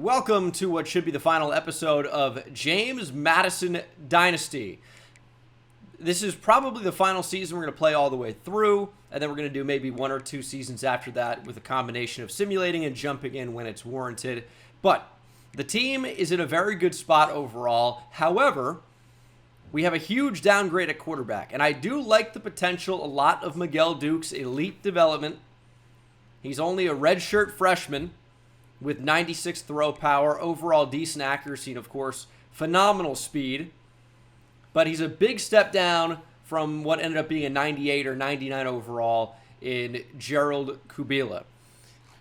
Welcome to what should be the final episode of James Madison Dynasty. This is probably the final season we're going to play all the way through, and then we're going to do maybe one or two seasons after that with a combination of simulating and jumping in when it's warranted. But the team is in a very good spot overall. However, we have a huge downgrade at quarterback, and I do like the potential a lot of Miguel Duke's elite development. He's only a redshirt freshman with 96 throw power, overall decent accuracy, and of course, phenomenal speed. But he's a big step down from what ended up being a 98 or 99 overall in Gerald Kubila.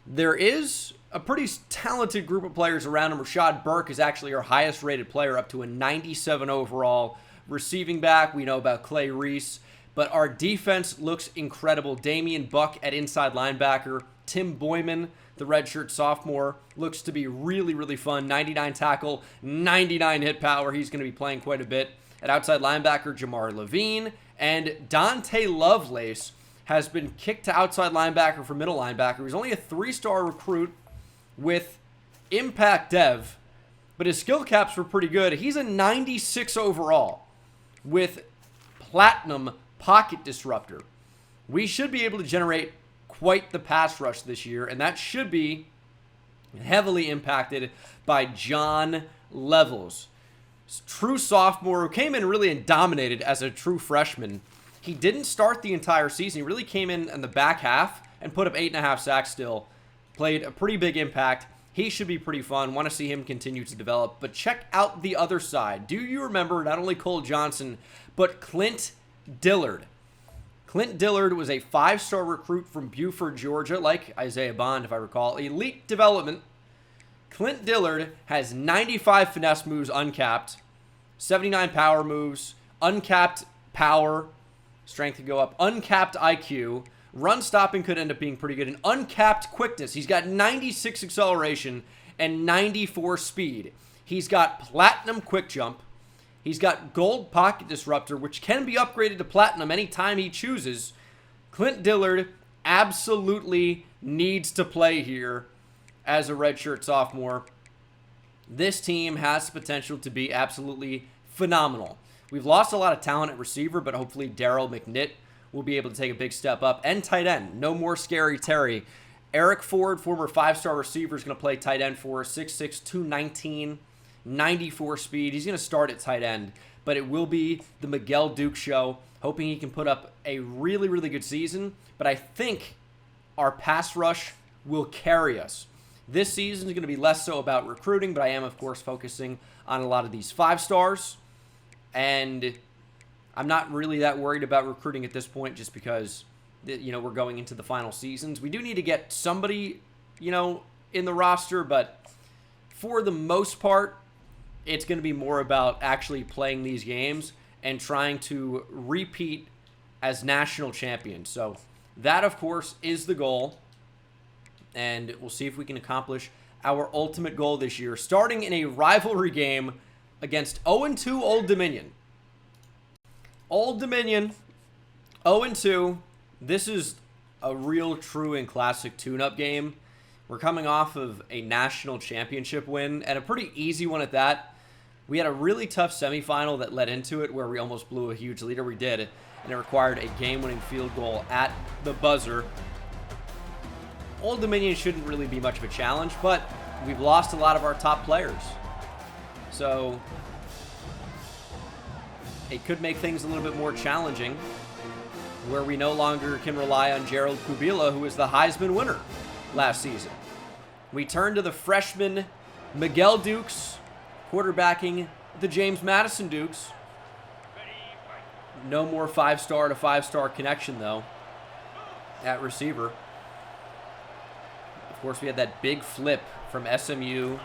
There is a pretty talented group of players around him. Rashad Burke is actually our highest rated player, up to a 97 overall receiving back. We know about Clay Reese, but our defense looks incredible. Damian Buck at inside linebacker. Tim Boyman, the redshirt sophomore, looks to be really, really fun. 99 tackle, 99 hit power. He's going to be playing quite a bit. At outside linebacker, Jamar Levine. And Dante Lovelace has been kicked to outside linebacker for middle linebacker. He's only a 3-star recruit with impact dev, but his skill caps were pretty good. He's a 96 overall with platinum pocket disruptor. We should be able to generate quite the pass rush this year, and that should be heavily impacted by John Levels. True sophomore who came in really and dominated as a true freshman. He didn't start the entire season. He really came in the back half and put up 8.5 sacks still. Played a pretty big impact. He should be pretty fun. Want to see him continue to develop. But check out the other side. Do you remember not only Cole Johnson, but Clint Dillard? Clint Dillard was a 5-star recruit from Buford, Georgia, like Isaiah Bond, if I recall. Elite development. Clint Dillard has 95 finesse moves uncapped, 79 power moves, uncapped power, strength could go up, uncapped IQ, run stopping could end up being pretty good, and uncapped quickness. He's got 96 acceleration and 94 speed. He's got platinum quick jump. He's got gold pocket disruptor, which can be upgraded to platinum anytime he chooses. Clint Dillard absolutely needs to play here as a redshirt sophomore. This team has the potential to be absolutely phenomenal. We've lost a lot of talent at receiver, but hopefully Darryl McNitt will be able to take a big step up. And tight end, no more Scary Terry. Eric Ford, former 5-star receiver, is going to play tight end for us. 6'6", 219, 94 speed. He's going to start at tight end, but it will be the Miguel Duke show. Hoping he can put up a really, really good season, but I think our pass rush will carry us. This season is going to be less so about recruiting, but I am, of course, focusing on a lot of these 5-stars. And I'm not really that worried about recruiting at this point just because, we're going into the final seasons. We do need to get somebody, in the roster, but for the most part, it's going to be more about actually playing these games and trying to repeat as national champions. So that, of course, is the goal. And we'll see if we can accomplish our ultimate goal this year, starting in a rivalry game against 0-2 Old Dominion. Old Dominion, 0-2. This is a real, true, and classic tune-up game. We're coming off of a national championship win, and a pretty easy one at that. We had a really tough semifinal that led into it where we almost blew a huge lead, or we did, and it required a game-winning field goal at the buzzer. Old Dominion shouldn't really be much of a challenge, but we've lost a lot of our top players. So it could make things a little bit more challenging where we no longer can rely on Gerald Kubila, who was the Heisman winner last season. We turn to the freshman Miguel Dukes, quarterbacking the James Madison Dukes. No more 5-star to 5-star connection, though, at receiver. Of course, we had that big flip from SMU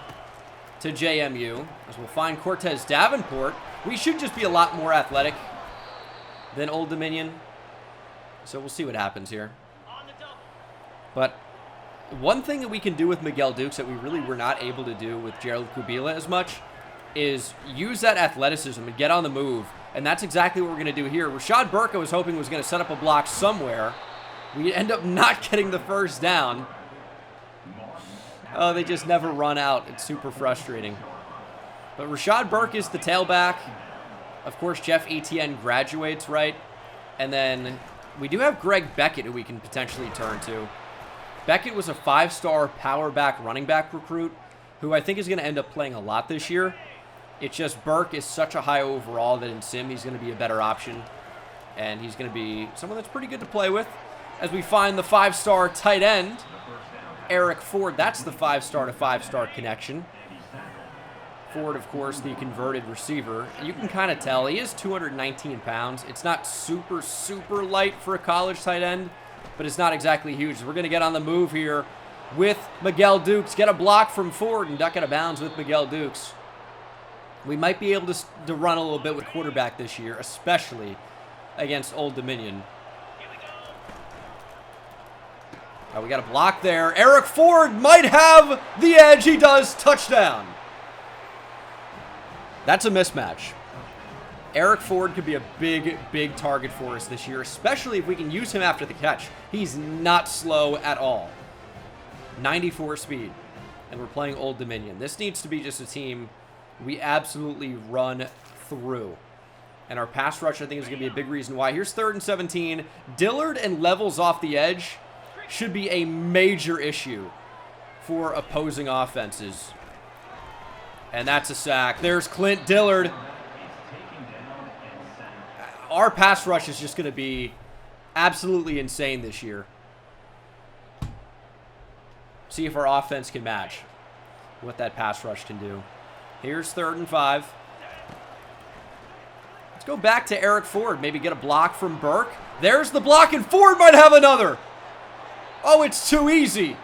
to JMU, as we'll find Cortez Davenport. We should just be a lot more athletic than Old Dominion, so we'll see what happens here. But one thing that we can do with Miguel Dukes that we really were not able to do with Gerald Kubila as much is use that athleticism and get on the move, and that's exactly what we're going to do here. Rashad Burke, I was hoping, was going to set up a block somewhere. We end up not getting the first down. Oh, they just never run out. It's super frustrating. But Rashad Burke is the tailback. Of course, Jeff Etienne graduates, right? And then we do have Greg Beckett, who we can potentially turn to. Beckett was a 5-star power back running back recruit who I think is going to end up playing a lot this year. It's just Burke is such a high overall that in Sim he's going to be a better option. And he's going to be someone that's pretty good to play with. As we find the 5-star tight end, Eric Ford. That's the 5-star to 5-star connection. Ford, of course, the converted receiver. You can kind of tell he is 219 pounds. It's not super, super light for a college tight end, but it's not exactly huge. So we're going to get on the move here with Miguel Dukes. Get a block from Ford and duck out of bounds with Miguel Dukes. We might be able to run a little bit with quarterback this year, especially against Old Dominion. We got a block there. Eric Ford might have the edge. He does. Touchdown. That's a mismatch. Eric Ford could be a big, big target for us this year, especially if we can use him after the catch. He's not slow at all. 94 speed. And we're playing Old Dominion. This needs to be just a team we absolutely run through. And our pass rush, I think, is going to be a big reason why. Here's 3rd and 17. Dillard and levels off the edge should be a major issue for opposing offenses. And that's a sack. There's Clint Dillard. Our pass rush is just going to be absolutely insane this year. See if our offense can match what that pass rush can do. Here's 3rd and 5. Let's go back to Eric Ford. Maybe get a block from Burke. There's the block, and Ford might have another. Oh, it's too easy.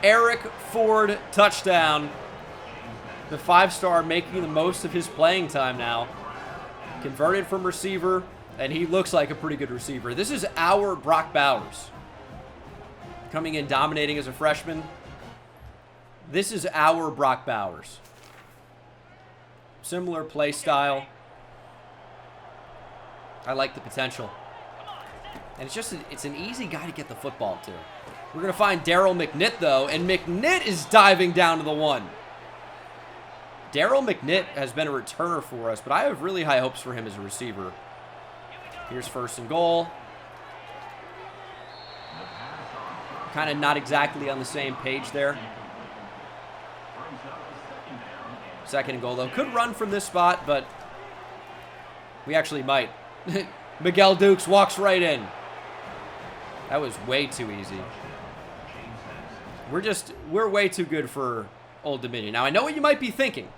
Eric Ford, touchdown. The 5-star making the most of his playing time now. Converted from receiver, and he looks like a pretty good receiver. This is our Brock Bowers. Coming in dominating as a freshman. This is our Brock Bowers. Similar play style. I like the potential. And it's an easy guy to get the football to. We're going to find Daryl McNitt, though, and McNitt is diving down to the 1. Daryl McNitt has been a returner for us, but I have really high hopes for him as a receiver. Here's 1st and goal. Kind of not exactly on the same page there. 2nd and goal, though. Could run from this spot, but we actually might. Miguel Dukes walks right in. That was way too easy. We're way too good for Old Dominion. Now, I know what you might be thinking.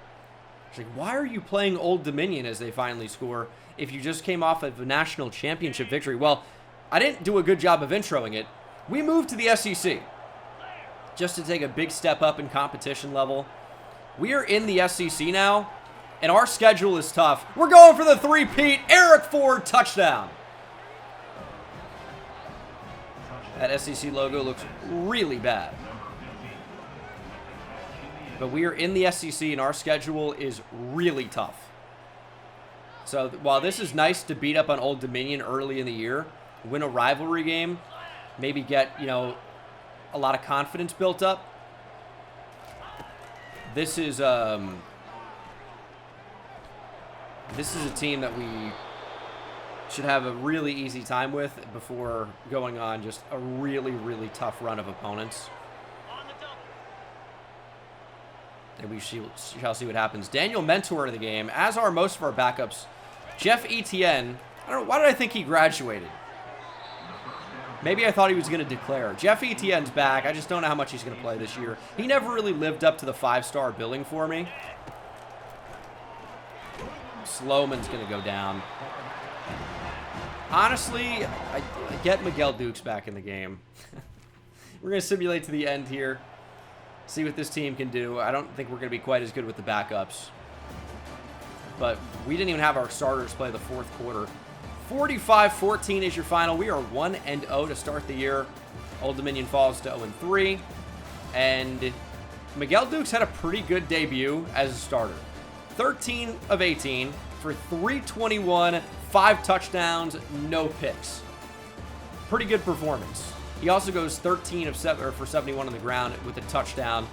It's like, why are you playing Old Dominion as they finally score if you just came off of a national championship victory? Well, I didn't do a good job of introing it. We moved to the SEC just to take a big step up in competition level. We are in the SEC now, and our schedule is tough. We're going for the 3-peat. Eric Ford, touchdown. That SEC logo looks really bad. But we are in the SEC, and our schedule is really tough. So while this is nice to beat up on Old Dominion early in the year, win a rivalry game, maybe get, a lot of confidence built up, this is a team that we should have a really easy time with before going on just a really, really tough run of opponents. And we shall see what happens. Daniel Mentor in the game, as are most of our backups. Jeff Etienne, I don't know, why did I think he graduated? Maybe I thought he was going to declare. Jeff Etienne's back. I just don't know how much he's going to play this year. He never really lived up to the 5-star billing for me. Sloman's going to go down. Honestly, I get Miguel Dukes back in the game. We're going to simulate to the end here. See what this team can do. I don't think we're going to be quite as good with the backups. But we didn't even have our starters play the 4th quarter. 45-14 is your final. We are 1-0 to start the year. Old Dominion falls to 0-3. And Miguel Dukes had a pretty good debut as a starter. 13 of 18 for 321, 5 touchdowns, no picks. Pretty good performance. He also goes 13 of 7 or for 71 on the ground with a touchdown.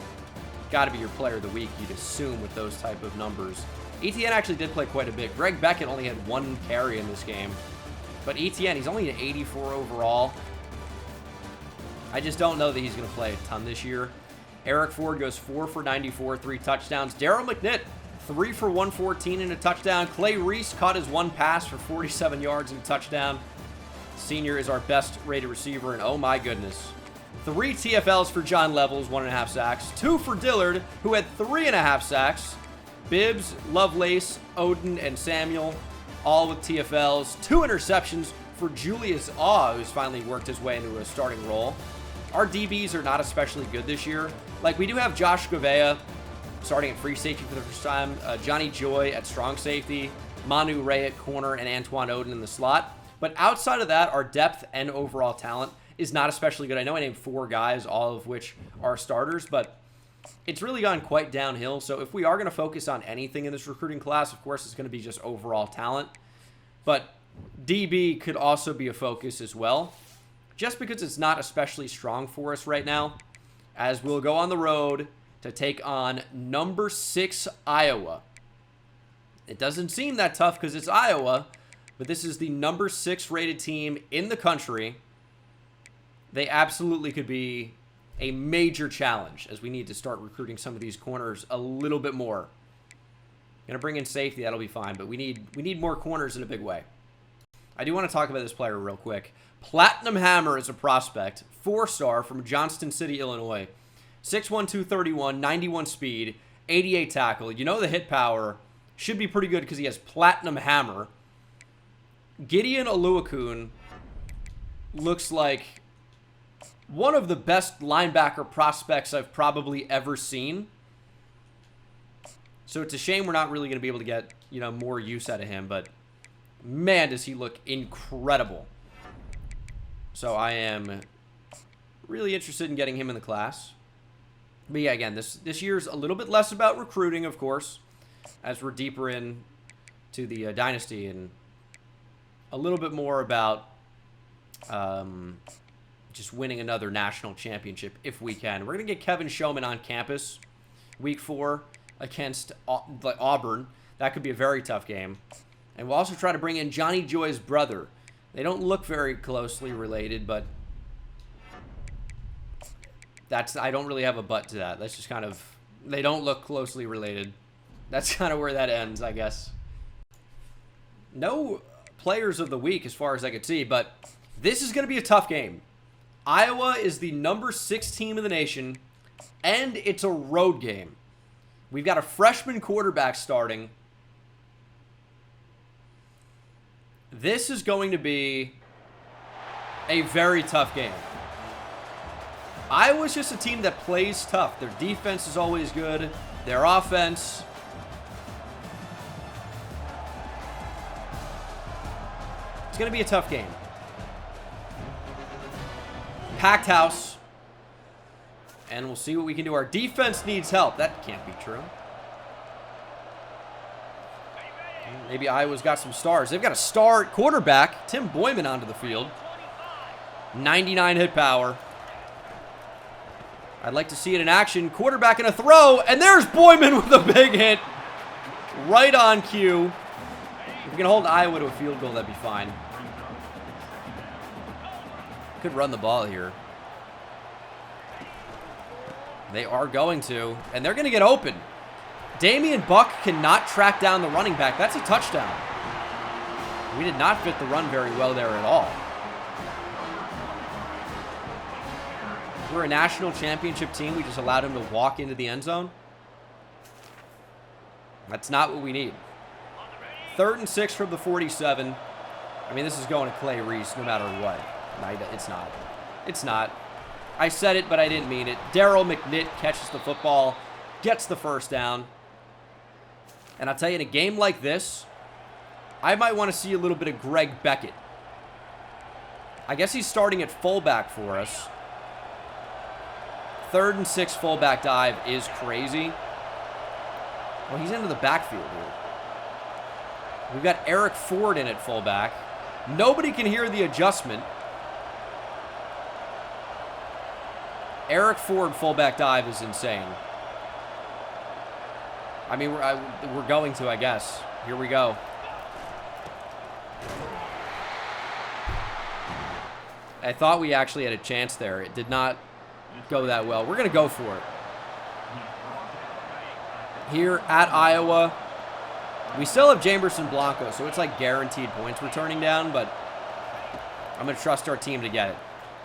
Got to be your player of the week, you'd assume, with those type of numbers. ETN actually did play quite a bit. Greg Beckett only had 1 carry in this game. But ETN, he's only an 84 overall. I just don't know that he's going to play a ton this year. Eric Ford goes 4 for 94, 3 touchdowns. Darryl McNitt, 3 for 114 and a touchdown. Clay Reese caught his 1 pass for 47 yards and a touchdown. Senior is our best rated receiver, and oh my goodness. 3 TFLs for John Levels, 1.5 sacks. 2 for Dillard, who had 3.5 sacks. Bibbs, Lovelace, Odin, and Samuel, all with TFLs. 2 interceptions for Julius Awe, who's finally worked his way into a starting role. Our DBs are not especially good this year. Like, we do have Josh Gavea starting at free safety for the first time, Johnny Joy at strong safety, Manu Ray at corner, and Antoine Odin in the slot. But outside of that, our depth and overall talent is not especially good. I know I named 4 guys, all of which are starters, but it's really gone quite downhill. So if we are going to focus on anything in this recruiting class, of course, it's going to be just overall talent. But DB could also be a focus as well, just because it's not especially strong for us right now, as we'll go on the road to take on number 6 Iowa. It doesn't seem that tough because it's Iowa, but this is the number 6 rated team in the country. They absolutely could be a major challenge, as we need to start recruiting some of these corners a little bit more. Gonna bring in safety, that'll be fine, but we need more corners in a big way. I do want to talk about this player real quick. Platinum Hammer is a prospect, 4-star from Johnston City, Illinois. 6'1", 231, 91 speed, 88 tackle. You know the hit power should be pretty good because he has Platinum Hammer. Gideon Oluokun looks like one of the best linebacker prospects I've probably ever seen. So it's a shame we're not really going to be able to get, more use out of him, but man, does he look incredible. So I am really interested in getting him in the class. But yeah, again, this year's a little bit less about recruiting, of course, as we're deeper in to the Dynasty, and a little bit more about just winning another national championship if we can. We're going to get Kevin Showman on campus week 4 against Auburn. That could be a very tough game. And we'll also try to bring in Johnny Joy's brother. They don't look very closely related, but I don't really have a but to that. That's just kind of, they don't look closely related. That's kind of where that ends, I guess. No players of the week as far as I could see, but this is going to be a tough game. Iowa is the number 6 team in the nation, and it's a road game. We've got a freshman quarterback starting. This is going to be a very tough game. Iowa's just a team that plays tough. Their defense is always good. Their offense, it's going to be a tough game. Packed house. And we'll see what we can do. Our defense needs help. That can't be true. Maybe Iowa's got some stars. They've got a star quarterback, Tim Boyman, onto the field. 99 hit power. I'd like to see it in action. Quarterback and a throw. And there's Boyman with a big hit. Right on cue. If we can hold Iowa to a field goal, that'd be fine. Could run the ball here. They are going to. And they're going to get open. Damian Buck cannot track down the running back. That's a touchdown. We did not fit the run very well there at all. We're a national championship team. We just allowed him to walk into the end zone. That's not what we need. 3rd and 6 from the 47. I mean, this is going to Clay Reese no matter what. No, it's not. It's not. I said it, but I didn't mean it. Darryl McNitt catches the football, gets the first down. And I'll tell you, in a game like this, I might want to see a little bit of Greg Beckett. I guess he's starting at fullback for us. 3rd and 6 fullback dive is crazy. Well, he's into the backfield here. We've got Eric Ford in at fullback. Nobody can hear the adjustment. Eric Ford fullback dive is insane. I mean, we're going to, I guess. Here we go. I thought we actually had a chance there. It did not go that well. We're going to go for it. Here at Iowa, we still have Jamerson Blanco, so it's like guaranteed points we're turning down, but I'm going to trust our team to get it.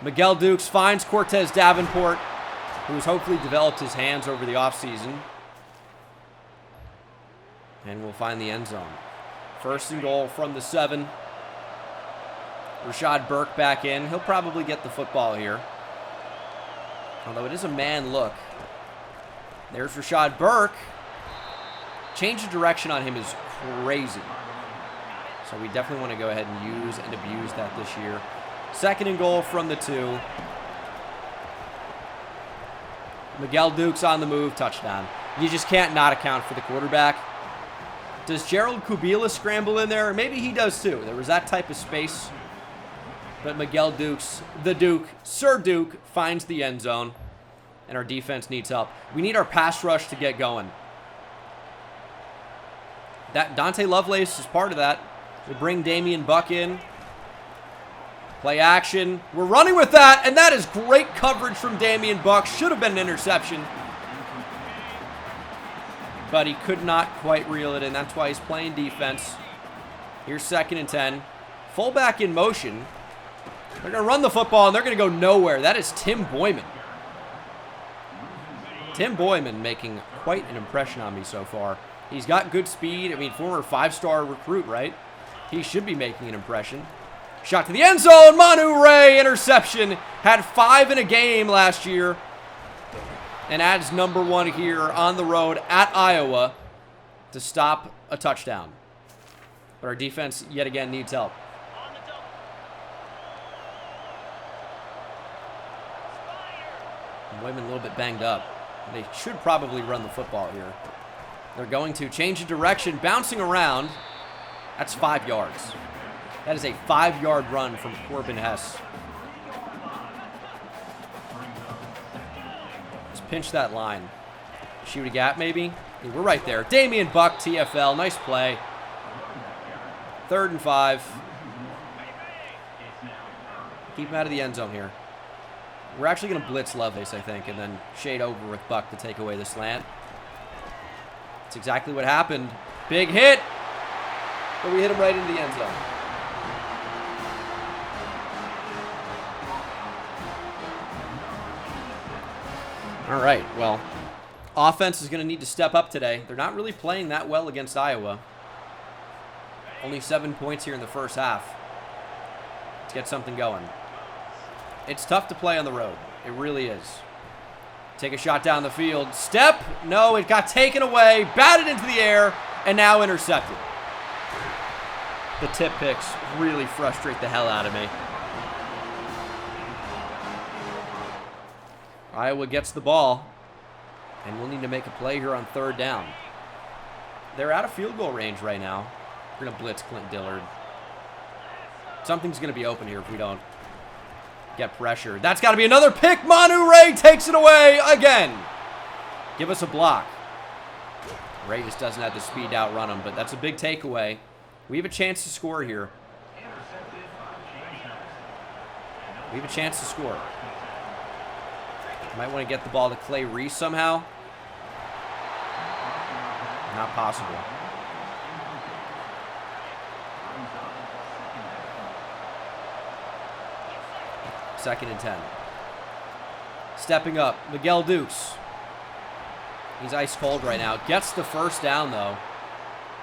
Miguel Dukes finds Cortez Davenport, who's hopefully developed his hands over the offseason. And we'll find the end zone. First and goal from the 7. Rashad Burke back in. He'll probably get the football here. Although it is a man look. There's Rashad Burke. Change of direction on him is crazy. So we definitely want to go ahead and use and abuse that this year. Second and goal from the 2. Miguel Dukes on the move. Touchdown. You just can't not account for the quarterback. Does Gerald Kubila scramble in there? Maybe he does too. There was that type of space. But Miguel Dukes, the Duke, Sir Duke, finds the end zone. And our defense needs help. We need our pass rush to get going. That Dante Lovelace is part of that. We'll bring Damian Buck in. Play action. We're running with that, and that is great coverage from Damian Buck. Should have been an interception. But he could not quite reel it in. That's why he's playing defense. Here's 2nd and 10. Fullback in motion. They're going to run the football, and they're going to go nowhere. That is Tim Boyman. Tim Boyman making quite an impression on me so far. He's got good speed. I mean, former 5-star recruit, right? He should be making an impression. Shot to the end zone. Manu Ray, interception. Had 5 in a game last year. And adds number 1 here on the road at Iowa to stop a touchdown. But our defense, yet again, needs help. Boyman a little bit banged up. They should probably run the football here. They're going to change of direction, bouncing around. That's 5 yards. That is a 5-yard run from Corbin Hess. Just pinch that line. Shoot a gap, maybe? Yeah, we're right there. Damian Buck, TFL. Nice play. 3rd and 5. Keep him out of the end zone here. We're actually going to blitz Lovelace, I think, and then shade over with Buck to take away the slant. That's exactly what happened. Big hit. But we hit him right into the end zone. All right, well, offense is going to need to step up today. They're not really playing that well against Iowa. Only 7 points here in the first half. Let's get something going. It's tough to play on the road. It really is. Take a shot down the field. Step. No, it got taken away. Batted into the air. And now intercepted. The tip picks really frustrate the hell out of me. Iowa gets the ball. And we'll need to make a play here on 3rd down. They're out of field goal range right now. We're going to blitz Clint Dillard. Something's going to be open here if we don't get pressure. That's got to be another pick. Manu Ray takes it away again. Give us a block. Ray just doesn't have the speed to outrun him, but that's a big takeaway. We have a chance to score here. We have a chance to score. Might want to get the ball to Clay Reese somehow. Not possible. Second and 10. Stepping up, Miguel Dukes. He's ice cold right now. Gets the first down, though.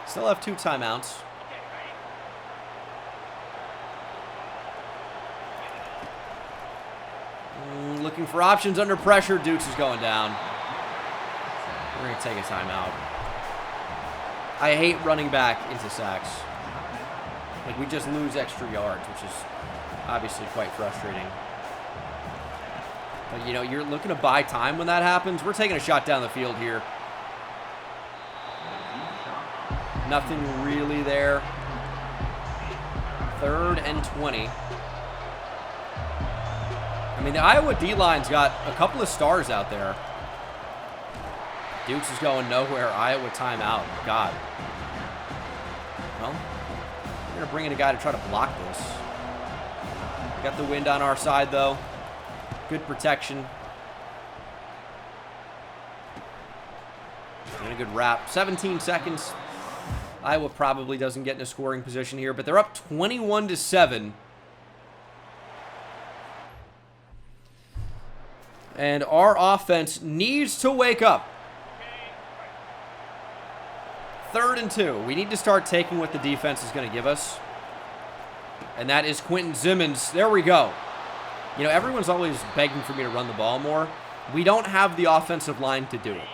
Still have 2 timeouts. Looking for options under pressure. Dukes is going down. We're going to take a timeout. I hate running back into sacks. Like, we just lose extra yards, which is obviously quite frustrating. But, you know, you're looking to buy time when that happens. We're taking a shot down the field here. Nothing really there. 3rd and 20. I mean, the Iowa D-line's got a couple of stars out there. Dukes is going nowhere. Iowa timeout. God. Well, we're going to bring in a guy to try to block this. Got the wind on our side, though. Good protection. And a good wrap. 17 seconds. Iowa probably doesn't get in a scoring position here, but they're up 21-7. And our offense needs to wake up. 3rd and 2. We need to start taking what the defense is going to give us. And that is Quentin Simmons. There we go. You know, everyone's always begging for me to run the ball more. We don't have the offensive line to do it.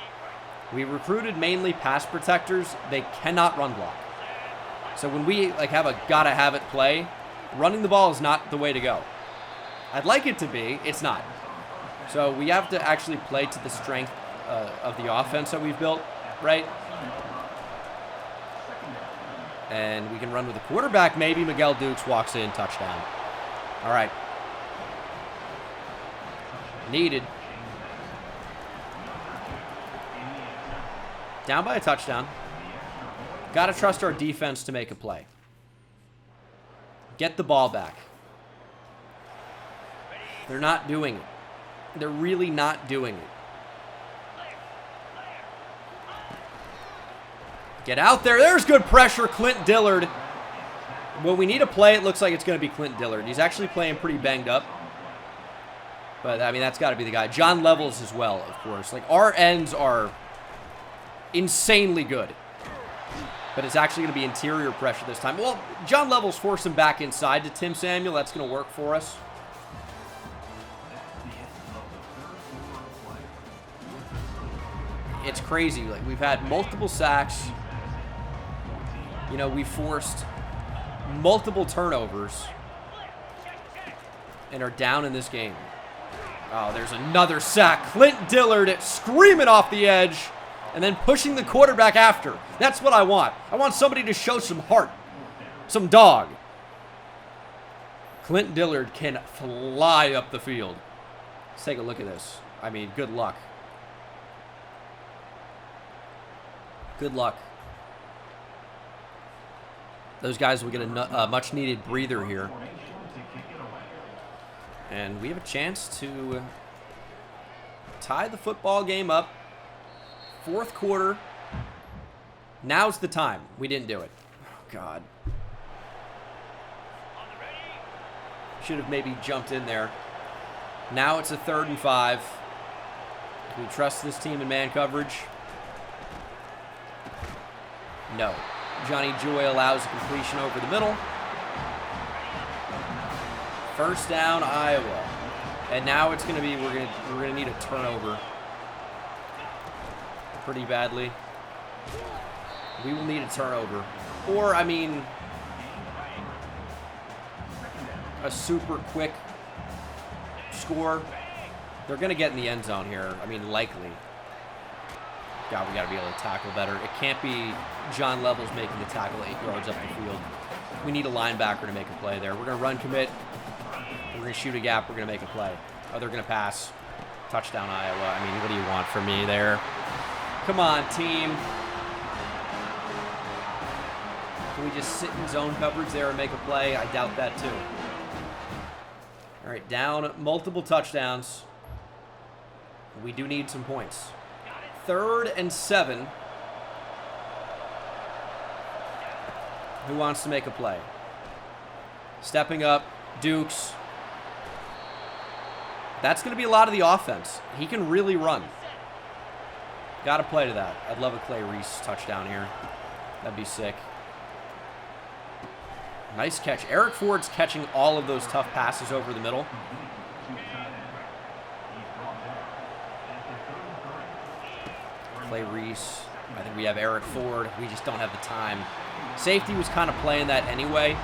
We recruited mainly pass protectors. They cannot run block. So when we have a gotta have it play, running the ball is not the way to go. I'd like it to be. It's not. So we have to actually play to the strength of the offense that we've built, right? And we can run with the quarterback, maybe. Miguel Dukes walks in, touchdown. All right. Needed. Down by a touchdown. Got to trust our defense to make a play. Get the ball back. They're not doing it. They're really not doing it. Get out there. There's good pressure. Clint Dillard. When we need a play, it looks like it's going to be Clint Dillard. He's actually playing pretty banged up. But, I mean, that's got to be the guy. John Levels as well, of course. Like, our ends are insanely good. But it's actually going to be interior pressure this time. Well, John Levels forced him back inside to Tim Samuel. That's going to work for us. It's crazy. Like, we've had multiple sacks. You know, we forced multiple turnovers and are down in this game. Oh, there's another sack. Clint Dillard screaming off the edge and then pushing the quarterback after. That's what I want. I want somebody to show some heart, some dog. Clint Dillard can fly up the field. Let's take a look at this. I mean, good luck. Good luck. Those guys will get a much-needed breather here. And we have a chance to tie the football game up. 4th quarter. Now's the time. We didn't do it. Oh, God. Should have maybe jumped in there. Now it's a 3rd and 5. Do we trust this team in man coverage? No. Johnny Joy allows a completion over the middle. 1st down, Iowa. And now it's going to be, we're going to need a turnover pretty badly. We will need a turnover. Or, I mean, a super quick score. They're going to get in the end zone here. I mean, likely. God, we got to be able to tackle better. It can't be John Levels making the tackle 8 yards up the field. We need a linebacker to make a play there. We're going to run commit. We're going to shoot a gap. We're going to make a play. Oh, they're going to pass. Touchdown, Iowa. I mean, what do you want from me there? Come on, team. Can we just sit in zone coverage there and make a play? I doubt that, too. All right, down multiple touchdowns. We do need some points. 3rd and 7. Who wants to make a play? Stepping up, Dukes. That's going to be a lot of the offense. He can really run. Got to play to that. I'd love a Clay Reese touchdown here. That'd be sick. Nice catch. Eric Ford's catching all of those tough passes over the middle. Clay Reese. I think we have Eric Ford. We just don't have the time. Safety was kind of playing that anyway.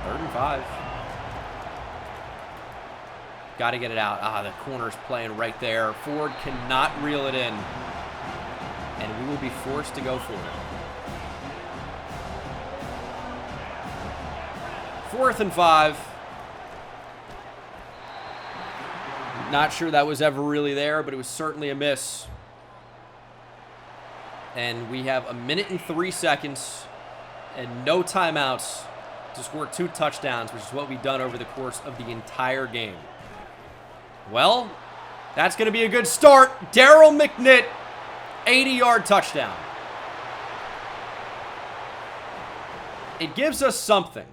3rd and 5. Got to get it out. Ah, the corner's playing right there. Ford cannot reel it in. And we will be forced to go for it. 4th and 5. Not sure that was ever really there, but it was certainly a miss. And we have 1 minute and 3 seconds and no timeouts to score 2 touchdowns, which is what we've done over the course of the entire game. Well, that's going to be a good start. Darryl McNitt, 80-yard touchdown. It gives us something.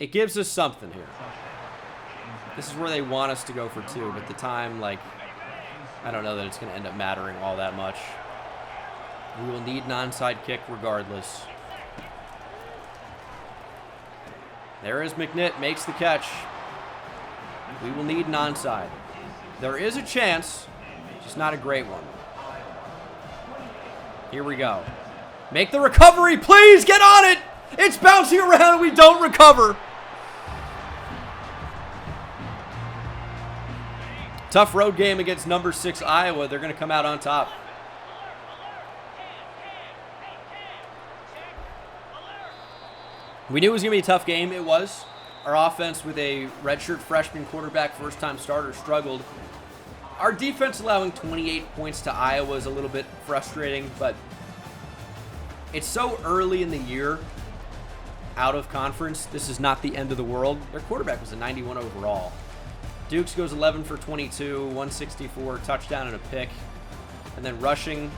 It gives us something here. This is where they want us to go for 2, but the time, like, I don't know that it's going to end up mattering all that much. We will need an onside kick regardless. There is McNitt, makes the catch. We will need an onside. There is a chance, just not a great one. Here we go. Make the recovery, please, get on it! It's bouncing around and we don't recover. Tough road game against number 6 Iowa. They're going to come out on top. We knew it was going to be a tough game. It was. Our offense with a redshirt freshman quarterback, first-time starter, struggled. Our defense allowing 28 points to Iowa is a little bit frustrating, but it's so early in the year out of conference. This is not the end of the world. Their quarterback was a 91 overall. Dukes goes 11 for 22, 164, touchdown and a pick. And then rushing,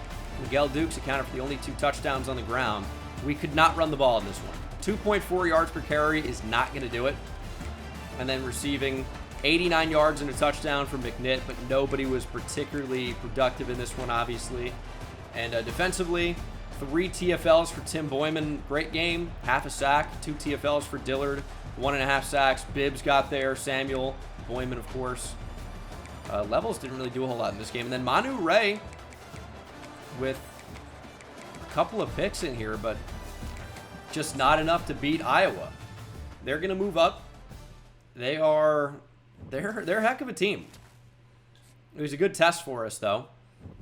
Miguel Dukes accounted for the only 2 touchdowns on the ground. We could not run the ball in this one. 2.4 yards per carry is not going to do it. And then receiving 89 yards and a touchdown from McNitt, but nobody was particularly productive in this one, obviously. And defensively, 3 TFLs for Tim Boyman. Great game. Half a sack. 2 TFLs for Dillard. 1.5 sacks. Bibbs got there. Samuel. Boyman, of course. Levels didn't really do a whole lot in this game. And then Manu Ray with a couple of picks in here, but just not enough to beat Iowa. They're going to move up. They're a heck of a team. It was a good test for us, though.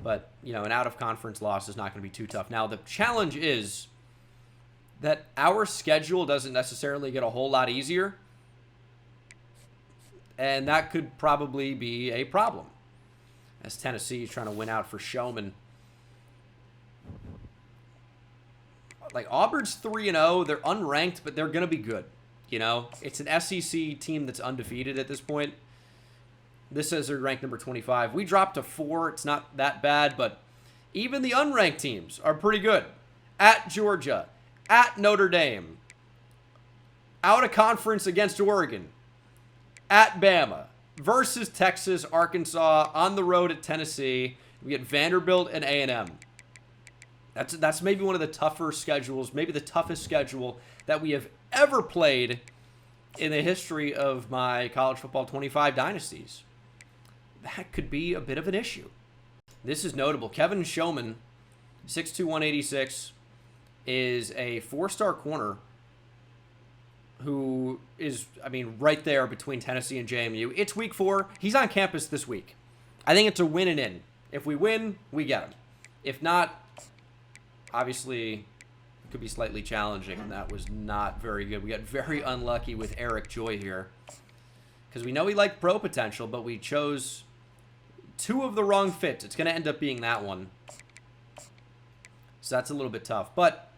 But, you know, an out-of-conference loss is not going to be too tough. Now, the challenge is that our schedule doesn't necessarily get a whole lot easier. And that could probably be a problem, as Tennessee is trying to win out for Showman. Like, Auburn's 3-0. They're unranked, but they're going to be good. You know, it's an SEC team that's undefeated at this point. This says they're ranked number 25. We dropped to 4. It's not that bad, but even the unranked teams are pretty good. At Georgia, at Notre Dame, out of conference against Oregon, at Bama, versus Texas, Arkansas, on the road at Tennessee. We get Vanderbilt and A&M. That's maybe one of the tougher schedules, maybe the toughest schedule that we have ever played in the history of my college football 25 dynasties. That could be a bit of an issue. This is notable. Kevin Showman, 6'2", 186, is a 4-star corner who is, I mean, right there between Tennessee and JMU. It's week 4. He's on campus this week. I think it's a win and in. If we win, we get him. If not, obviously, it could be slightly challenging, and that was not very good. We got very unlucky with Eric Joy here, because we know he liked pro potential, but we chose 2 of the wrong fits. It's going to end up being that one. So that's a little bit tough. But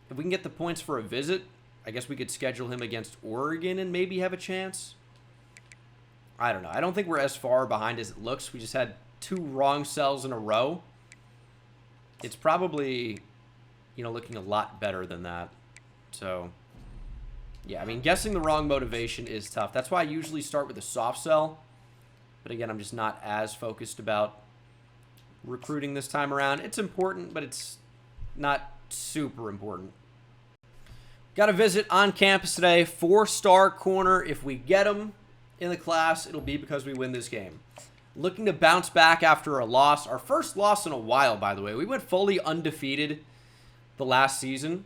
if we can get the points for a visit, I guess we could schedule him against Oregon and maybe have a chance. I don't know. I don't think we're as far behind as it looks. We just had 2 wrong sells in a row. It's probably, you know, looking a lot better than that. So, yeah, I mean, guessing the wrong motivation is tough. That's why I usually start with a soft sell. But again, I'm just not as focused about recruiting this time around. It's important, but it's not super important. Got a visit on campus today. 4-star corner. If we get him in the class, it'll be because we win this game. Looking to bounce back after a loss. Our first loss in a while, by the way. We went fully undefeated the last season.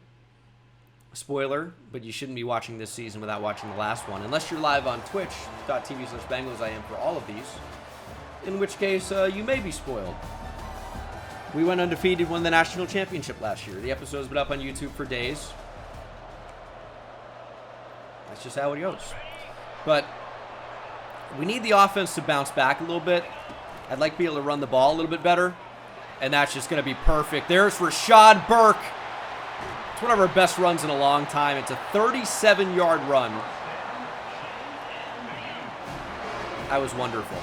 Spoiler, but you shouldn't be watching this season without watching the last one. Unless you're live on twitch.tv/Bengals, I am for all of these. In which case, you may be spoiled. We went undefeated, won the national championship last year. The episode's been up on YouTube for days. That's just how it goes. But we need the offense to bounce back a little bit. I'd like to be able to run the ball a little bit better. And that's just going to be perfect. There's Rashad Burke. It's one of our best runs in a long time. It's a 37-yard run. That was wonderful.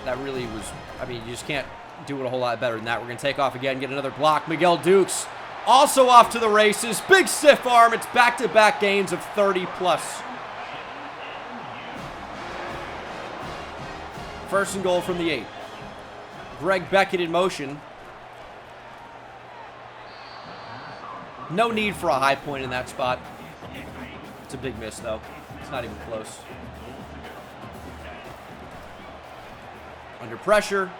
That really was, I mean, you just can't do it a whole lot better than that. We're going to take off again, get another block. Miguel Dukes also off to the races. Big stiff arm. It's back-to-back gains of 30-plus. First and goal from the 8. Greg Beckett in motion. No need for a high point in that spot. It's a big miss, though. It's not even close. Under pressure.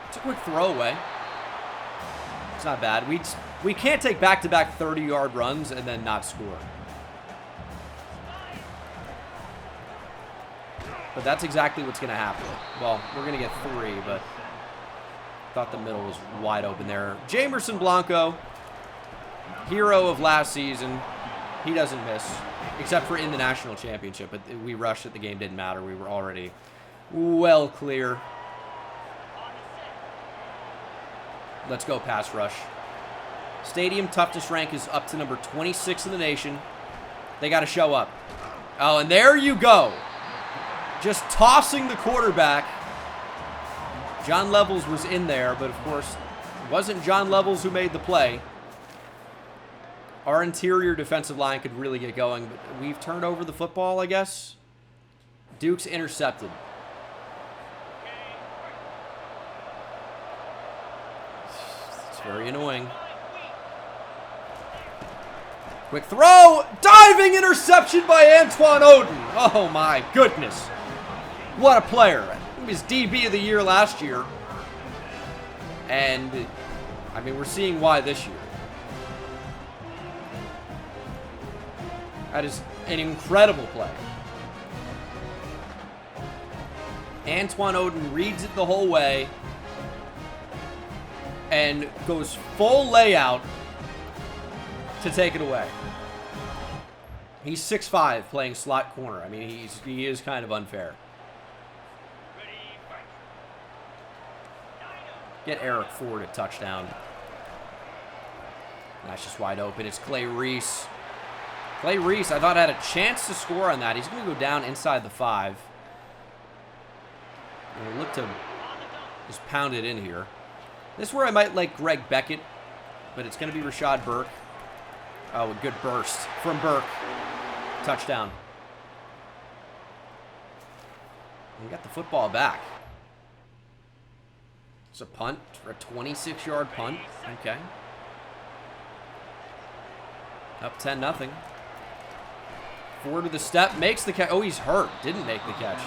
It's a quick throwaway. It's not bad. We can't take back-to-back 30-yard runs and then not score. But that's exactly what's going to happen. Well, we're going to get 3, but thought the middle was wide open there. Jamerson Blanco, hero of last season. He doesn't miss, except for in the national championship. But we rushed it. The game didn't matter. We were already well clear. Let's go pass rush. Stadium toughness rank is up to number 26 in the nation. They got to show up. Oh, and there you go. Just tossing the quarterback. John Levels was in there, but of course, it wasn't John Levels who made the play. Our interior defensive line could really get going, but we've turned over the football, I guess. Duke's intercepted. It's very annoying. Quick throw! Diving interception by Antoine Oden! Oh my goodness. What a player. He was DB of the year last year. And, I mean, we're seeing why this year. That is an incredible play. Antoine Oden reads it the whole way and goes full layout to take it away. He's 6'5", playing slot corner. I mean, he is kind of unfair. Get Eric Ford a touchdown. That's just wide open. It's Clay Reese. Clay Reese, I thought, had a chance to score on that. He's going to go down inside the 5. And we'll look to just pound it in here. This is where I might like Greg Beckett, but it's going to be Rashad Burke. Oh, a good burst from Burke. Touchdown. We got the football back. It's a punt for a 26-yard punt. Okay. Up 10-0. Ford with the step, makes the catch. Oh, he's hurt. Didn't make the catch.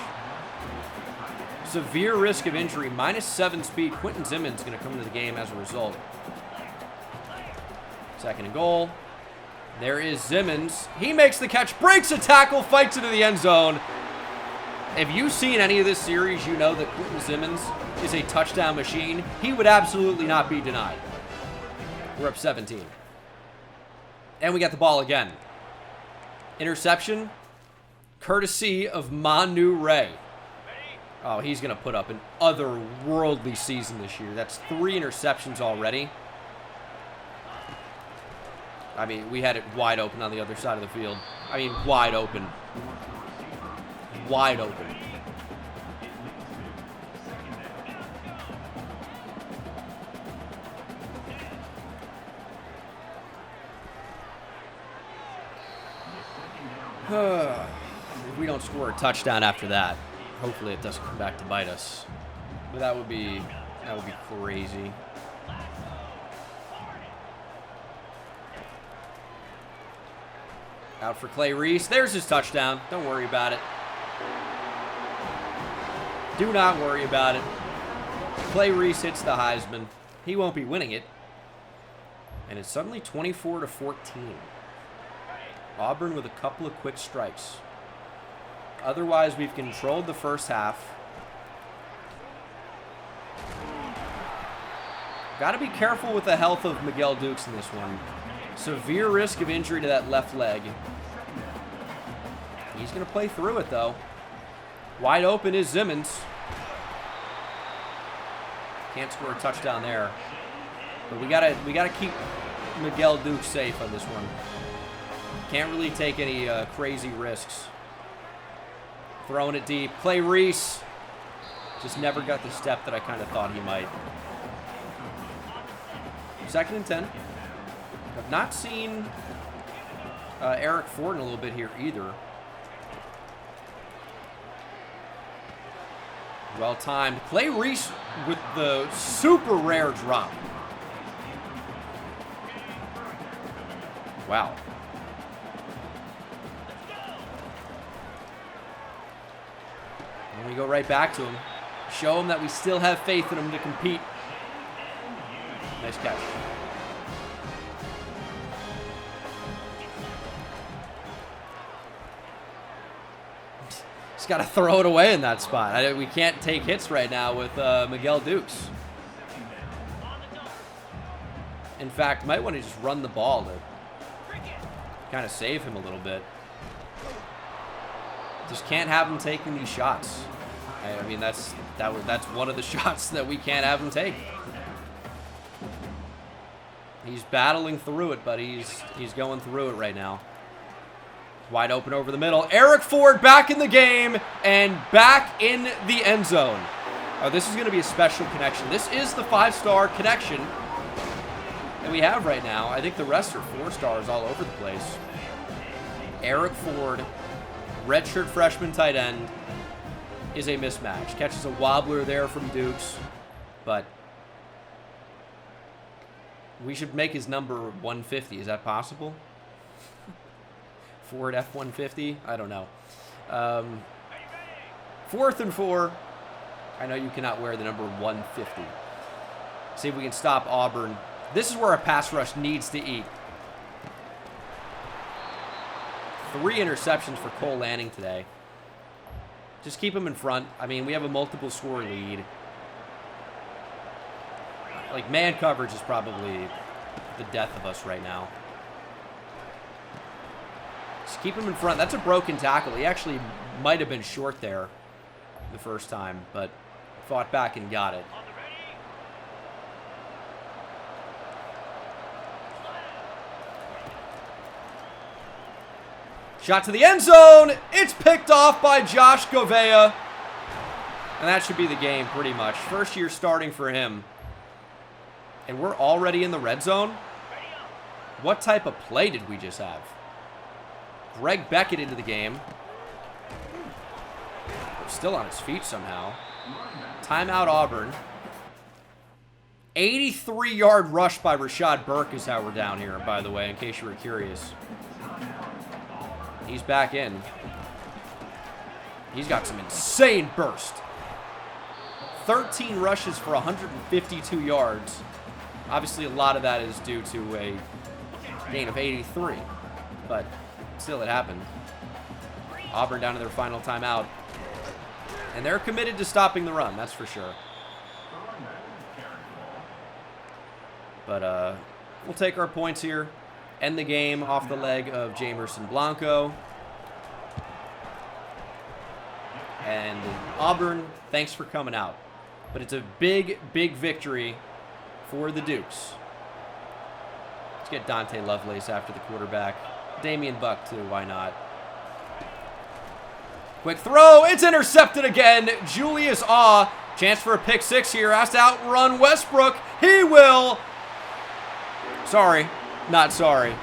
Severe risk of injury. -7 speed. Quentin Simmons going to come into the game as a result. Second and goal. There is Simmons. He makes the catch, breaks a tackle, fights into the end zone. If you've seen any of this series, you know that Quentin Simmons is a touchdown machine. He would absolutely not be denied. We're up 17. And we got the ball again. Interception, courtesy of Manu Ray. Oh, he's going to put up an otherworldly season this year. That's 3 interceptions already. I mean, we had it wide open on the other side of the field. I mean, wide open. Wide open. If we don't score a touchdown after that, hopefully it doesn't come back to bite us. But that would be crazy. Out for Clay Reese. There's his touchdown. Don't worry about it. Do not worry about it. Clay Reese hits the Heisman. He won't be winning it. And it's suddenly 24-14. Auburn with a couple of quick strikes. Otherwise, we've controlled the first half. Got to be careful with the health of Miguel Dukes in this one. Severe risk of injury to that left leg. He's going to play through it, though. Wide open is Simmons. Can't score a touchdown there. But we gotta keep Miguel Duke safe on this one. Can't really take any crazy risks. Throwing it deep. Clay Reese just never got the step that I kind of thought he might. 2nd and 10. I've not seen Eric Ford in a little bit here either. Well timed. Clay Reese with the super rare drop. Wow. And we go right back to him. Show him that we still have faith in him to compete. Nice catch. Just got to throw it away in that spot. We can't take hits right now with Miguel Dukes. In fact, might want to just run the ball to kind of save him a little bit. Just can't have him taking these shots. I mean, that's one of the shots that we can't have him take. He's battling through it, but he's going through it right now. Wide open over the middle. Eric Ford back in the game and back in the end zone. Oh, this is going to be a special connection. This is the 5-star connection that we have right now. I think the rest are 4-stars all over the place. Eric Ford, redshirt freshman tight end, is a mismatch. Catches a wobbler there from Dukes, but we should make his number 150. Is that possible? Ford F-150? I don't know. 4th and 4. I know you cannot wear the number 150. See if we can stop Auburn. This is where our pass rush needs to eat. 3 interceptions for Cole Lanning today. Just keep him in front. I mean, we have a multiple score lead. Like, man coverage is probably the death of us right now. Just keep him in front. That's a broken tackle. He actually might have been short there the first time, but fought back and got it. Shot to the end zone. It's picked off by Josh Govea. And that should be the game pretty much. First year starting for him. And we're already in the red zone? What type of play did we just have? Greg Beckett into the game. Still on his feet somehow. Timeout Auburn. 83-yard rush by Rashad Burke is how we're down here, by the way, in case you were curious. He's back in. He's got some insane burst. 13 rushes for 152 yards. Obviously, a lot of that is due to a gain of 83. But still, it happened. Auburn down to their final timeout. And they're committed to stopping the run, that's for sure. But we'll take our points here. End the game off the leg of Jamerson Blanco. And Auburn, thanks for coming out. But it's a big, big victory for the Dukes. Let's get Dante Lovelace after the quarterback. Damian Buck, too. Why not? Quick throw. It's intercepted again. Julius Awe. Chance for a pick six here. Has to outrun Westbrook. He will. Sorry. Not sorry.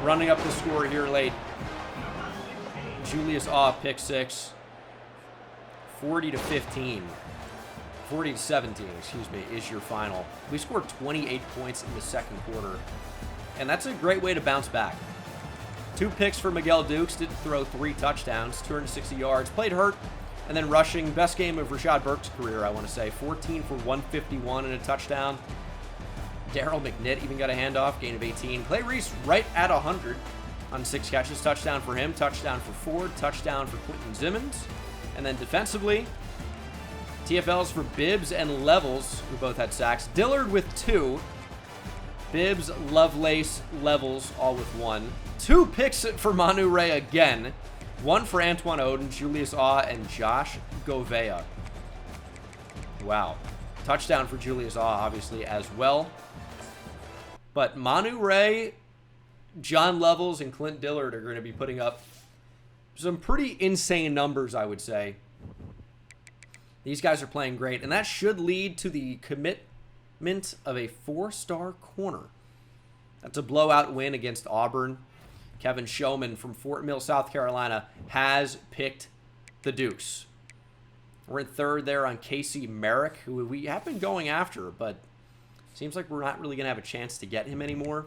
Running up the score here late. Julius Awe, pick six. 40-15. 40-17, excuse me, is your final. We scored 28 points in the second quarter. And that's a great way to bounce back. 2 picks for Miguel Dukes. Did throw 3 touchdowns, 260 yards. Played hurt. And then rushing. Best game of Rashad Burke's career, I want to say. 14 for 151 and a touchdown. Darryl McNitt even got a handoff. Gain of 18. Clay Reese right at 100 on 6 catches. Touchdown for him. Touchdown for Ford. Touchdown for Quentin Simmons. And then defensively, TFLs for Bibbs and Levels, who both had sacks. Dillard with 2. Bibbs, Lovelace, Levels, all with 1. 2 picks for Manu Ray again. 1 for Antoine Oden, Julius Awe, and Josh Govea. Wow. Touchdown for Julius Awe, obviously, as well. But Manu Ray, John Levels, and Clint Dillard are going to be putting up some pretty insane numbers, I would say. These guys are playing great, and that should lead to the commitment of a 4-star corner. That's a blowout win against Auburn. Kevin Showman from Fort Mill, South Carolina, has picked the Dukes. We're in 3rd there on Casey Merrick, who we have been going after, but seems like we're not really going to have a chance to get him anymore.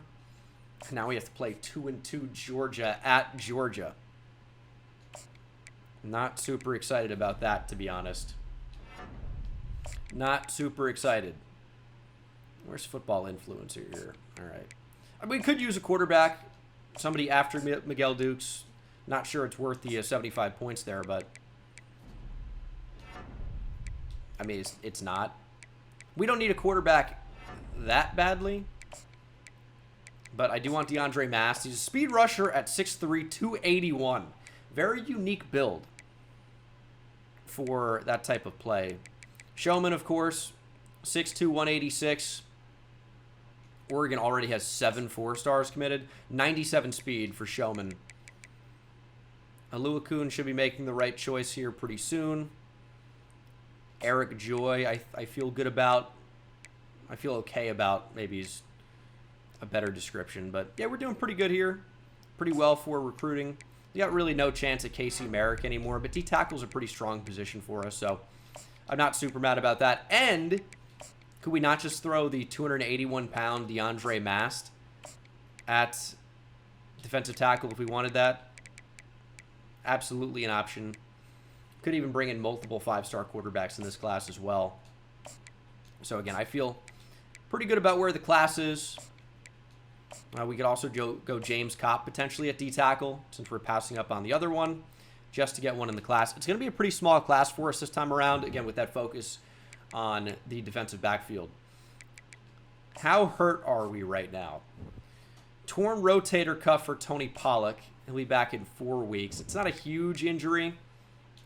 Now we have to play 2-2 Georgia at Georgia. Not super excited about that, to be honest. Not super excited. Where's Football Influencer here? All right. We could use a quarterback. Somebody after Miguel Dukes. Not sure it's worth the 75 points there, but... I mean, it's not. We don't need a quarterback that badly. But I do want DeAndre Mast. He's a speed rusher at 6'3", 281. Very unique build for that type of play. Showman, of course, 6'2", 186. Oregon already has 7 4-stars committed. 97 speed for Showman. Aluakun should be making the right choice here pretty soon. Eric Joy, I feel good about. I feel okay about. Maybe he's a better description. But, yeah, we're doing pretty good here. Pretty well for recruiting. You got really no chance at Casey Merrick anymore. But D-tackle's a pretty strong position for us. So, I'm not super mad about that. And could we not just throw the 281-pound DeAndre Mast at defensive tackle if we wanted that? Absolutely an option. Could even bring in multiple 5-star quarterbacks in this class as well. So, again, I feel pretty good about where the class is. We could also go James Kopp potentially at D-tackle since we're passing up on the other one just to get one in the class. It's going to be a pretty small class for us this time around, again, with that focus on the defensive backfield. How hurt are we right now? Torn rotator cuff for Tony Pollock. He'll be back in 4 weeks. It's not a huge injury.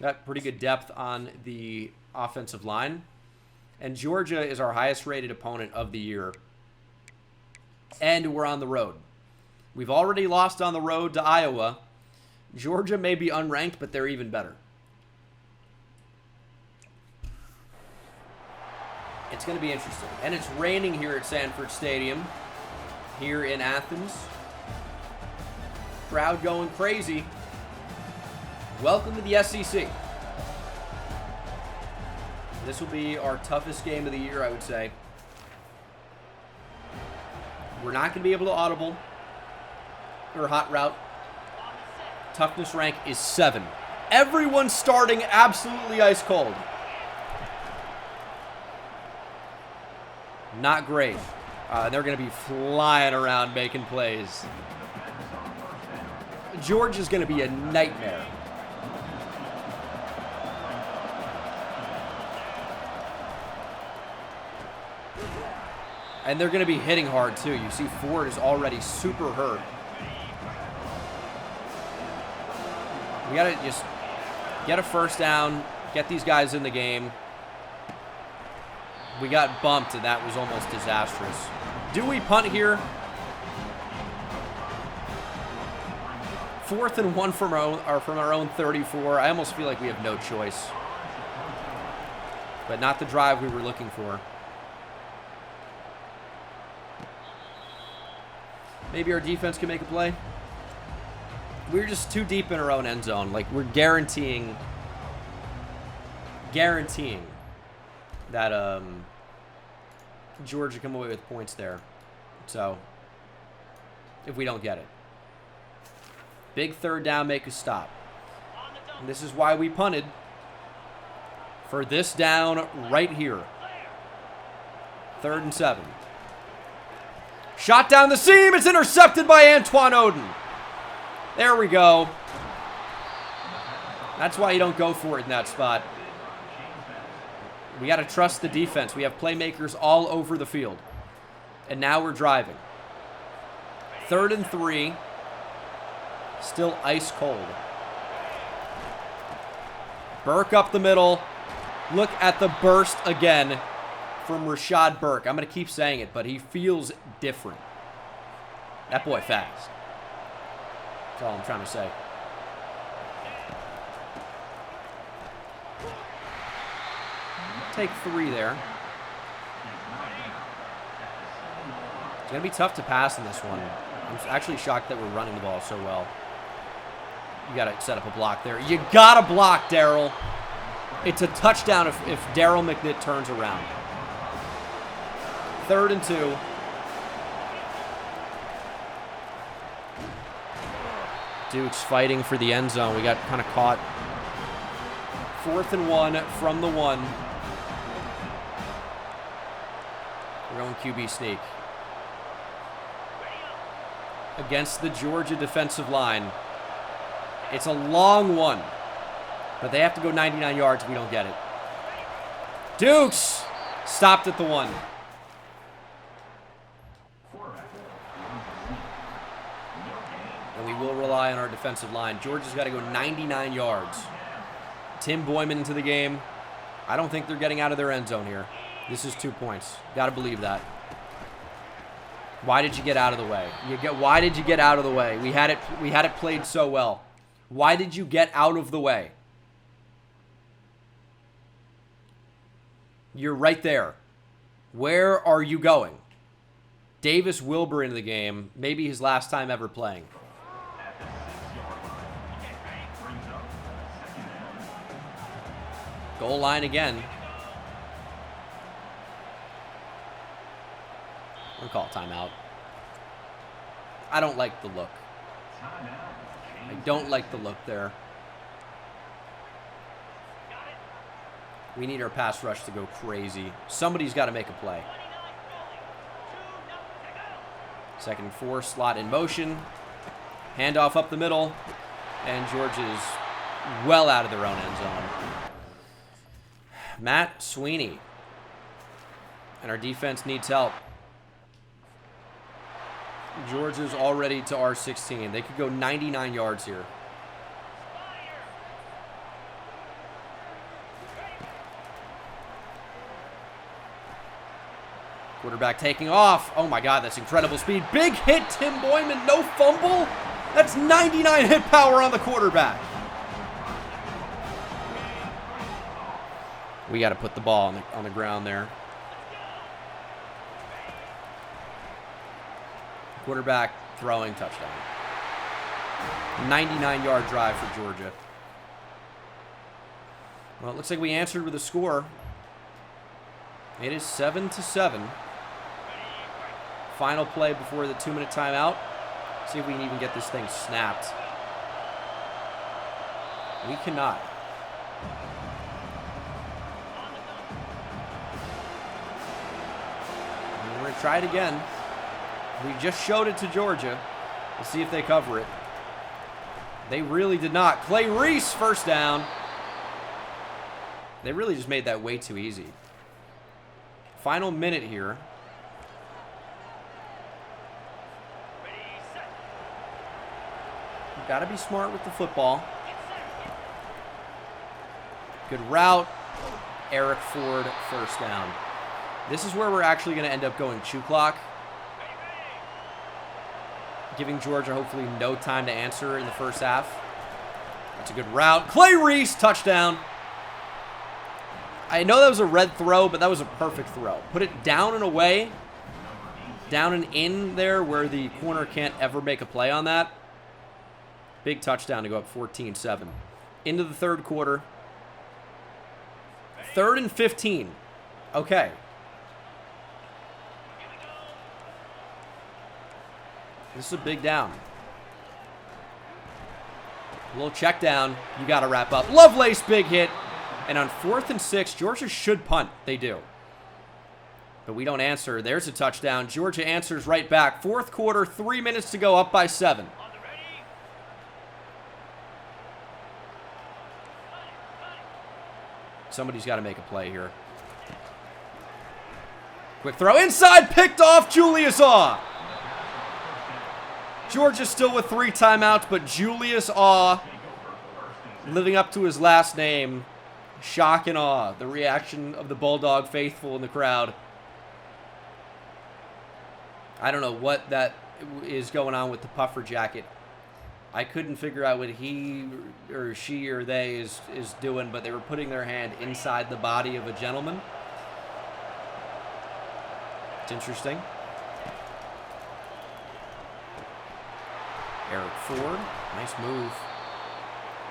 Got pretty good depth on the offensive line. And Georgia is our highest rated opponent of the year. And we're on the road. We've already lost on the road to Iowa. Georgia may be unranked, but they're even better. It's going to be interesting. And it's raining here at Sanford Stadium, here in Athens. Crowd going crazy. Welcome to the SEC. This will be our toughest game of the year, I would say. We're not going to be able to audible or hot route. Toughness rank is 7. Everyone's starting absolutely ice cold. Not great. They're going to be flying around making plays. Georgia's going to be a nightmare. And they're going to be hitting hard, too. You see Ford is already super hurt. We got to just get a first down, get these guys in the game. We got bumped, and that was almost disastrous. Do we punt here? 4th and 1 from our own 34. I almost feel like we have no choice. But not the drive we were looking for. Maybe our defense can make a play. We're just too deep in our own end zone. Like, we're guaranteeing that Georgia come away with points there. So, if we don't get it. Big 3rd down, make a stop. And this is why we punted for this down right here. 3rd and 7. Shot down the seam. It's intercepted by Antoine Oden. There we go. That's why you don't go for it in that spot. We got to trust the defense. We have playmakers all over the field. And now we're driving. 3rd and 3. Still ice cold. Burke up the middle. Look at the burst again from Rashad Burke. I'm going to keep saying it, but he feels different. That boy fast. That's all I'm trying to say. Take 3 there. It's going to be tough to pass in this one. I'm actually shocked that we're running the ball so well. You got to set up a block there. You got to block, Daryl. It's a touchdown if Daryl McNitt turns around. 3rd and 2. Duke's fighting for the end zone. We got kind of caught. 4th and 1 from the 1. We're going QB sneak. Against the Georgia defensive line. It's a long one. But they have to go 99 yards if we don't get it. Dukes stopped at the 1. And we will rely on our defensive line. Georgia's got to go 99 yards. Tim Boyman into the game. I don't think they're getting out of their end zone here. This is 2 points. Got to believe that. Why did you get out of the way? Why did you get out of the way? We had it played so well. Why did you get out of the way? You're right there. Where are you going? Davis Wilbur into the game. Maybe his last time ever playing. Goal line again. We'll call a timeout. I don't like the look. I don't like the look there. We need our pass rush to go crazy. Somebody's got to make a play. 2nd and 4, slot in motion. Handoff up the middle. And Georgia's well out of their own end zone. Matt Sweeney. And our defense needs help. Georgia's already to our 16. They could go 99 yards here. Quarterback taking off. Oh my God, that's incredible speed. Big hit, Tim Boyman, no fumble. That's 99 hit power on the quarterback. We got to put the ball on the ground there. Quarterback throwing touchdown. 99-yard drive for Georgia. Well, it looks like we answered with a score. It is 7-7. Final play before the 2-minute timeout. See if we can even get this thing snapped. We cannot. And we're going to try it again. We just showed it to Georgia. Let's see if they cover it. They really did not. Clay Reese, first down. They really just made that way too easy. Final minute here. You've got to be smart with the football. Good route. Eric Ford, first down. This is where we're actually going to end up going chew clock. Giving Georgia hopefully no time to answer in the first half. That's a good route. Clay Reese, touchdown. I know that was a red throw, but that was a perfect throw. Put it down and away. Down and in there where the corner can't ever make a play on that. Big touchdown to go up 14-7. Into the 3rd quarter. 3rd and 15. Okay. This is a big down. A little check down. You got to wrap up. Lovelace, big hit. And on 4th and 6, Georgia should punt. They do. But we don't answer. There's a touchdown. Georgia answers right back. 4th quarter, 3 minutes to go, up by 7. Somebody's got to make a play here. Quick throw inside, picked off Julius Awe. Georgia's still with 3 timeouts, but Julius Awe, living up to his last name, shock and awe. The reaction of the Bulldog faithful in the crowd. I don't know what that is going on with the puffer jacket. I couldn't figure out what he or she or they is doing, but they were putting their hand inside the body of a gentleman. It's interesting. Eric Ford, nice move.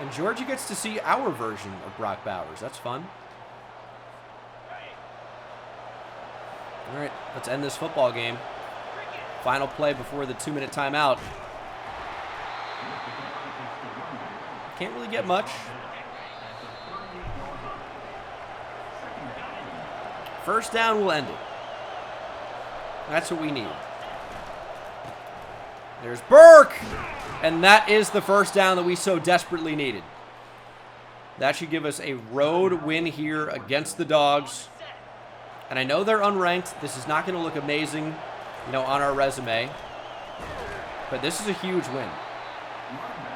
And Georgia gets to see our version of Brock Bowers. That's fun. All right, let's end this football game. Final play before the 2-minute timeout. Can't really get much. First down will end it. That's what we need. There's Burke! And that is the first down that we so desperately needed. That should give us a road win here against the Dogs. And I know they're unranked. This is not going to look amazing, you know, on our resume. But this is a huge win.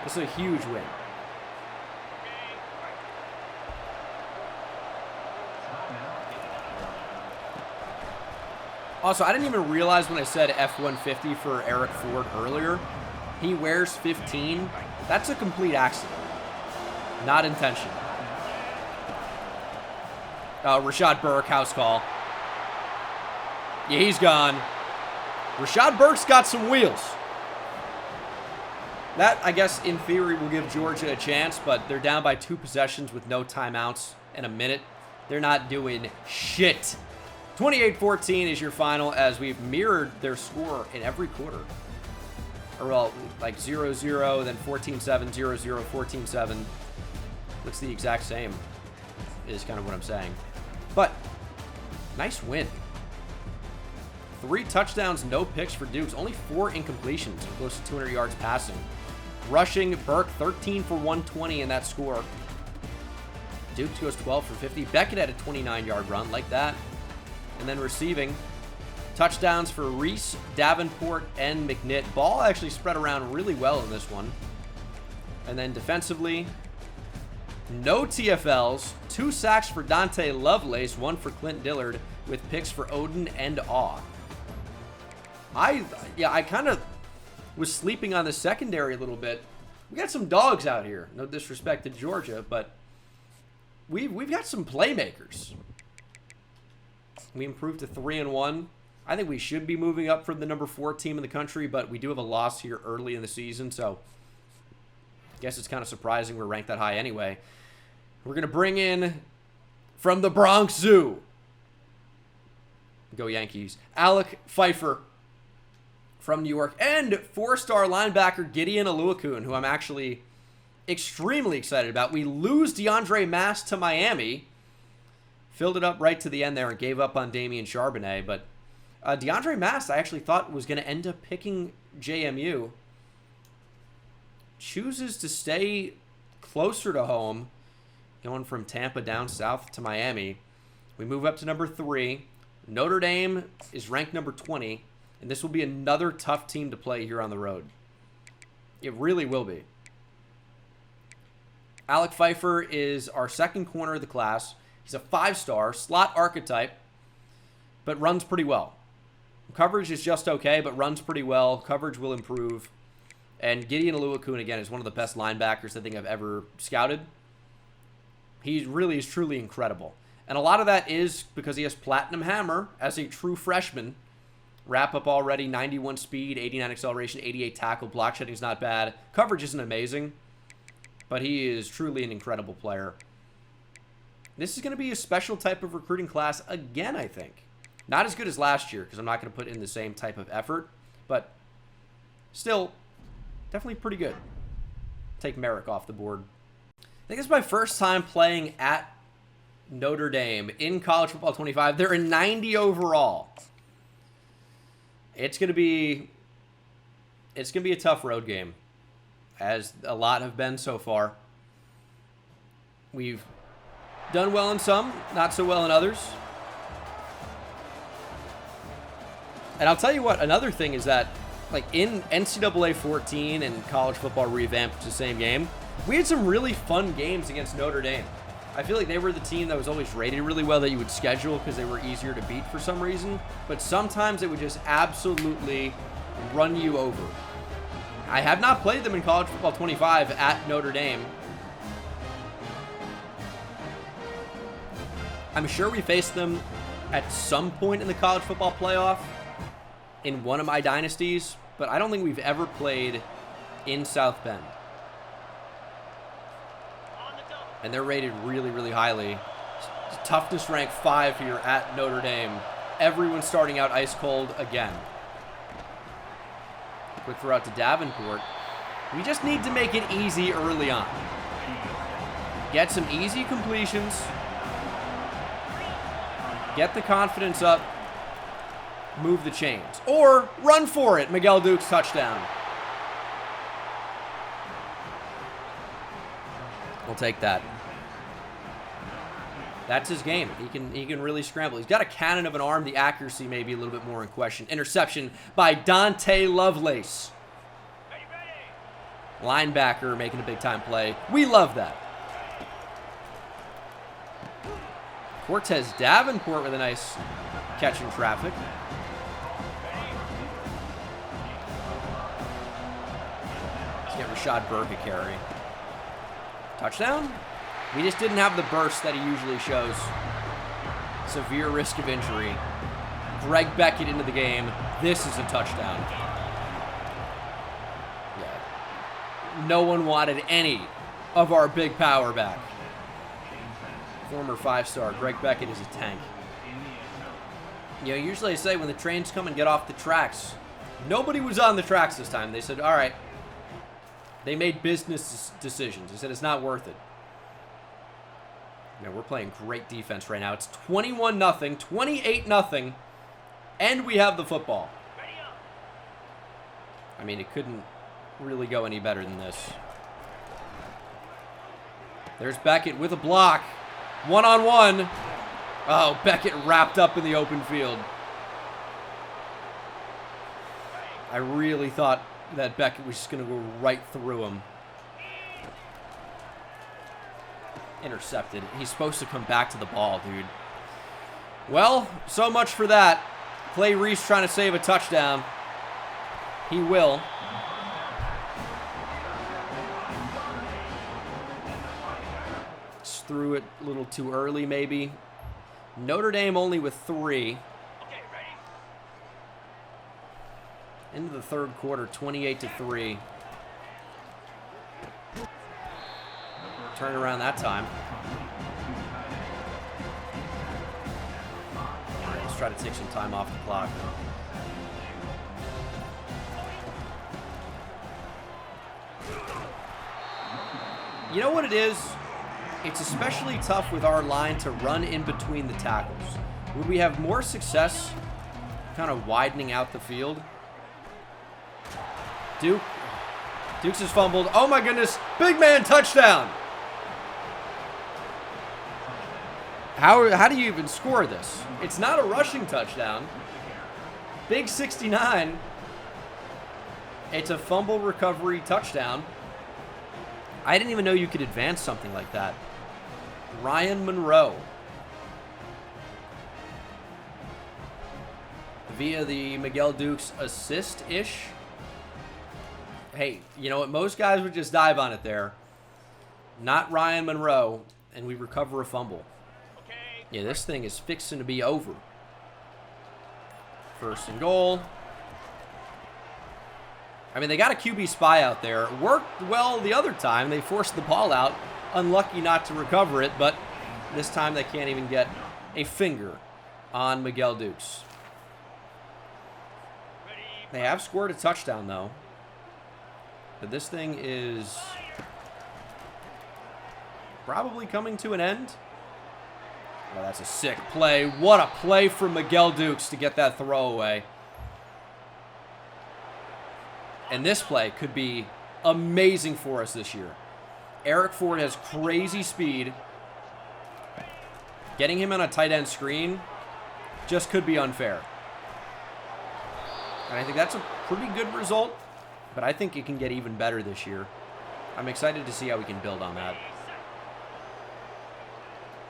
This is a huge win. Also, I didn't even realize when I said F-150 for Eric Ford earlier. He wears 15. That's a complete accident. Not intentional. Rashad Burke, house call. Yeah, he's gone. Rashad Burke's got some wheels. That, I guess, in theory, will give Georgia a chance, but they're down by 2 possessions with no timeouts in a minute. They're not doing shit. 28-14 is your final, as we've mirrored their score in every quarter. Or, well, like 0-0, then 14-7, 0-0, 14-7. Looks the exact same, is kind of what I'm saying. But, nice win. 3 touchdowns, no picks for Dukes. Only 4 incompletions, and close to 200 yards passing. Rushing, Burke 13 for 120 in that score. Dukes goes 12 for 50. Beckett had a 29-yard run, like that. And then receiving, touchdowns for Reese, Davenport, and McNitt. Ball actually spread around really well in this one. And then defensively, no TFLs, 2 sacks for Dante Lovelace, 1 for Clint Dillard, with picks for Odin and Awe. I kind of was sleeping on the secondary a little bit. We got some dogs out here. No disrespect to Georgia, but we've got some playmakers. We improved to 3-1. I think we should be moving up from the number 4 team in the country, but we do have a loss here early in the season, so I guess it's kind of surprising we're ranked that high anyway. We're going to bring in, from the Bronx Zoo, go Yankees, Alec Pfeiffer from New York, and 4-star linebacker Gideon Aluakun, who I'm actually extremely excited about. We lose DeAndre Mass to Miami. Filled it up right to the end there and gave up on Damian Charbonnet. But DeAndre Mass, I actually thought was going to end up picking JMU. Chooses to stay closer to home, going from Tampa down south to Miami. We move up to number 3. Notre Dame is ranked number 20. And this will be another tough team to play here on the road. It really will be. Alec Pfeiffer is our second corner of the class. He's a 5-star, slot archetype, but runs pretty well. Coverage is just okay, but runs pretty well. Coverage will improve. And Gideon Aluakun, again, is one of the best linebackers I think I've ever scouted. He really is truly incredible. And a lot of that is because he has Platinum Hammer as a true freshman. Wrap up already, 91 speed, 89 acceleration, 88 tackle. Block shedding is not bad. Coverage isn't amazing, but he is truly an incredible player. This is going to be a special type of recruiting class again, I think. Not as good as last year, because I'm not going to put in the same type of effort, but still, definitely pretty good. Take Merrick off the board. I think it's my first time playing at Notre Dame in College Football 25. They're a 90 overall. It's going to be a tough road game, as a lot have been so far. We've done well in some, not so well in others. And I'll tell you what, another thing is that like in NCAA 14 and college football revamped, which is the same game, we had some really fun games against Notre Dame. I feel like they were the team that was always rated really well that you would schedule because they were easier to beat for some reason. But sometimes it would just absolutely run you over. I have not played them in College Football 25 at Notre Dame. I'm sure we faced them at some point in the college football playoff in one of my dynasties, but I don't think we've ever played in South Bend. And they're rated really, really highly. Toughness rank 5 here at Notre Dame. Everyone's starting out ice cold again. Quick throw out to Davenport. We just need to make it easy early on. Get some easy completions. Get the confidence up. Move the chains. Or run for it. Miguel Dukes touchdown. We'll take that. That's his game. He can really scramble. He's got a cannon of an arm. The accuracy may be a little bit more in question. Interception by Dante Lovelace. Linebacker making a big-time play. We love that. Cortez Davenport with a nice catch in traffic. Let's get Rashad Burke a carry. Touchdown? We just didn't have the burst that he usually shows. Severe risk of injury. Greg Beckett into the game. This is a touchdown. Yeah. No one wanted any of our big power back. Former 5-star Greg Beckett is a tank. You know, usually I say when the trains come and get off the tracks, nobody was on the tracks this time. They said, all right. They made business decisions. They said it's not worth it. You know, we're playing great defense right now. It's 21-0, 28-0, and we have the football. I mean, it couldn't really go any better than this. There's Beckett with a block. One-on-one. Oh, Beckett wrapped up in the open field. I really thought that Beckett was just going to go right through him. Intercepted. He's supposed to come back to the ball, dude. Well, so much for that. Clay Reese trying to save a touchdown. He will. Just threw it a little too early, maybe. Notre Dame only with 3. Into the third quarter, 28-3. Turn around that time. All right, let's try to take some time off the clock. You know what it is? It's especially tough with our line to run in between the tackles. Would we have more success kind of widening out the field? Dukes has fumbled. Oh my goodness. Big man touchdown. How do you even score this? It's not a rushing touchdown. Big 69. It's a fumble recovery touchdown. I didn't even know you could advance something like that. Ryan Monroe. Via the Miguel Dukes assist-ish. Hey, you know what? Most guys would just dive on it there. Not Ryan Monroe, and we recover a fumble. Yeah, this thing is fixing to be over. First and goal. I mean, they got a QB spy out there. Worked well the other time. They forced the ball out. Unlucky not to recover it, but this time they can't even get a finger on Miguel Dukes. They have scored a touchdown, though. But this thing is probably coming to an end. Oh, that's a sick play. What a play from Miguel Dukes to get that throwaway. And this play could be amazing for us this year. Eric Ford has crazy speed. Getting him on a tight end screen just could be unfair. And I think that's a pretty good result, but I think it can get even better this year. I'm excited to see how we can build on that.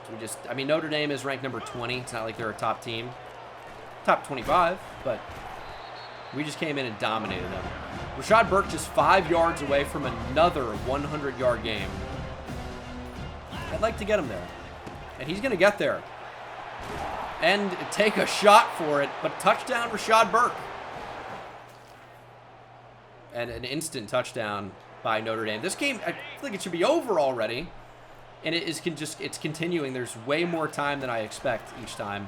So I mean, Notre Dame is ranked number 20. It's not like they're a top team. Top 25, but we just came in and dominated them. Rashad Burke just 5 yards away from another 100-yard game. I'd like to get him there. And he's going to get there. And take a shot for it, but touchdown Rashad Burke. And an instant touchdown by Notre Dame. This game, I think it should be over already. And it's continuing. There's way more time than I expect each time.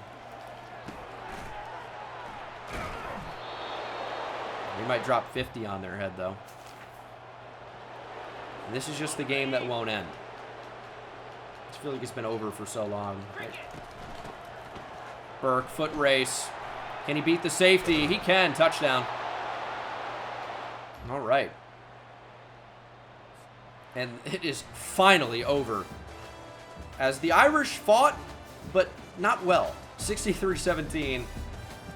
We might drop 50 on their head, though. And this is just the game that won't end. I just feel like it's been over for so long. Burke, foot race. Can he beat the safety? He can. Touchdown. All right. And it is finally over. As the Irish fought, but not well. 63-17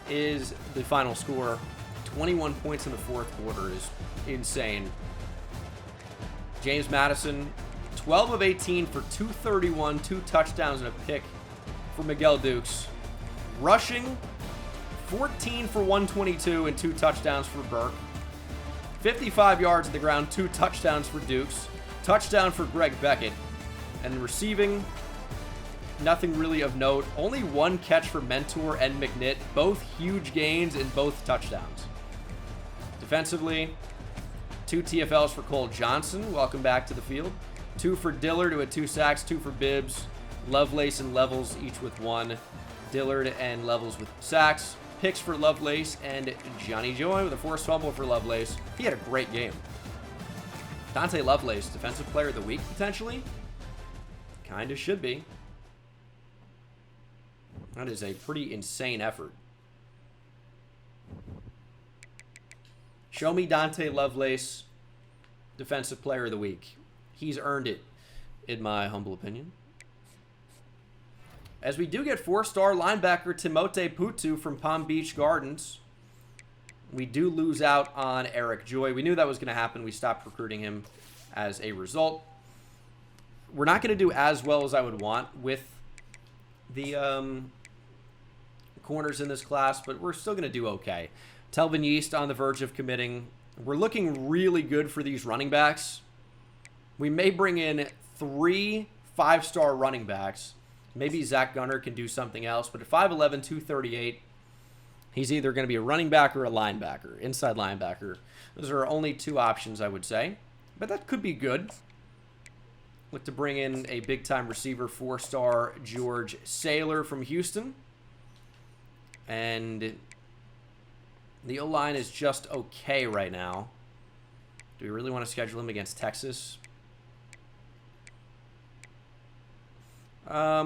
is the final score. 21 points in the fourth quarter is insane. James Madison, 12 of 18 for 231, 2 touchdowns and a pick for Miguel Dukes. Rushing, 14 for 122 and 2 touchdowns for Burke. 55 yards on the ground, 2 touchdowns for Dukes. Touchdown for Greg Beckett. And receiving, nothing really of note. Only 1 catch for Mentor and McNitt. Both huge gains and both touchdowns. Defensively, 2 TFLs for Cole Johnson. Welcome back to the field. 2 for Dillard, who had 2 sacks. 2 for Bibbs. Lovelace and Levels, each with 1. Dillard and Levels with sacks. Picks for Lovelace and Johnny Joy with a forced fumble for Lovelace. He had a great game. Dante Lovelace, Defensive Player of the Week, potentially. Kind of should be. That is a pretty insane effort. Show me Dante Lovelace, Defensive Player of the Week. He's earned it, in my humble opinion. As we do get 4-star linebacker Timote Putu from Palm Beach Gardens. We do lose out on Eric Joy. We knew that was going to happen. We stopped recruiting him as a result. We're not going to do as well as I would want with the corners in this class, but we're still going to do okay. Telvin Yeast on the verge of committing. We're looking really good for these running backs. We may bring in 3 5-star running backs. Maybe Zach Gunner can do something else, but at 5'11", 238, he's either going to be a running back or a linebacker, inside linebacker. Those are only 2 options, I would say, but that could be good. Look to bring in a big-time receiver, 4-star George Saylor from Houston. And the O-line is just okay right now. Do we really want to schedule him against Texas? I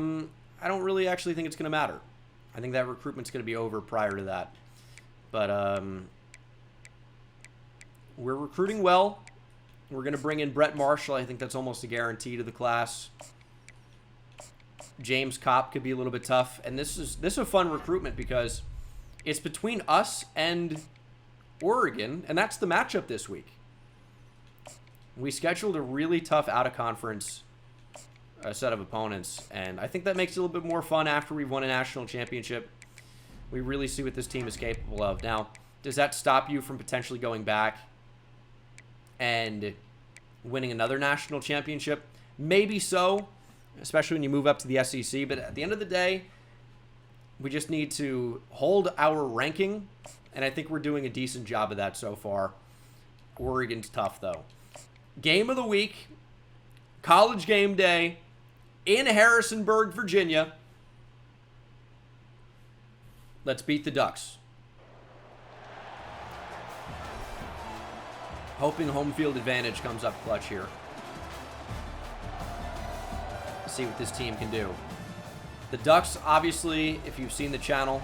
don't really actually think it's going to matter. I think that recruitment's going to be over prior to that. But we're recruiting well. We're going to bring in Brett Marshall. I think that's almost a guarantee to the class. James Kopp could be a little bit tough. And this is a fun recruitment because it's between us and Oregon, and that's the matchup this week. We scheduled a really tough out-of-conference set of opponents, and I think that makes it a little bit more fun after we've won a national championship. We really see what this team is capable of. Now, does that stop you from potentially going back and winning another national championship? Maybe so, especially when you move up to the SEC, but at the end of the day, we just need to hold our ranking, and I think we're doing a decent job of that so far. Oregon's tough, though. Game of the week, College game day in Harrisonburg, Virginia. Let's beat the Ducks. Hoping home field advantage comes up clutch here. See what this team can do. The Ducks, obviously, if you've seen the channel,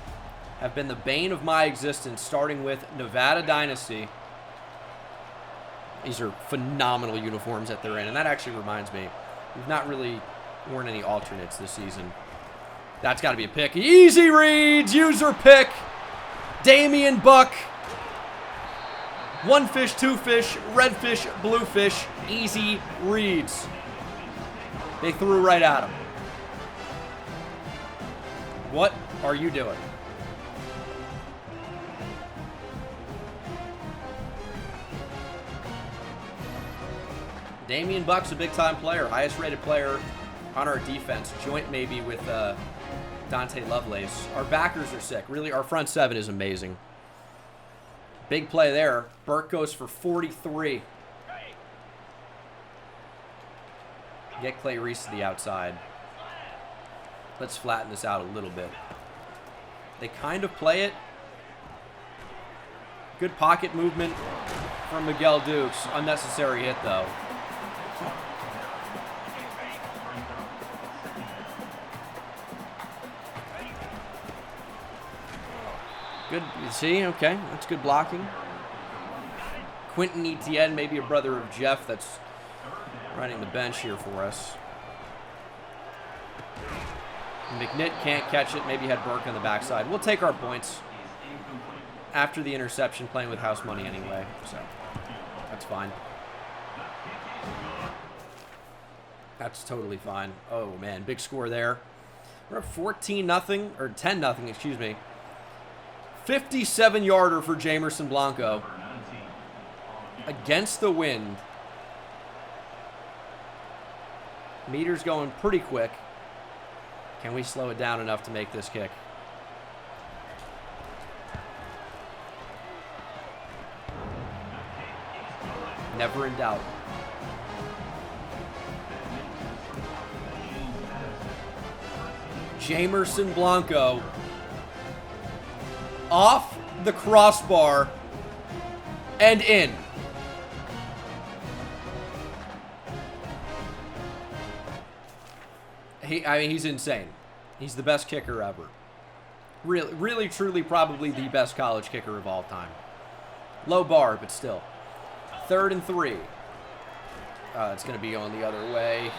have been the bane of my existence, starting with Nevada Dynasty. These are phenomenal uniforms that they're in, and that actually reminds me, we've not really worn any alternates this season. That's got to be a pick. Easy reads, user pick. Damian Buck One fish, two fish, red fish, blue fish. Easy reads. They threw right at him. What are you doing? Damian Buck's a big-time player. Highest-rated player on our defense. Joint maybe with Dante Lovelace. Our backers are sick. Really, our front seven is amazing. Big play there. Burke goes for 43. Get Clay Reese to the outside. Let's flatten this out a little bit. They kind of play it. Good pocket movement from Miguel Dukes. Unnecessary hit, though. Good, you see? Okay, that's good blocking. Quentin Etienne, maybe a brother of Jeff, that's running the bench here for us. McNitt can't catch it. Maybe had Burke on the backside. We'll take our points after the interception, playing with house money anyway, so that's fine. That's totally fine. Oh, man, big score there. We're up 14-0, or 10-0, excuse me. 57-yarder for Jamerson Blanco. Against the wind. Meter's going pretty quick. Can we slow it down enough to make this kick? Never in doubt. Jamerson Blanco off the crossbar and in. I mean, he's insane. He's the best kicker ever. Really, really, truly, probably the best college kicker of all time. Low bar, but still. 3rd and 3. It's going to be going the other way.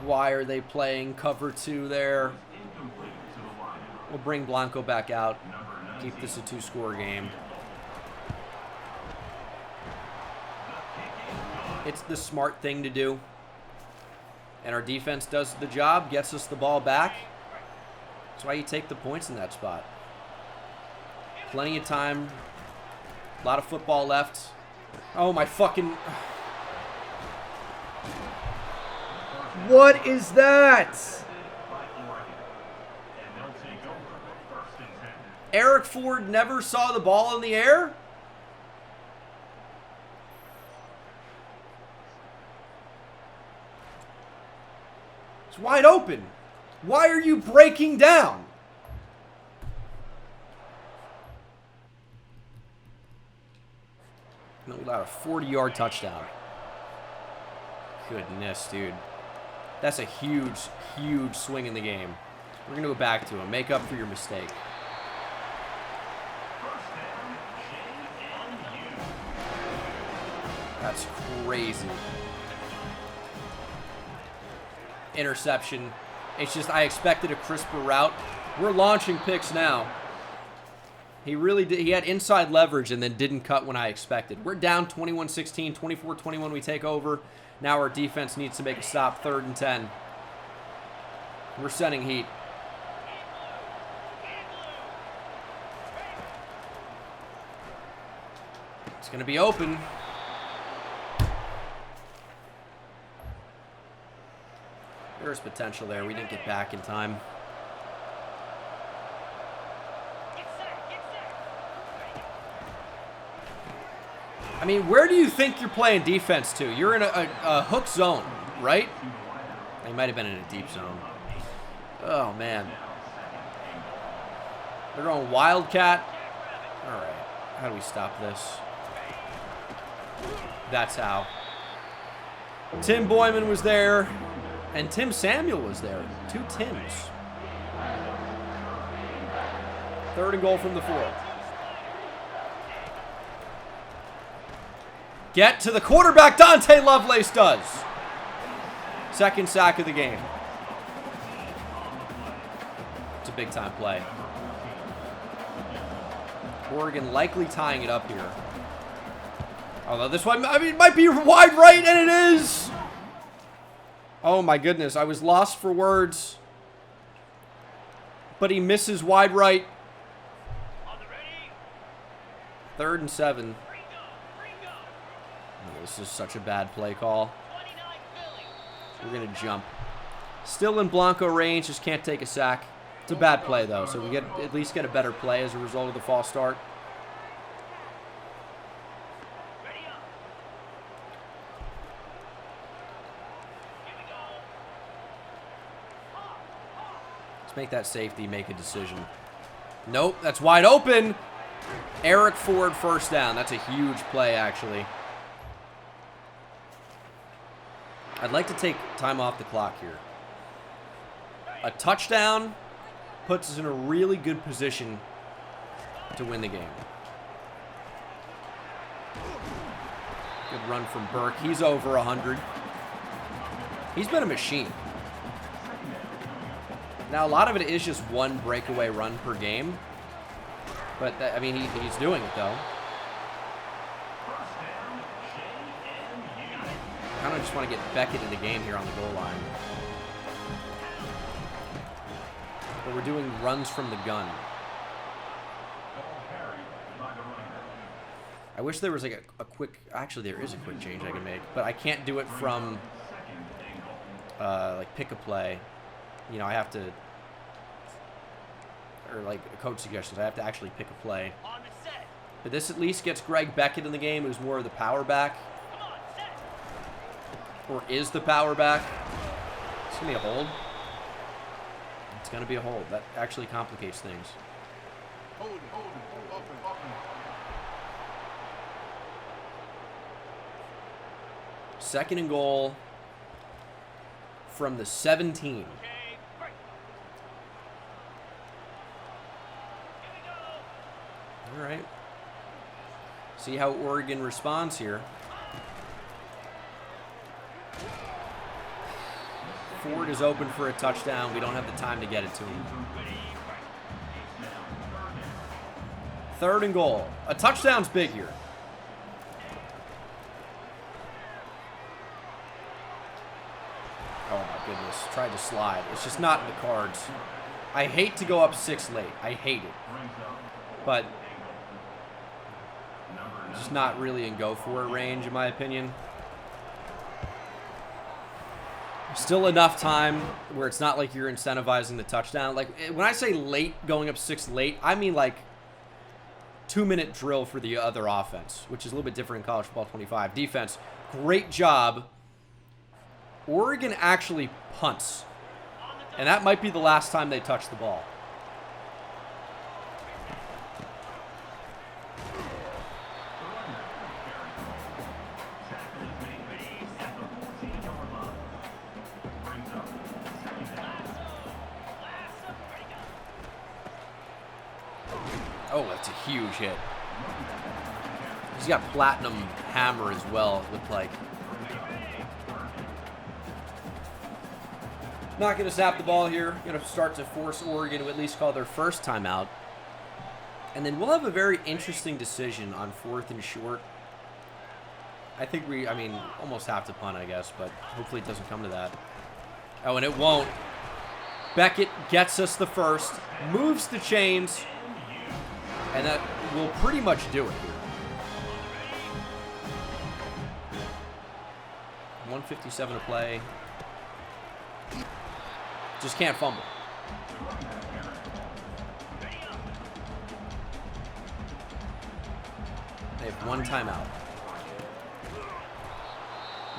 Why are they playing cover 2 there? We'll bring Blanco back out. Keep this a 2-score game. It's the smart thing to do. And our defense does the job, gets us the ball back. That's why you take the points in that spot. Plenty of time. A lot of football left. Oh, my fucking... What is that? Eric Ford never saw the ball in the air? It's wide open. Why are you breaking down? No, we allowed a 40-yard touchdown. Goodness, dude. That's a huge, huge swing in the game. We're going to go back to him. Make up for your mistake. That's crazy. Interception. It's just I expected a crisper route. We're launching picks now. He really did. He had inside leverage and then didn't cut when I expected. We're down 21-16, 24-21. We take over. Now our defense needs to make a stop. 3rd and 10. We're sending heat. It's going to be open. There's potential there. We didn't get back in time. I mean, where do you think you're playing defense to? You're in a hook zone, right? They might have been in a deep zone. Oh, man. They're going Wildcat. All right. How do we stop this? That's how. Tim Boyman was there. And Tim Samuel was there. 2 Tims. 3rd and goal from the 4. Get to the quarterback. Dante Lovelace does. 2nd sack of the game. It's a big time play. Oregon likely tying it up here. Although this one, I mean, it might be wide right, and it is. Oh my goodness, I was lost for words. But he misses wide right. 3rd and 7. Oh, this is such a bad play call. We're going to jump. Still in Blanco range, just can't take a sack. It's a bad play, though, so we at least get a better play as a result of the false start. Let's make that safety make a decision. Nope, that's wide open. Eric Ford, first down. That's a huge play, actually. I'd like to take time off the clock here. A touchdown puts us in a really good position to win the game. Good run from Burke. He's over 100. He's been a machine. Now, a lot of it is just one breakaway run per game. But, I mean, he's doing it, though. I kind of just want to get Beckett in the game here on the goal line. But we're doing runs from the gun. I wish there was like a quick... Actually, there is a quick change I can make. But I can't do it from, like, pick a play. You know, I have to... Or, like, coach suggestions. I have to actually pick a play. But this at least gets Greg Beckett in the game, who's more of the power back. Or is the power back. It's going to be a hold. It's going to be a hold. That actually complicates things. Second and goal from the 17. All right. See how Oregon responds here. Ford is open for a touchdown. We don't have the time to get it to him. 3rd and goal. A touchdown's big here. Oh my goodness. Tried to slide. It's just not in the cards. I hate to go up 6 late. I hate it. But just not really in go for it range, in my opinion. Still enough time where it's not like you're incentivizing the touchdown. Like, when I say late, going up 6 late, I mean like 2-minute drill for the other offense, which is a little bit different in college football 25. Defense, great job. Oregon actually punts. And that might be the last time they touch the ball. Oh, that's a huge hit. He's got platinum hammer as well, it looked like. Not going to snap the ball here. Going to start to force Oregon to at least call their first timeout. And then we'll have a very interesting decision on 4th and short. I think I mean, almost have to punt, I guess, but hopefully it doesn't come to that. Oh, and it won't. Beckett gets us the first, moves the chains, and that will pretty much do it here. 1:57 to play. Just can't fumble. They have 1 timeout.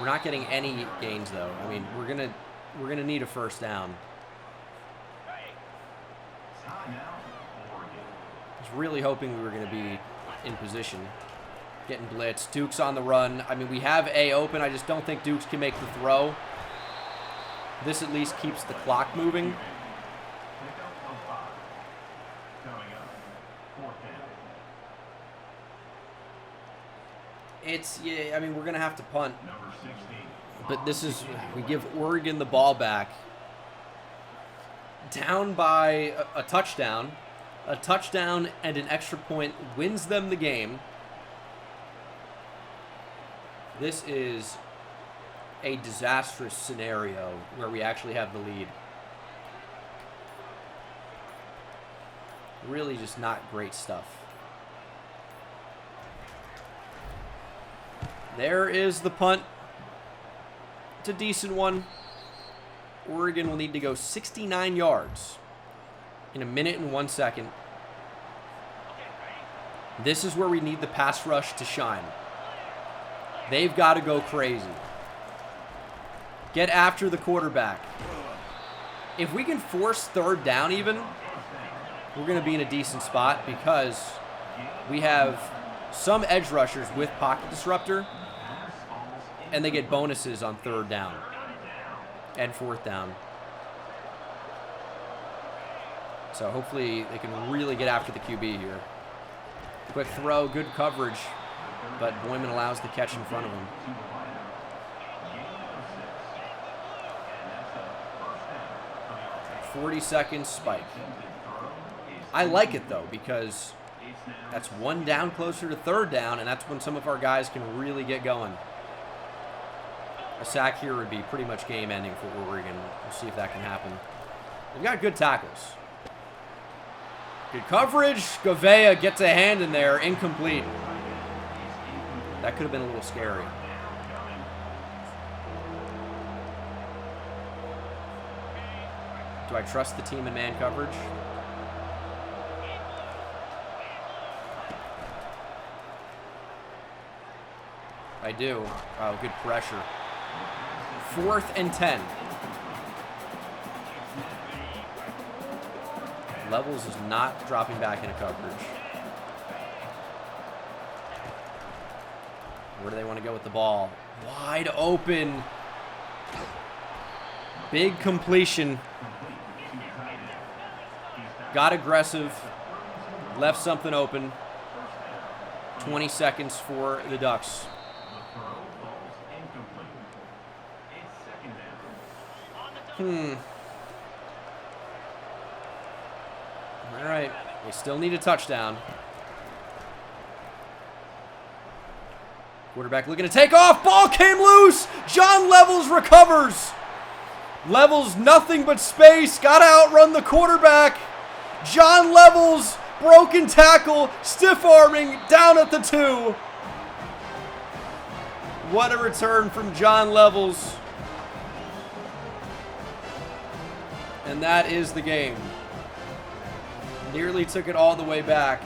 We're not getting any gains though. I mean, we're gonna need a first down. I was really hoping we were gonna be in position. Getting blitz. Duke's on the run. I mean, we have A open. I just don't think Dukes can make the throw. This at least keeps the clock moving. Yeah, I mean, we're going to have to punt. But this is, we give Oregon the ball back. Down by a touchdown. A touchdown and an extra point wins them the game. This is a disastrous scenario where we actually have the lead. Really just not great stuff. There is the punt. It's a decent one. Oregon will need to go 69 yards in 1 minute and 1 second. This is where we need the pass rush to shine. They've got to go crazy. Get after the quarterback. If we can force 3rd down even, we're going to be in a decent spot because we have some edge rushers with pocket disruptor, and they get bonuses on 3rd down and 4th down. So hopefully they can really get after the QB here. Quick throw, good coverage, but Boyman allows the catch in front of him. "40-second spike." I like it, though, because that's 1 down closer to 3rd down, and that's when some of our guys can really get going. A sack here would be pretty much game-ending for Oregon. We'll see if that can happen. They've got good tackles. Good coverage. Gouveia gets a hand in there. Incomplete. That could have been a little scary. Do I trust the team in man coverage? I do. Oh, good pressure. 4th and 10. Levels is not dropping back into coverage. Where do they want to go with the ball? Wide open. Big completion. Got aggressive. Left something open. 20 seconds for the Ducks. All right. They still need a touchdown. Quarterback looking to take off. Ball came loose. John Levels recovers. Levels nothing but space. Got to outrun the quarterback. John Levels, broken tackle, stiff arming, down at the 2. What a return from John Levels. And that is the game. Nearly took it all the way back.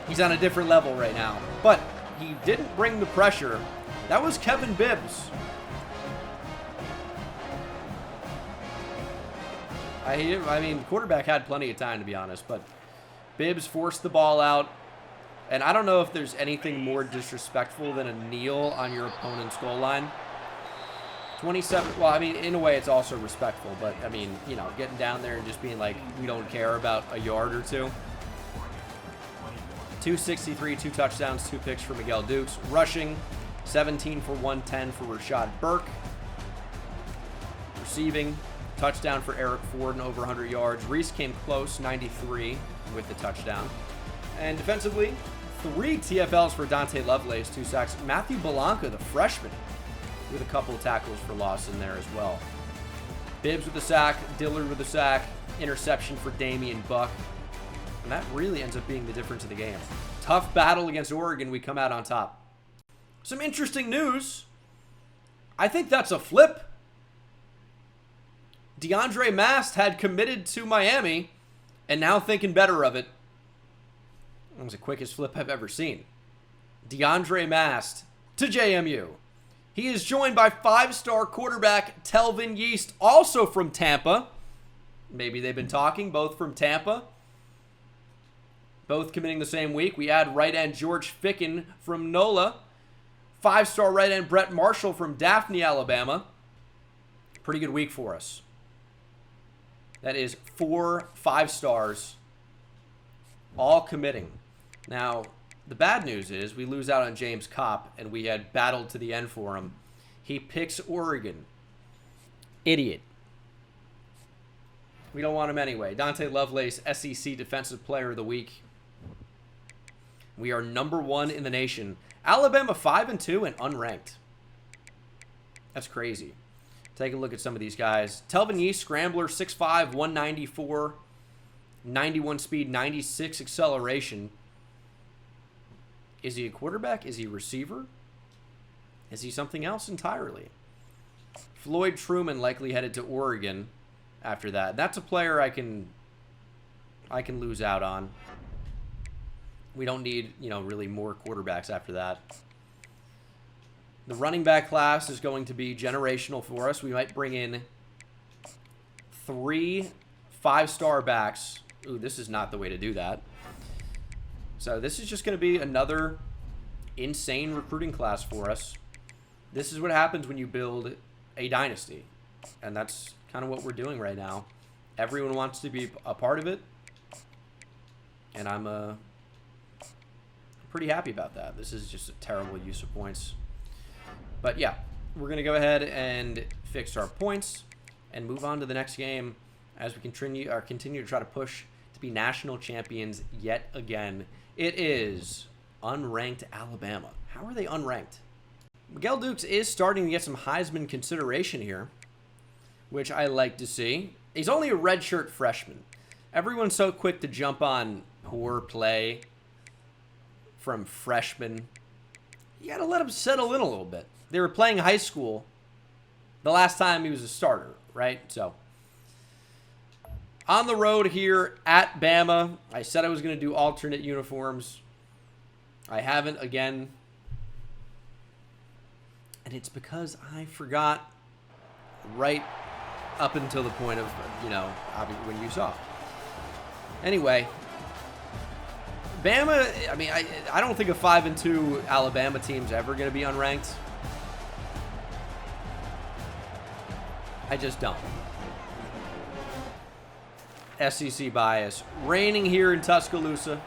He's on a different level right now. But he didn't bring the pressure. That was Kevin Bibbs. I mean, quarterback had plenty of time, to be honest. But Bibbs forced the ball out. And I don't know if there's anything more disrespectful than a kneel on your opponent's goal line. 27, well, I mean, in a way, it's also respectful. But, I mean, you know, getting down there and just being like, we don't care about a yard or two. 263, 2 touchdowns, 2 picks for Miguel Dukes. Rushing, 17 for 110 for Rashad Burke. Receiving, touchdown for Eric Ford and over 100 yards. Reese came close, 93 with the touchdown. And defensively, 3 TFLs for Dante Lovelace, 2 sacks. Matthew Belanca, the freshman, with a couple of tackles for loss in there as well. Bibbs with the sack, Dillard with the sack, interception for Damian Buck. And that really ends up being the difference of the game. Tough battle against Oregon, we come out on top. Some interesting news. I think that's a flip. DeAndre Mast had committed to Miami and now thinking better of it. That was the quickest flip I've ever seen. DeAndre Mast to JMU. He is joined by 5-star quarterback Telvin Yeast, also from Tampa. Maybe they've been talking, both from Tampa. Both committing the same week. We add right end George Ficken from NOLA. 5-star right end Brett Marshall from Daphne, Alabama. Pretty good week for us. That is 4 5-stars all committing. Now, the bad news is we lose out on James Kopp, and we had battled to the end for him. He picks Oregon. Idiot. We don't want him anyway. Dante Lovelace, SEC Defensive Player of the Week. We are #1 in the nation. Alabama 5-2 and unranked. That's crazy. Take a look at some of these guys. Telvin Yee, scrambler, 6'5", 194, 91 speed, 96 acceleration. Is he a quarterback? Is he a receiver? Is he something else entirely? Floyd Truman likely headed to Oregon after that. That's a player I can lose out on. We don't need, really more quarterbacks after that. The running back class is going to be generational for us. We might bring in 3 5-star backs. Ooh, this is not the way to do that. So this is just going to be another insane recruiting class for us. This is what happens when you build a dynasty. And that's kind of what we're doing right now. Everyone wants to be a part of it. And I'm pretty happy about that. This is just a terrible use of points. But yeah, we're going to go ahead and fix our points and move on to the next game as we continue to try to push to be national champions yet again. It is unranked Alabama. How are they unranked? Miguel Dukes is starting to get some Heisman consideration here, which I like to see. He's only a redshirt freshman. Everyone's so quick to jump on poor play from freshmen. You got to let him settle in a little bit. They were playing high school the last time he was a starter, right? So, on the road here at Bama. I said I was going to do alternate uniforms. I haven't again. And it's because I forgot right up until the point of, when you saw. Anyway, Bama, I don't think a 5-2 Alabama team's ever going to be unranked. I just don't. SEC bias. Raining here in Tuscaloosa.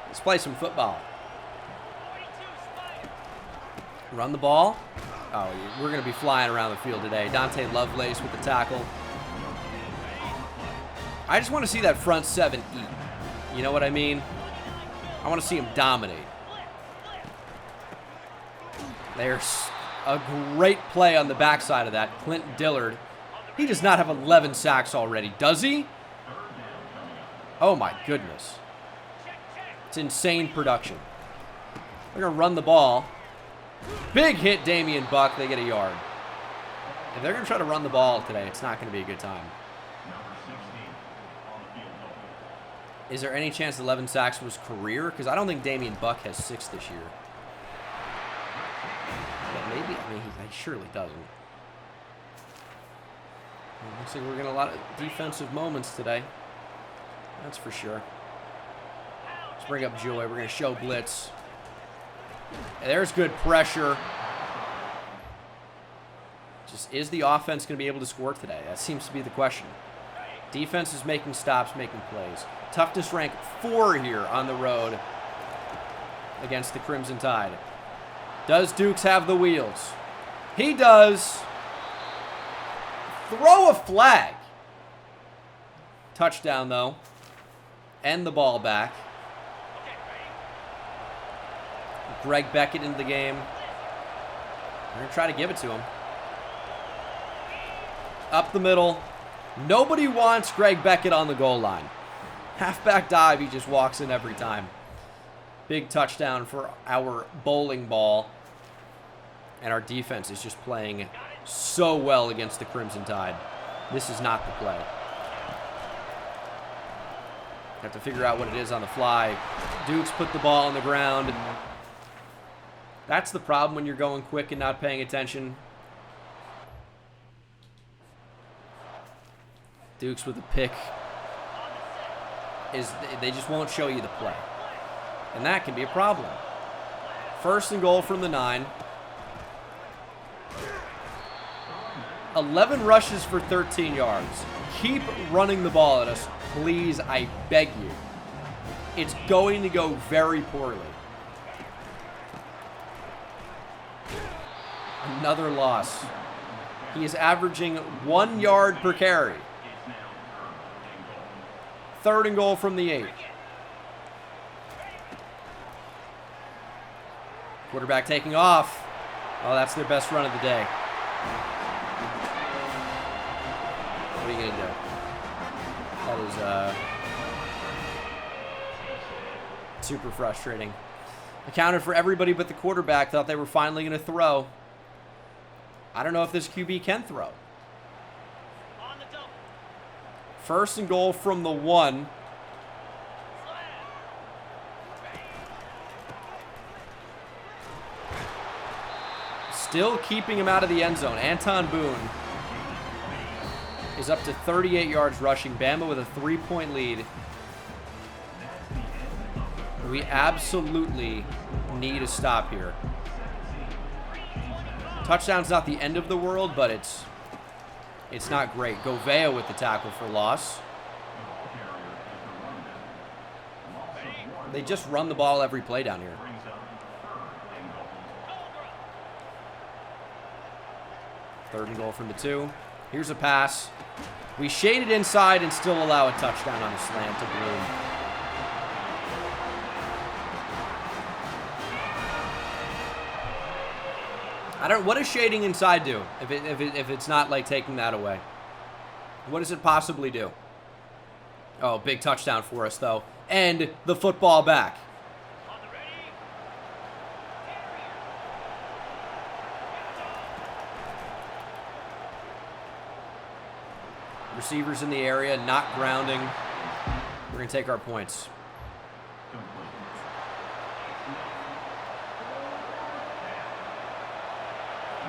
Let's play some football. Run the ball. Oh, we're going to be flying around the field today. Dante Lovelace with the tackle. I just want to see that front seven eat. You know what I mean? I want to see him dominate. There's a great play on the backside of that. Clint Dillard. He does not have 11 sacks already, does he? Oh my goodness. It's insane production. They're going to run the ball. Big hit, Damian Buck. They get a yard. If they're going to try to run the ball today, it's not going to be a good time. Is there any chance 11 sacks was career? Because I don't think Damian Buck has 6 this year. But maybe, he surely doesn't. Looks like we're getting a lot of defensive moments today. That's for sure. Let's bring up Joy. We're going to show blitz. There's good pressure. Just, is the offense going to be able to score today? That seems to be the question. Defense is making stops, making plays. Toughness rank 4 here on the road against the Crimson Tide. Does Dukes have the wheels? He does. Throw a flag. Touchdown, though. And the ball back. Greg Beckett into the game. We're going to try to give it to him. Up the middle. Nobody wants Greg Beckett on the goal line. Halfback dive, he just walks in every time. Big touchdown for our bowling ball. And our defense is just playing so well against the Crimson Tide. This is not the play. Have to figure out what it is on the fly. Dukes put the ball on the ground. That's the problem when you're going quick and not paying attention. Dukes with a pick. They just won't show you the play. And that can be a problem. 1st and goal from the 9. 11 rushes for 13 yards. Keep running the ball at us, please, I beg you. It's going to go very poorly. Another loss. He is averaging 1 yard per carry. 3rd and goal from the 8. Quarterback taking off. Oh, that's their best run of the day. What are you going to do? That is super frustrating. Accounted for everybody but the quarterback. Thought they were finally going to throw. I don't know if this QB can throw. 1st and goal from the 1. Still keeping him out of the end zone. Anton Boone is up to 38 yards rushing. Bama with a 3-point lead. We absolutely need a stop here. Touchdown's not the end of the world, but it's not great. Govea with the tackle for loss. They just run the ball every play down here. Third and goal from the 2. Here's a pass. We shade it inside and still allow a touchdown on a slant to Bloom. What does shading inside do if it's not like taking that away? What does it possibly do? Oh, big touchdown for us though. And the football back. Receivers in the area, not grounding. We're going to take our points.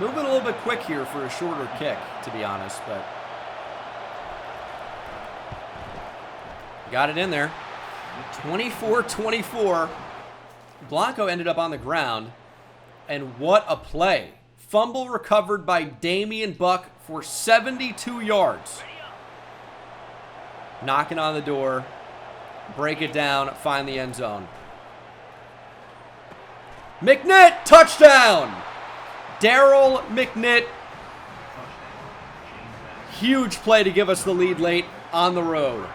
Moving a little bit quick here for a shorter kick, to be honest, but got it in there. 24-24. Blanco ended up on the ground, and what a play. Fumble recovered by Damian Buck for 72 yards. Knocking on the door, break it down, find the end zone. McNitt, touchdown! Daryl McNitt. Huge play to give us the lead late on the road.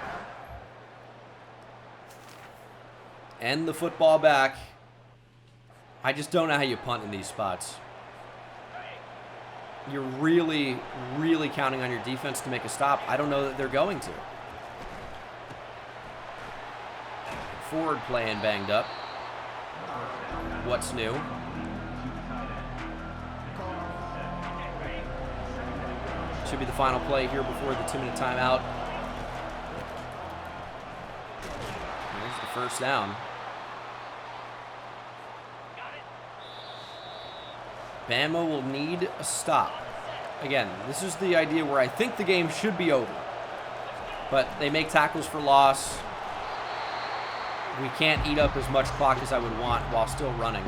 And the football back. I just don't know how you punt in these spots. You're really, really counting on your defense to make a stop. I don't know that they're going to. Forward playing banged up. What's new? Should be the final play here before the 2-minute timeout. There's the first down. Bama will need a stop. Again, this is the idea where I think the game should be over. But they make tackles for loss. We can't eat up as much clock as I would want while still running.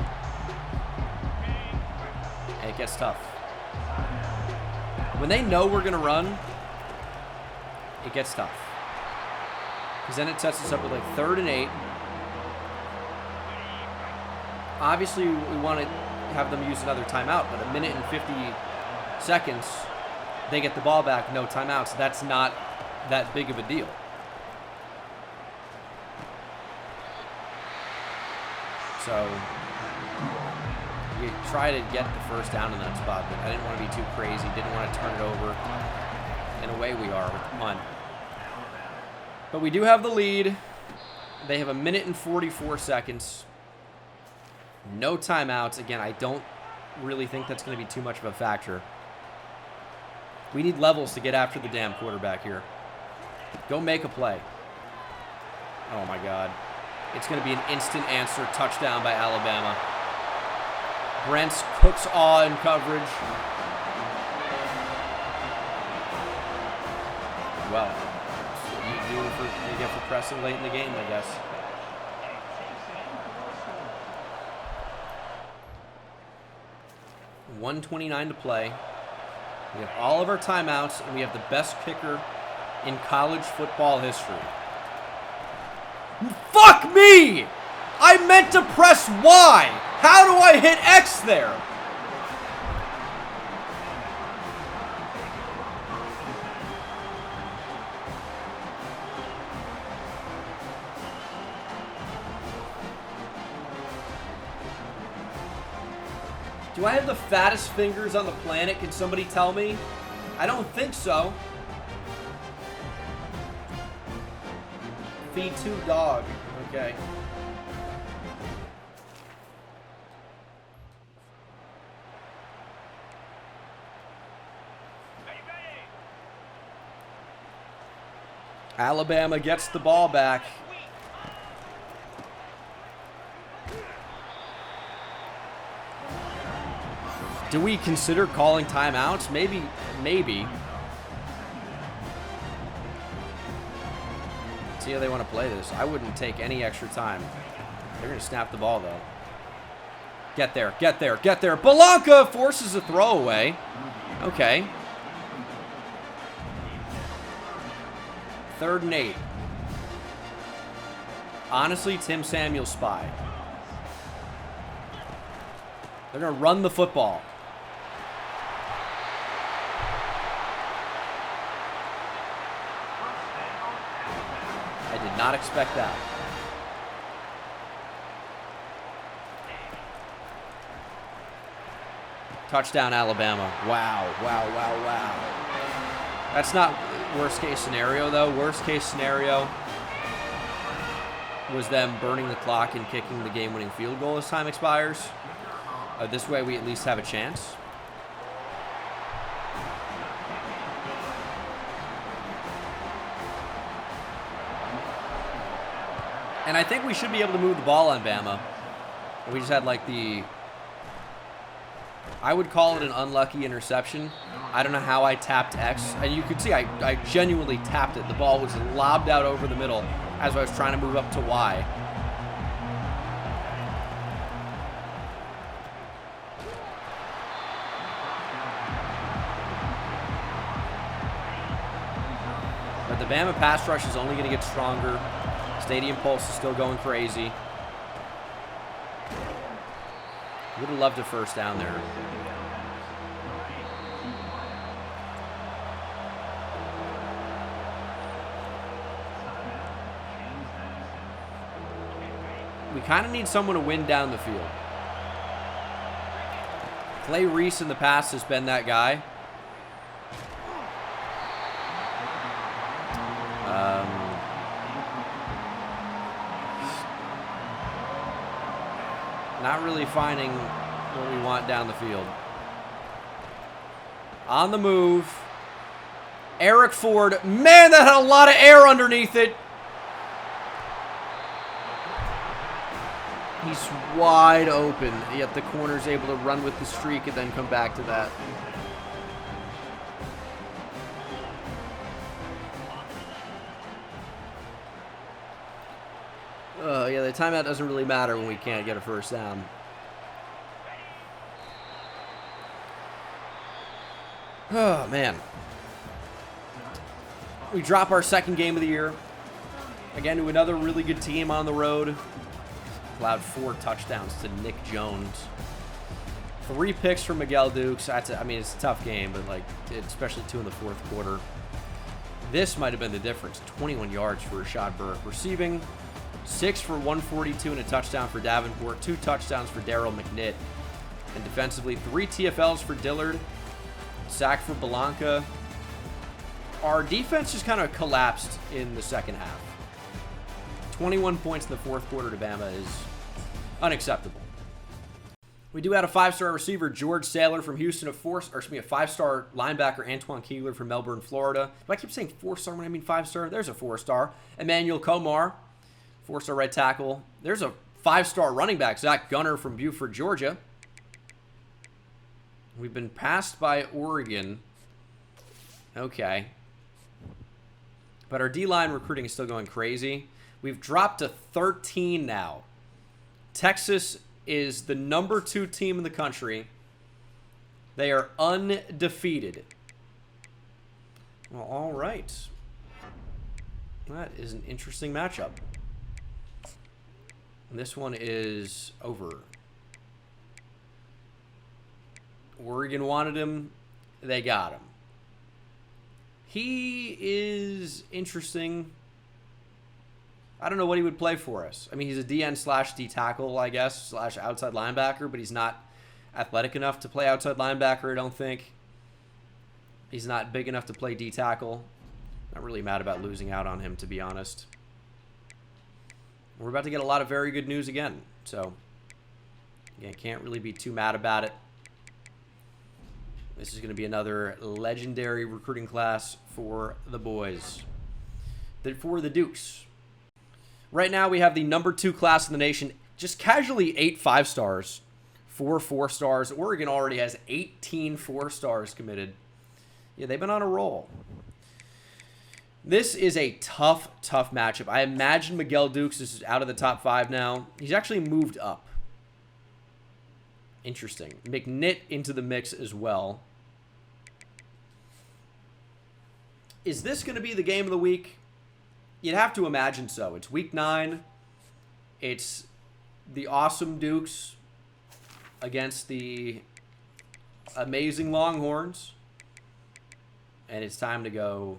And it gets tough. When they know we're going to run, it gets tough. Because then it sets us up with like 3rd and 8. Obviously, we want to have them use another timeout, but 1 minute and 50 seconds, they get the ball back, no timeouts. That's not that big of a deal. So you try to get the first down in that spot, but I didn't want to be too crazy. Didn't want to turn it over. And away we are with the punt. But we do have the lead. They have 1 minute and 44 seconds. No timeouts. Again, I don't really think that's going to be too much of a factor. We need levels to get after the damn quarterback here. Go make a play. Oh, my God. It's going to be an instant answer touchdown by Alabama. Brents cooks awe in coverage. Well, you get for pressing late in the game, I guess. $1:29 to play. We have all of our timeouts, and we have the best kicker in college football history. Fuck me! I meant to press Y! How do I hit X there? Do I have the fattest fingers on the planet? Can somebody tell me? I don't think so. Feed 2 dog. Okay. Alabama gets the ball back. Do we consider calling timeouts? Maybe. See how they want to play this. I wouldn't take any extra time. They're going to snap the ball, though. Get there. Belanca forces a throwaway. Okay. 3rd and 8. Honestly, Tim Samuel's spy. They're going to run the football. I did not expect that. Touchdown, Alabama. Wow. That's not worst case scenario, though. Worst case scenario was them burning the clock and kicking the game-winning field goal as time expires. This way, we at least have a chance. And I think we should be able to move the ball on Bama. We just had like I would call it an unlucky interception. I don't know how I tapped X. And you could see I genuinely tapped it. The ball was lobbed out over the middle as I was trying to move up to Y. But the Bama pass rush is only going to get stronger. Stadium pulse is still going crazy. Would have loved a first down there. We kind of need someone to win down the field. Clay Reese in the past has been that guy. Not really finding what we want down the field. On the move. Eric Ford. Man, that had a lot of air underneath it. He's wide open, yet the corner's able to run with the streak and then come back to that. Yeah, the timeout doesn't really matter when we can't get a first down. Oh, man. We drop our 2nd game of the year. Again, to another really good team on the road. Allowed 4 touchdowns to Nick Jones. 3 picks from Miguel Dukes. It's a tough game, but especially 2 in the 4th quarter. This might have been the difference. 21 yards for Rashad Burke. Receiving, 6 for 142 and a touchdown for Davenport. 2 touchdowns for Darryl McNitt. And defensively, 3 TFLs for Dillard. Sack for Belanca. Our defense just kind of collapsed in the second half. 21 points in the 4th quarter to Bama is unacceptable. We do have a 5-star receiver, George Saylor from Houston, a 5-star linebacker, Antoine Keegler from Melbourne, Florida. Do I keep saying 4-star when I mean 5-star? There's a 4-star. Emmanuel Komar, 4-star right tackle. There's a 5-star running back, Zach Gunner from Buford, Georgia. We've been passed by Oregon. Okay. But our D-line recruiting is still going crazy. We've dropped to 13 now. Texas is the number 2 team in the country. They are undefeated. Well, all right. That is an interesting matchup. And this one is over. Oregon wanted him. They got him. He is interesting. I don't know what he would play for us. I mean, he's a DN/D tackle, I guess, / outside linebacker, but he's not athletic enough to play outside linebacker, I don't think. He's not big enough to play D-tackle. Not really mad about losing out on him, to be honest. We're about to get a lot of very good news again. So, again, can't really be too mad about it. This is going to be another legendary recruiting class for the boys. For the Dukes. Right now, we have the number 2 class in the nation. Just casually 8 5-stars, 4 4-stars. Oregon already has 18 4-stars committed. Yeah, they've been on a roll. This is a tough, tough matchup. I imagine Miguel Dukes is out of the top 5 now. He's actually moved up. Interesting. McNitt into the mix as well. Is this going to be the game of the week? You'd have to imagine so. It's week 9. It's the awesome Dukes against the amazing Longhorns. And it's time to go.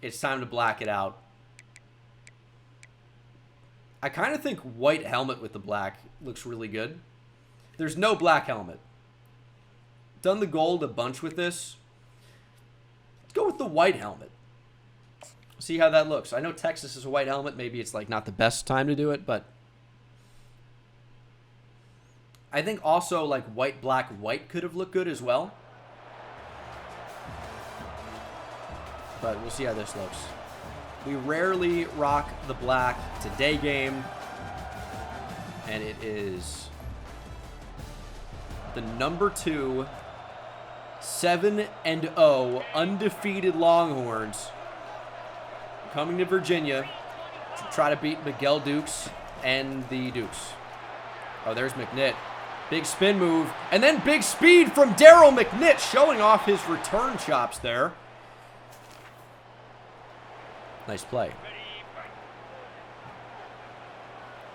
It's time to black it out. I kind of think white helmet with the black looks really good. There's no black helmet. Done the gold a bunch with this. Let's go with the white helmet. See how that looks. I know Texas is a white helmet. Maybe it's like not the best time to do it, but I think also like white, black, white could have looked good as well. But we'll see how this looks. We rarely rock the black. It's a day game. And it is the number 2, 7-0 undefeated Longhorns coming to Virginia to try to beat Miguel Dukes and the Dukes. Oh, there's McNitt. Big spin move. And then big speed from Daryl McNitt, showing off his return chops there. Nice play.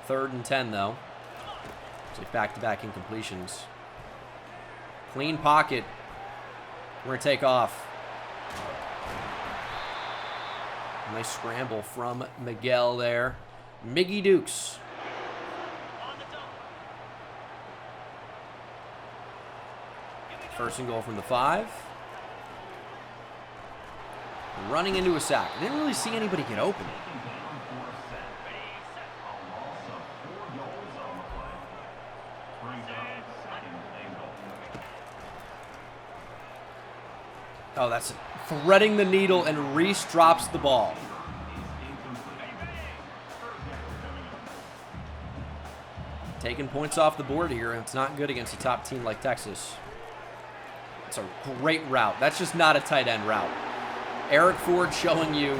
3rd and 10, though. So back-to-back incompletions. Clean pocket. We're going to take off. Nice scramble from Miguel there. Miggy Dukes. First and goal from the 5. Running into a sack. Didn't really see anybody get open. Oh, that's threading the needle, and Reese drops the ball. Taking points off the board here, and it's not good against a top team like Texas. It's a great route. That's just not a tight end route. Eric Ford showing you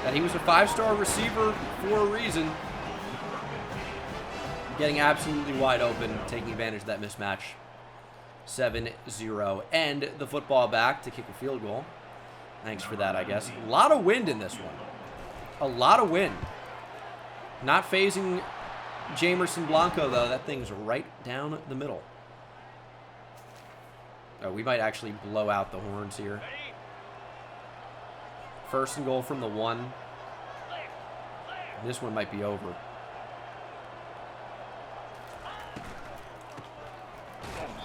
that he was a 5-star receiver for a reason. Getting absolutely wide open, taking advantage of that mismatch. 7-0. And the football back to kick a field goal. Thanks for that, I guess. A lot of wind in this one. A lot of wind. Not phasing Jamerson Blanco, though. That thing's right down the middle. Oh, we might actually blow out the horns here. First and goal from the 1. This one might be over.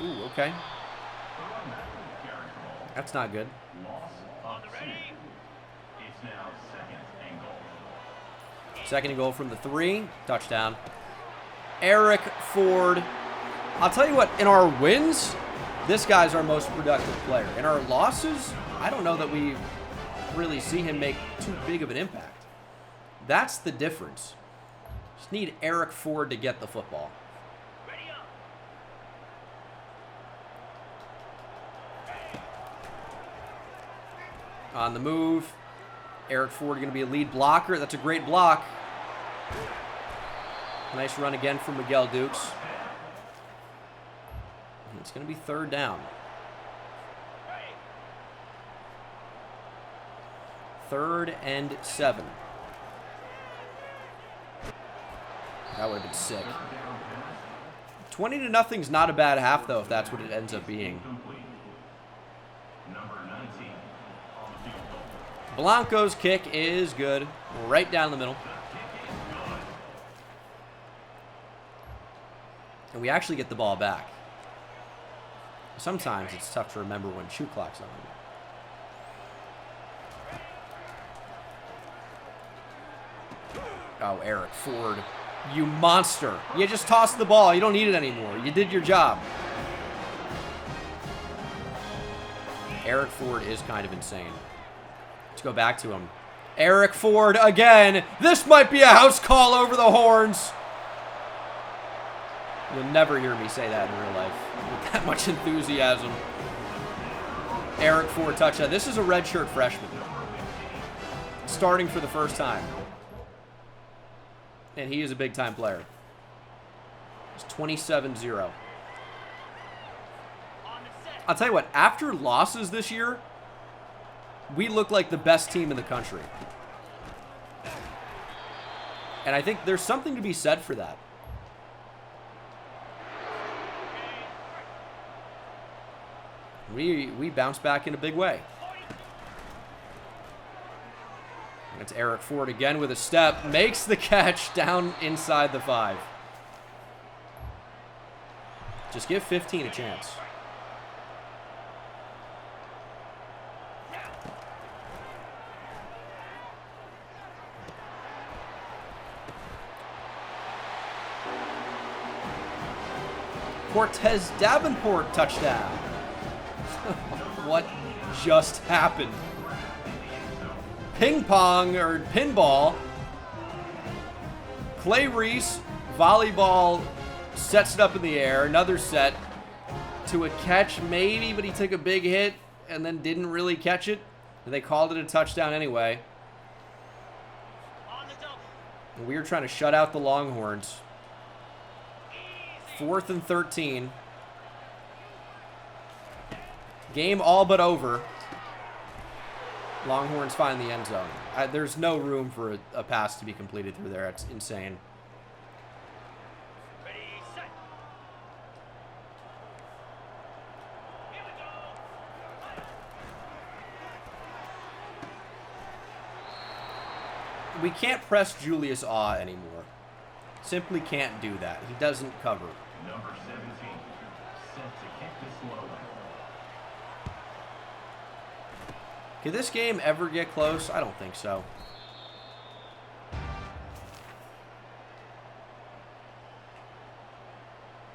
Ooh, okay. That's not good. Second and goal from the 3. Touchdown. Eric Ford. I'll tell you what, in our wins, this guy's our most productive player. In our losses, I don't know that we really see him make too big of an impact. That's the difference. Just need Eric Ford to get the football. On the move. Eric Ford going to be a lead blocker. That's a great block. Nice run again from Miguel Dukes. And it's going to be 3rd down. 3rd and 7. That would have been sick. 20-0's not a bad half, though, if that's what it ends up being. Blanco's kick is good. Right down the middle. And we actually get the ball back. Sometimes it's tough to remember when shoot clock's on. Oh, Eric Ford. You monster. You just tossed the ball. You don't need it anymore. You did your job. Eric Ford is kind of insane. Let's go back to him. Eric Ford again. This might be a house call over the horns. You'll never hear me say that in real life with that much enthusiasm. Eric Ford touchdown. This is a redshirt freshman. Starting for the first time. And he is a big-time player. It's 27-0. I'll tell you what, after losses this year, we look like the best team in the country. And I think there's something to be said for that. We bounce back in a big way. It's Eric Ford again with a step. Makes the catch down inside the 5. Just give 15 a chance. Cortez Davenport touchdown. What just happened? Ping pong or pinball. Clay Reese, volleyball, sets it up in the air. Another set to a catch maybe, but he took a big hit and then didn't really catch it. And they called it a touchdown anyway. And we were trying to shut out the Longhorns. 4th and 13. Game all but over. Longhorns find the end zone. There's no room for a pass to be completed through there. It's insane. Ready, set. Here we go. We can't press Julius Awe anymore. Simply can't do that. He doesn't cover. Number 17, set to kick this low. Could this game ever get close? I don't think so.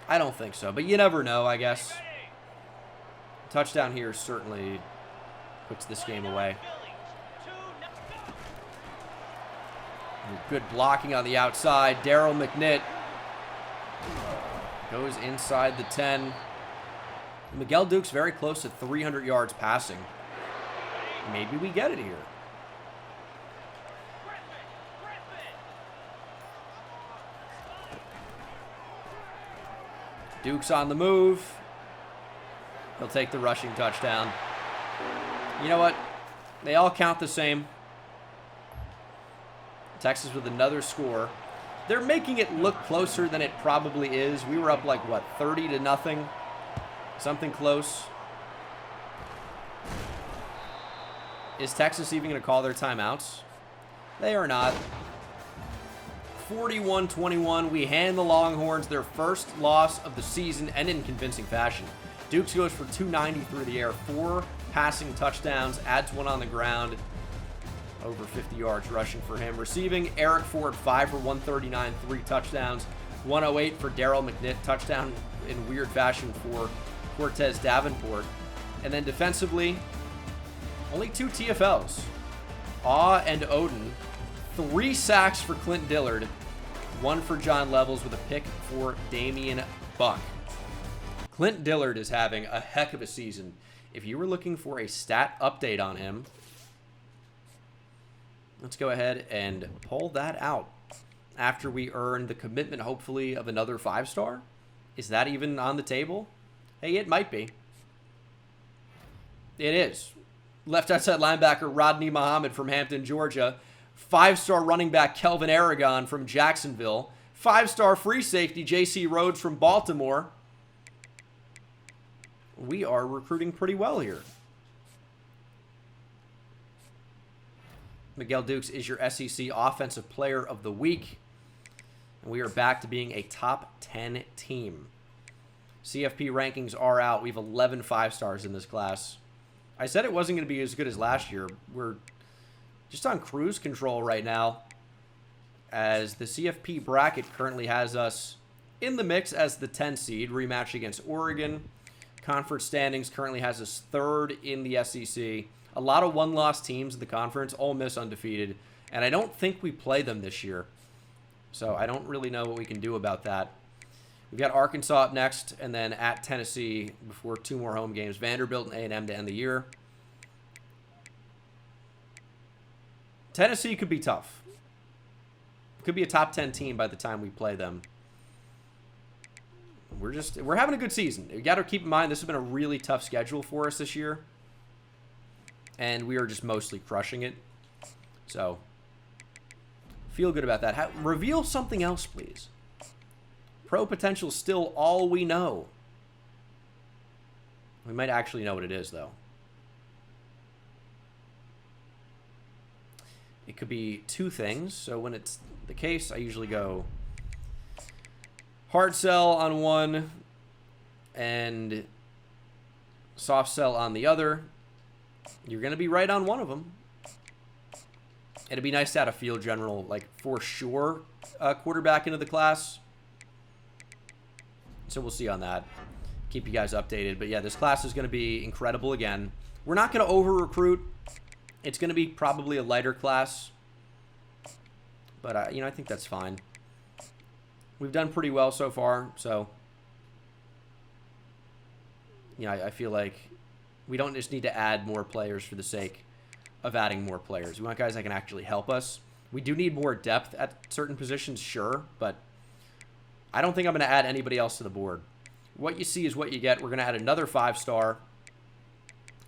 I don't think so, but you never know, I guess. Touchdown here certainly puts this game away. Good blocking on the outside. Daryl McNitt goes inside the 10. Miguel Duke's very close to 300 yards passing. Maybe we get it here. Duke's on the move. He'll take the rushing touchdown. You know what? They all count the same. Texas with another score. They're making it look closer than it probably is. We were up like, what, 30-0? Something close. Is Texas even going to call their timeouts? They are not. 41-21. We hand the Longhorns their first loss of the season and in convincing fashion. Dukes goes for 290 through the air. 4 passing touchdowns. Adds 1 on the ground. Over 50 yards rushing for him. Receiving, Eric Ford, 5 for 139, 3 touchdowns. 108 for Daryl McNitt. Touchdown in weird fashion for Cortez Davenport. And then defensively, only 2 TFLs. Awe and Odin. 3 sacks for Clint Dillard. 1 for John Levels with a pick for Damian Buck. Clint Dillard is having a heck of a season. If you were looking for a stat update on him, let's go ahead and pull that out. After we earn the commitment, hopefully, of another 5-star. Is that even on the table? Hey, it might be. It is. Left outside linebacker Rodney Muhammad from Hampton, Georgia. 5-star running back Kelvin Aragon from Jacksonville. 5-star free safety J.C. Rhodes from Baltimore. We are recruiting pretty well here. Miguel Dukes is your SEC Offensive Player of the Week. And we are back to being a top 10 team. CFP rankings are out. We have 11 5-stars in this class. I said it wasn't going to be as good as last year. We're just on cruise control right now, as the CFP bracket currently has us in the mix as the 10 seed, rematch against Oregon. Conference standings currently has us 3rd in the SEC. A lot of one-loss teams in the conference, Ole Miss undefeated, and I don't think we play them this year. So I don't really know what we can do about that. We've got Arkansas up next, and then at Tennessee before 2 more home games. Vanderbilt and A&M to end the year. Tennessee could be tough. Could be a top 10 team by the time we play them. We're having a good season. You got to keep in mind this has been a really tough schedule for us this year, and we are just mostly crushing it. So feel good about that. Reveal something else, please. Pro potential still all we know. We might actually know what it is, though. It could be 2 things. So when it's the case, I usually go hard sell on one and soft sell on the other. You're going to be right on one of them. It'd be nice to add a field general, like, for sure, quarterback into the class. So we'll see on that. Keep you guys updated. But yeah, this class is going to be incredible again. We're not going to over-recruit. It's going to be probably a lighter class. But, I think that's fine. We've done pretty well so far. So, I feel like we don't just need to add more players for the sake of adding more players. We want guys that can actually help us. We do need more depth at certain positions, sure, but I don't think I'm going to add anybody else to the board. What you see is what you get. We're going to add another 5-star,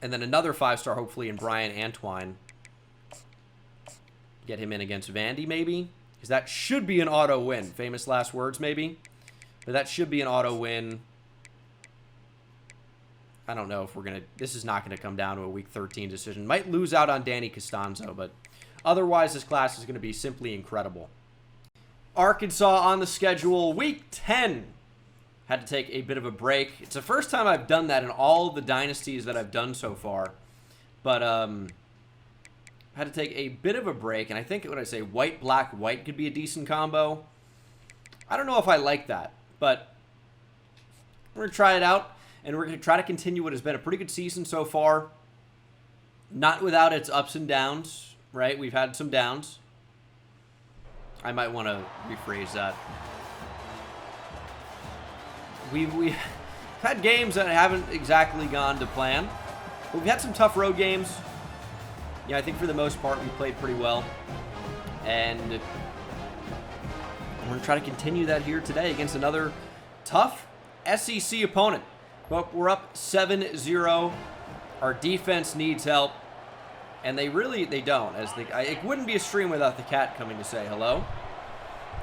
and then another 5-star, hopefully, in Brian Antwine. Get him in against Vandy, maybe, because that should be an auto win. Famous last words, maybe, but that should be an auto win. I don't know if we're going to... This is not going to come down to a Week 13 decision. Might lose out on Danny Costanzo, but otherwise this class is going to be simply incredible. Arkansas on the schedule. Week 10. Had to take a bit of a break. It's the first time I've done that in all the dynasties that I've done so far. But had to take a bit of a break. And I think, what I say, white, black, white could be a decent combo. I don't know if I like that. But we're going to try it out. And we're going to try to continue what has been a pretty good season so far. Not without its ups and downs, right? We've had some downs. I might want to rephrase that. We've had games that haven't exactly gone to plan. But we've had some tough road games. I think for the most part we played pretty well. And we're going to try to continue that here today against another tough SEC opponent. But we're up 7-0. Our defense needs help. And they don't. It wouldn't be a stream without the cat coming to say hello.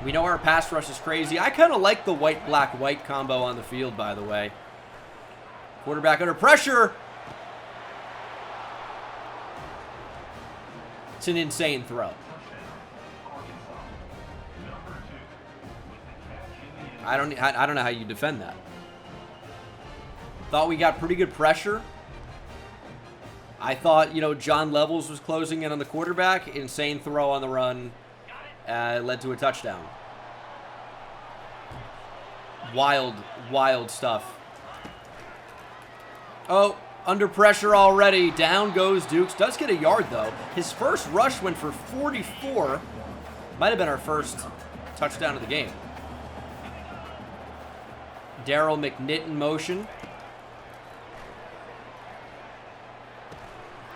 We know our pass rush is crazy. I kind of like the white, black, white combo on the field, by the way. Quarterback under pressure. It's an insane throw. I don't know how you defend that. Thought we got pretty good pressure. I thought, John Levels was closing in on the quarterback. Insane throw on the run. Led to a touchdown. Wild, wild stuff. Oh, under pressure already. Down goes Dukes. Does get a yard, though. His first rush went for 44. Might have been our first touchdown of the game. Daryl McNitt in motion.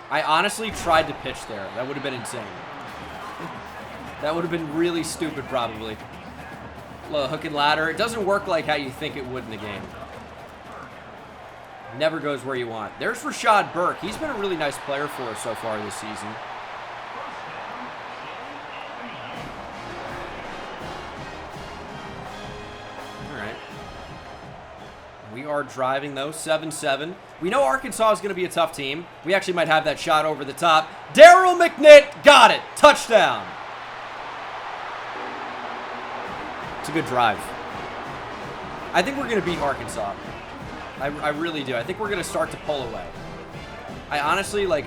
I honestly tried to pitch there. That would have been insane. That would have been really stupid, probably. Hook and ladder. It doesn't work like how you think it would in the game. Never goes where you want. There's Rashad Burke. He's been a really nice player for us so far this season. All right. We are driving, though. 7-7. We know Arkansas is going to be a tough team. We actually might have that shot over the top. Daryl McNitt got it. Touchdown. It's a good drive. I think we're going to beat Arkansas. I really do. I think we're going to start to pull away. I honestly, like,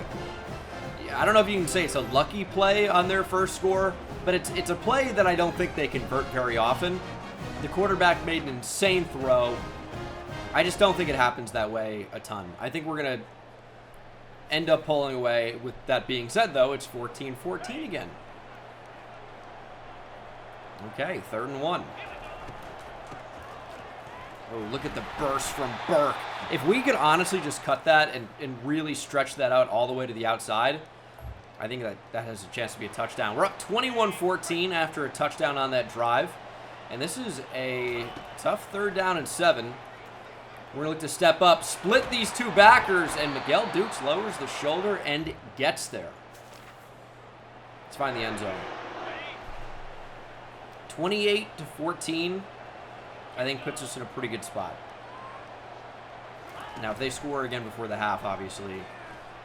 I don't know if you can say it's a lucky play on their first score, but it's a play that I don't think they convert very often. The quarterback made an insane throw. I just don't think it happens that way a ton. I think we're going to end up pulling away. With that being said, though, it's 14-14 again. Okay, 3rd and 1. Oh, look at the burst from Burke. If we could honestly just cut that and really stretch that out all the way to the outside, I think that has a chance to be a touchdown. We're up 21-14 after a touchdown on that drive. And this is a tough 3rd down and 7. We're going to look to step up, split these two backers, and Miguel Dukes lowers the shoulder and gets there. Let's find the end zone. 28-14, I think puts us in a pretty good spot. Now, if they score again before the half, obviously,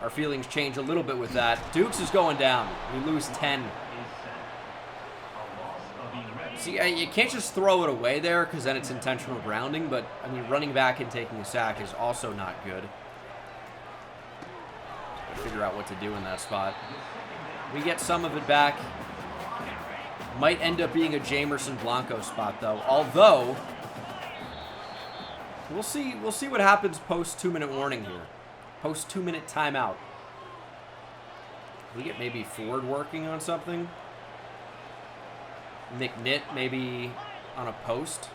our feelings change a little bit with that. Dukes is going down. We lose 10. See, you can't just throw it away there because then it's intentional grounding, but, I mean, running back and taking a sack is also not good. Gotta figure out what to do in that spot. We get some of it back. Might end up being a Jamerson Blanco spot, though. Although, we'll see what happens post 2-minute warning here. Post 2-minute timeout. We get maybe Ford working on something. McNitt maybe on a post.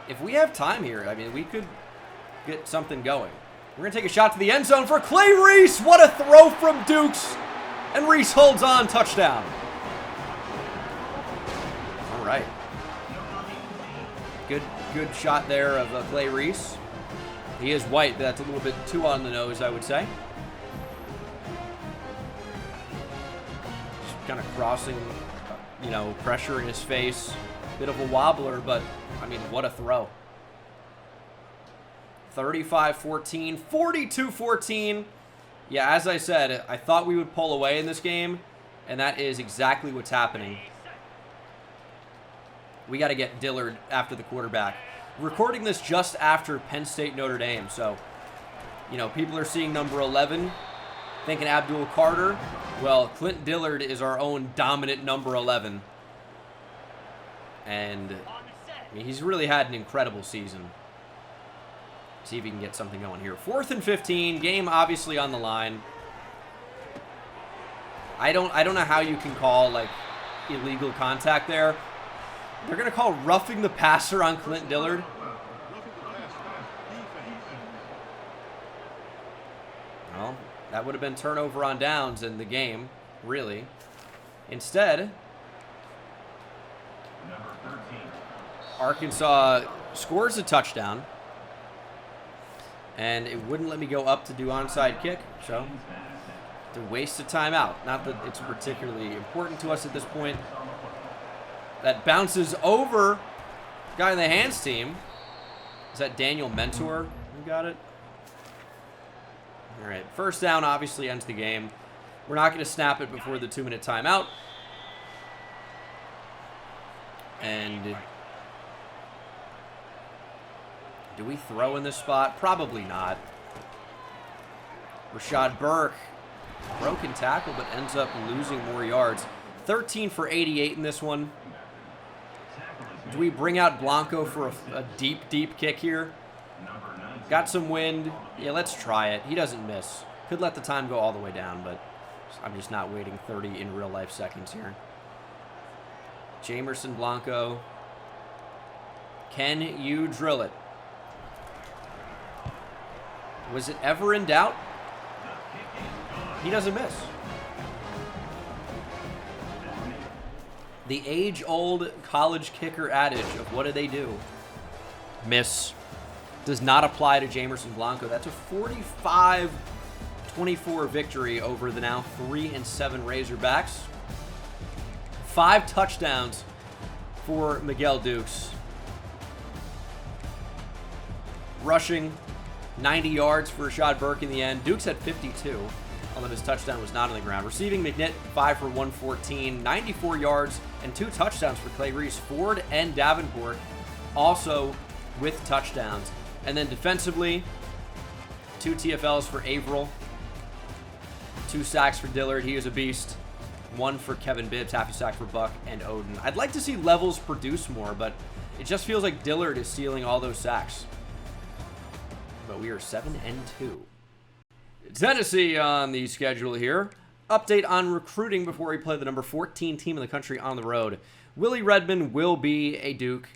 If we have time here, I mean, we could get something going. We're going to take a shot to the end zone for Clay Reese. What a throw from Dukes. And Reese holds on, touchdown. All right. Good shot there of Clay Reese. He is white, but that's a little bit too on the nose, I would say. Just kind of crossing, you know, pressure in his face. Bit of a wobbler, but, I mean, what a throw. 35-14, 42-14. Yeah, as I said, I thought we would pull away in this game, and that is exactly what's happening. We got to get Dillard after the quarterback. Recording this just after Penn State Notre Dame, so, you know, people are seeing number 11, thinking Abdul Carter. Well, Clint Dillard is our own dominant number 11. And I mean, he's really had an incredible season. See if he can get something going here. 4th and 15, game obviously on the line. I don't know how you can call like illegal contact there. They're gonna call roughing the passer on Clint Dillard. Well, that would have been turnover on downs in the game, really. Instead, Arkansas scores a touchdown. And it wouldn't let me go up to do onside kick, so to waste a timeout. Not that it's particularly important to us at this point. That bounces over guy in the hands team. Is that Daniel Mentor who got it? All right, 1st down obviously ends the game. We're not going to snap it before the 2-minute timeout. And do we throw in this spot? Probably not. Rashad Burke, broken tackle, but ends up losing more yards. 13 for 88 in this one. Do we bring out Blanco for a deep kick here? Got some wind. Yeah, let's try it. He doesn't miss. Could let the time go all the way down, but I'm just not waiting 30 in real life seconds here. Jamerson Blanco. Can you drill it? Was it ever in doubt? He doesn't miss. The age-old college kicker adage of what do they do? Miss. Does not apply to Jamerson Blanco. That's a 45-24 victory over the now 3-7 Razorbacks. 5 touchdowns for Miguel Dukes. Rushing 90 yards for Rashad Burke in the end. Dukes had 52, although his touchdown was not on the ground. Receiving McNitt, 5 for 114, 94 yards, and 2 touchdowns for Clay Reese. Ford and Davenport also with touchdowns. And then defensively, 2 TFLs for Averill, 2 sacks for Dillard. He is a beast. 1 for Kevin Bibbs, half a sack for Buck and Odin. I'd like to see Levels produce more, but it just feels like Dillard is stealing all those sacks. But we are 7-2. Tennessee on the schedule here. Update on recruiting before we play the number 14 team in the country on the road. Willie Redmond will be a Duke,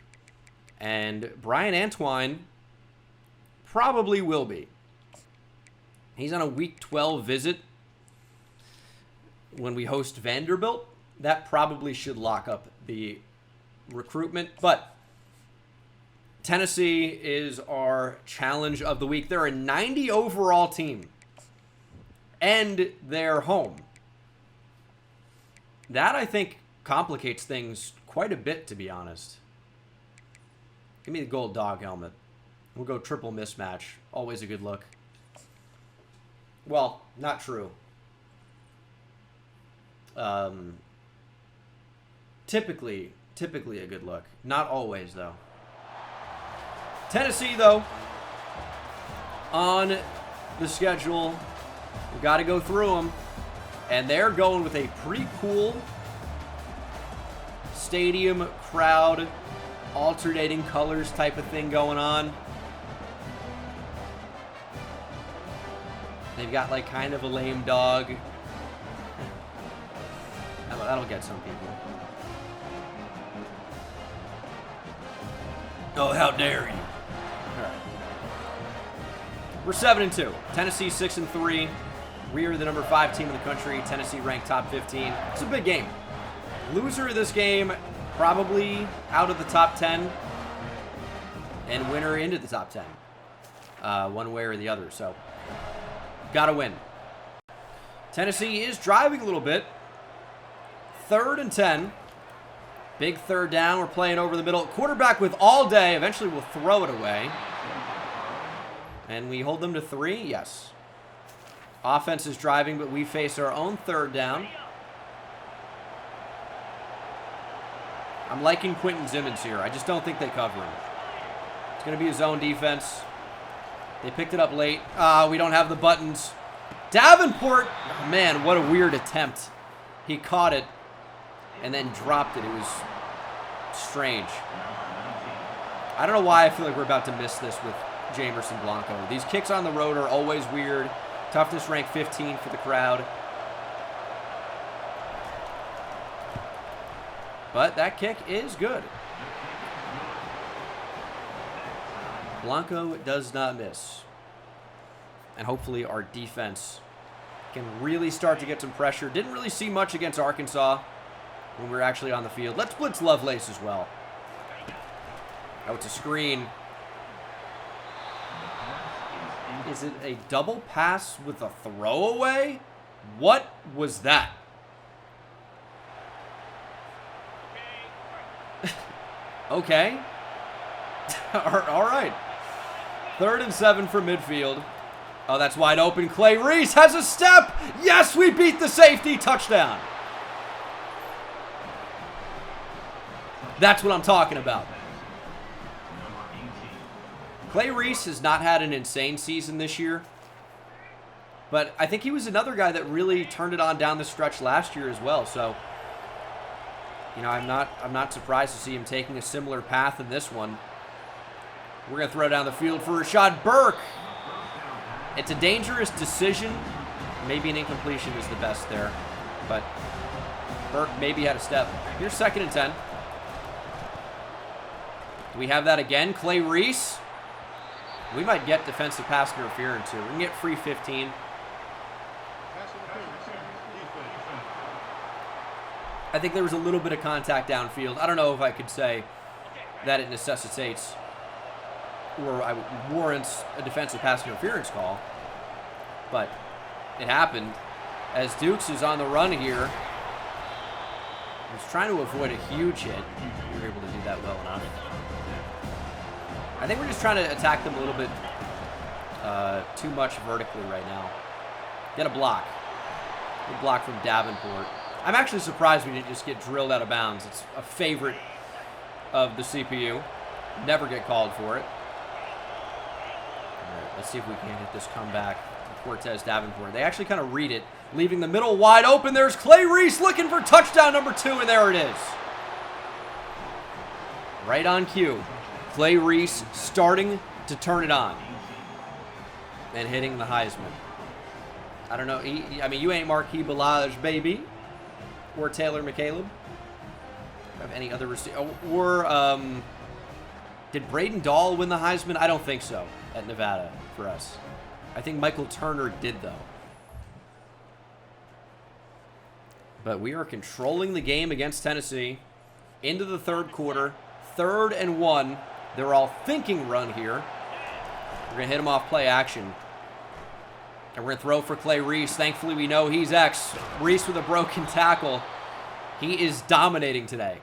and Brian Antwine probably will be. He's on a week 12 visit when we host Vanderbilt. That probably should lock up the recruitment, but Tennessee is our challenge of the week. They're a 90 overall team, and they're home. That, I think, complicates things quite a bit, to be honest. Give me the gold dog helmet. We'll go triple mismatch. Always a good look. Well, not true. Typically a good look. Not always, though. Tennessee, though, on the schedule. We've got to go through them. And they're going with a pretty cool stadium crowd, alternating colors type of thing going on. They've got like kind of a lame dog. That'll get some people. Oh, how dare you. All right. We're 7-2. Tennessee 6-3. We are the number 5 team in the country. Tennessee ranked top 15. It's a big game. Loser of this game, probably out of the top 10. And winner into the top 10. One way or the other. So, gotta win. Tennessee is driving a little bit. 3rd and 10. Big third down. We're playing over the middle. Quarterback with all day. Eventually we'll throw it away. And we hold them to 3? Yes. Offense is driving, but we face our own 3rd down. I'm liking Quentin Simmons here. I just don't think they cover him. It's going to be a zone defense. They picked it up late. We don't have the buttons. Davenport. Oh, man, what a weird attempt. He caught it and then dropped it. It was strange. I don't know why I feel like we're about to miss this with Jamerson Blanco. These kicks on the road are always weird. Toughness ranked 15 for the crowd. But that kick is good. Blanco does not miss. And hopefully our defense can really start to get some pressure. Didn't really see much against Arkansas when we were actually on the field. Let's blitz Lovelace as well. Oh, it's a screen. Is it a double pass with a throwaway? What was that? Okay. All right. 3rd and 7 for midfield. Oh, that's wide open. Clay Reese has a step. Yes, we beat the safety. Touchdown. That's what I'm talking about. Clay Reese has not had an insane season this year, but I think he was another guy that really turned it on down the stretch last year as well. So, you know, I'm not surprised to see him taking a similar path in this one. We're going to throw down the field for Rashad Burke. It's a dangerous decision. Maybe an incompletion is the best there, but Burke maybe had a step. Here's 2nd and 10. Do we have that again? Clay Reese. We might get defensive pass interference here. We can get free 15. I think there was a little bit of contact downfield. I don't know if I could say that it necessitates or warrants a defensive pass interference call, but it happened. As Dukes is on the run here, he's trying to avoid a huge hit. We were able to do that well enough. I think we're just trying to attack them a little bit too much vertically right now. Get a block. Good block from Davenport. I'm actually surprised we didn't just get drilled out of bounds. It's a favorite of the CPU. Never get called for it. Let's see if we can hit this comeback. Cortez Davenport. They actually kind of read it, leaving the middle wide open. There's Clay Reese looking for touchdown number 2, and there it is. Right on cue. Clay Reese starting to turn it on and hitting the Heisman. I don't know. I mean, you ain't Marquis Balaj, baby, or Taylor McCaleb. Have any other did Braden Dahl win the Heisman? I don't think so at Nevada for us. I think Michael Turner did, though. But we are controlling the game against Tennessee into the third quarter. 3rd and 1. They're all thinking run here. We're going to hit him off play action. And we're going to throw for Clay Reese. Thankfully, we know he's X. Reese with a broken tackle. He is dominating today.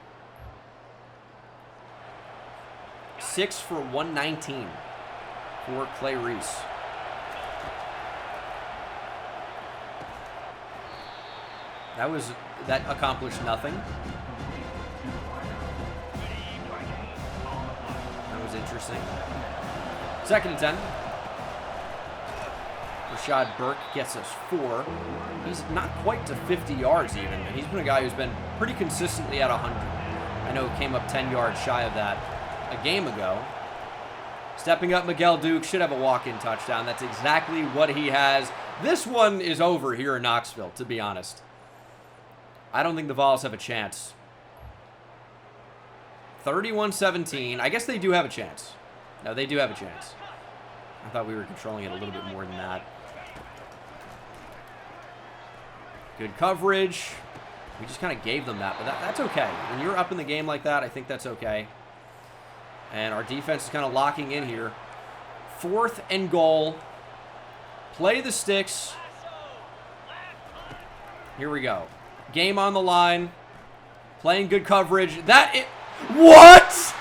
6 for 119 for Clay Reese. That accomplished nothing. That was interesting. 2nd and 10. Rashad Burke gets us 4. He's not quite to 50 yards even. And he's been a guy who's been pretty consistently at 100. I know he came up 10 yards shy of that a game ago. Stepping up, Miguel Duke should have a walk-in touchdown. That's exactly what he has. This one is over here in Knoxville, to be honest. I don't think the Vols have a chance. 31-17. I guess they do have a chance. No, they do have a chance. I thought we were controlling it a little bit more than that. Good coverage. We just kind of gave them that, but that's okay. When you're up in the game like that, I think that's okay. And our defense is kind of locking in here. 4th and goal. Play the sticks. Here we go. Game on the line. Playing good coverage. What?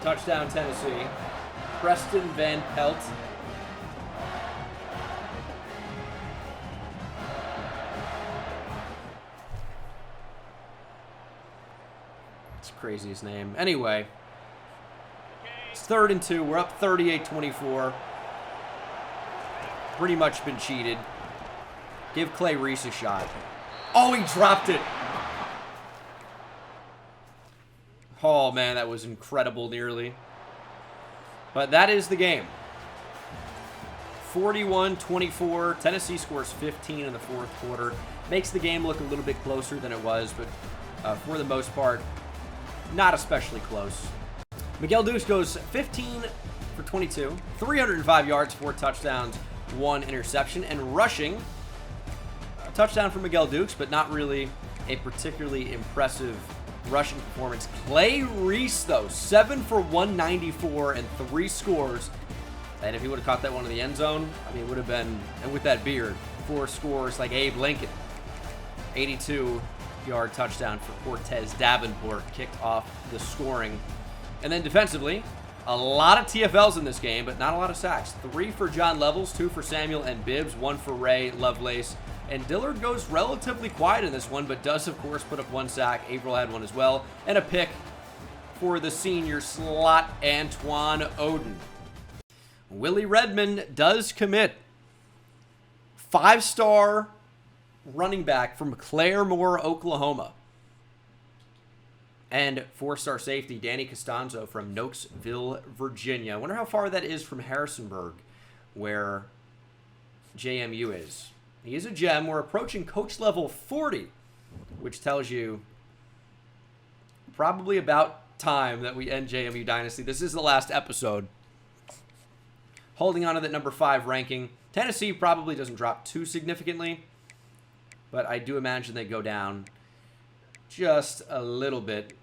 Touchdown, Tennessee. Preston Van Pelt. Craziest name. Anyway, it's 3rd and 2. We're up 38-24. Pretty much been cheated. Give Clay Reese a shot. Oh, he dropped it. Oh, man, that was incredible nearly. But that is the game. 41-24. Tennessee scores 15 in the 4th quarter. Makes the game look a little bit closer than it was, but for the most part, not especially close. Miguel Dukes goes 15 for 22, 305 yards, 4 touchdowns, 1 interception, and rushing. A touchdown for Miguel Dukes, but not really a particularly impressive rushing performance. Clay Reese, though, 7 for 194 and 3 scores. And if he would have caught that one in the end zone, I mean, it would have been, and with that beard, 4 scores like Abe Lincoln. 82-yard touchdown for Cortez Davenport kicked off the scoring. And then defensively, a lot of TFLs in this game, but not a lot of sacks. 3 for John Levels, 2 for Samuel and Bibbs, 1 for Ray Lovelace. And Dillard goes relatively quiet in this one, but does, of course, put up 1 sack. Averill had 1 as well. And a pick for the senior slot, Antoine Oden. Willie Redmond does commit. 5-star running back from Claremore, Oklahoma. And 4-star safety, Danny Costanzo from Nokesville, Virginia. I wonder how far that is from Harrisonburg, where JMU is. He is a gem. We're approaching coach level 40, which tells you probably about time that we end JMU Dynasty. This is the last episode. Holding on to that number 5 ranking. Tennessee probably doesn't drop too significantly, but I do imagine they go down just a little bit.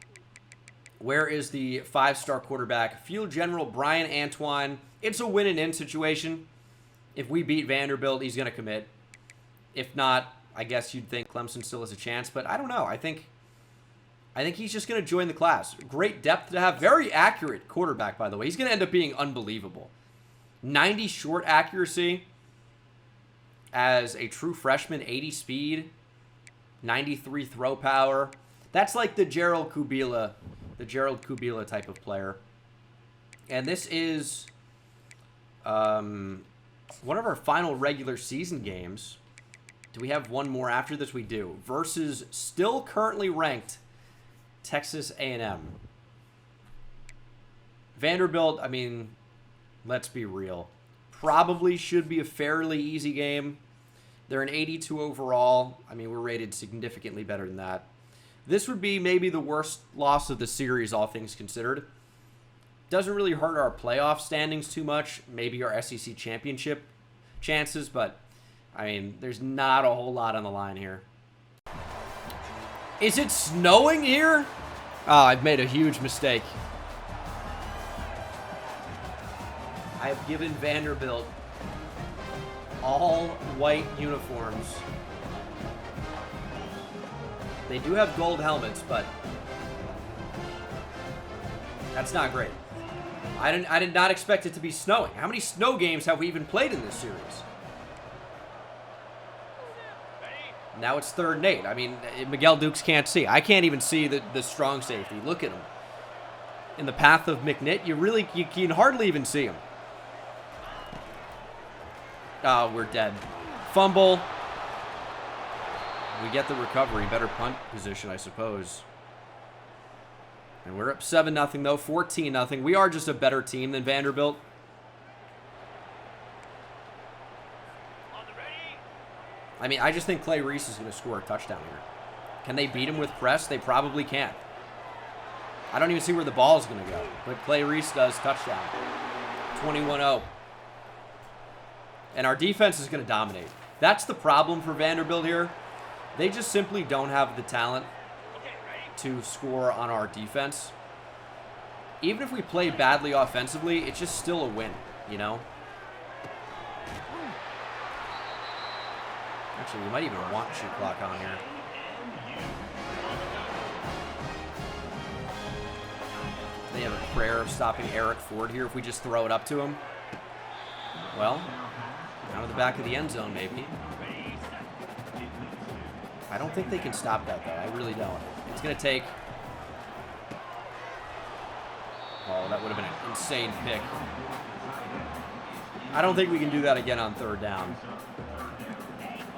Where is the 5-star quarterback? Field General Brian Antoine. It's a win and in situation. If we beat Vanderbilt, he's going to commit. If not, I guess you'd think Clemson still has a chance, but I don't know. I think he's just going to join the class. Great depth to have. Very accurate quarterback, by the way. He's going to end up being unbelievable. 90 short accuracy. as a true freshman, 80 speed, 93 throw power. That's like the Gerald Kubila type of player. And this is one of our final regular season games. Do we have one more after this? We do. Versus still currently ranked Texas A&M. Vanderbilt, I mean, let's be real. Probably should be a fairly easy game. They're an 82 overall. I mean, we're rated significantly better than that. This would be maybe the worst loss of the series, all things considered. Doesn't really hurt our playoff standings too much. Maybe our SEC championship chances, but, I mean, there's not a whole lot on the line here. Is it snowing here? Oh, I've made a huge mistake. I have given Vanderbilt all white uniforms. They do have gold helmets, but that's not great. I did not expect it to be snowing. How many snow games have we even played in this series? Now it's 3rd and 8. I mean, Miguel Dukes can't see. I can't even see the strong safety. Look at him. In the path of McNitt, you can hardly even see him. Oh, we're dead. Fumble. We get the recovery. Better punt position, I suppose. And we're up 7-0, though. 14-0. We are just a better team than Vanderbilt. I mean, I just think Clay Reese is going to score a touchdown here. Can they beat him with press? They probably can't. I don't even see where the ball is going to go. But Clay Reese does. Touchdown. 21-0. And our defense is going to dominate. That's the problem for Vanderbilt here. They just simply don't have the talent to score on our defense. Even if we play badly offensively, it's just still a win, you know? Actually, we might even want shot clock on here. They have a prayer of stopping Eric Ford here if we just throw it up to him. Well, out of the back of the end zone, maybe. I don't think they can stop that, though. I really don't. It's going to take... Oh, that would have been an insane pick. I don't think we can do that again on 3rd down.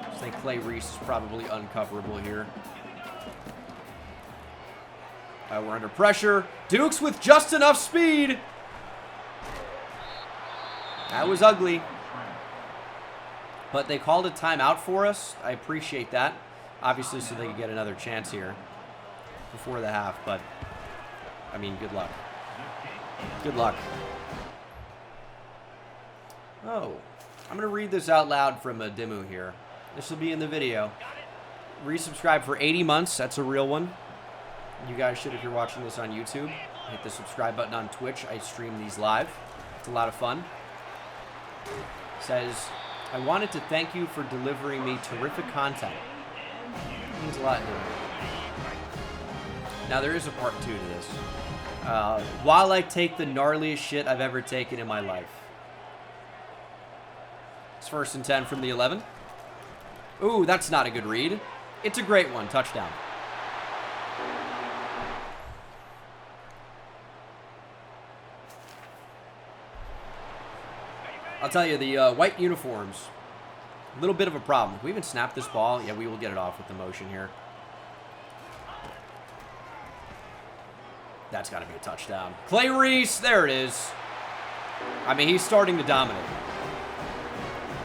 I think Clay Reese is probably uncoverable here. We're under pressure. Dukes with just enough speed. That was ugly. But they called a timeout for us. I appreciate that. Obviously, so they could get another chance here before the half. But, I mean, good luck. Good luck. Oh, I'm going to read this out loud from Dimu here. This will be in the video. Resubscribe for 80 months. That's a real one. You guys should, if you're watching this on YouTube, hit the subscribe button on Twitch. I stream these live. It's a lot of fun. Says, I wanted to thank you for delivering me terrific content. It means a lot to me. Now, there is a part 2 to this. While I take the gnarliest shit I've ever taken in my life. It's 1st and 10 from the 11. Ooh, that's not a good read. It's a great one. Touchdown. I'll tell you, the white uniforms, a little bit of a problem. If we even snap this ball, yeah, we will get it off with the motion here. That's got to be a touchdown. Clay Reese, there it is. I mean, he's starting to dominate.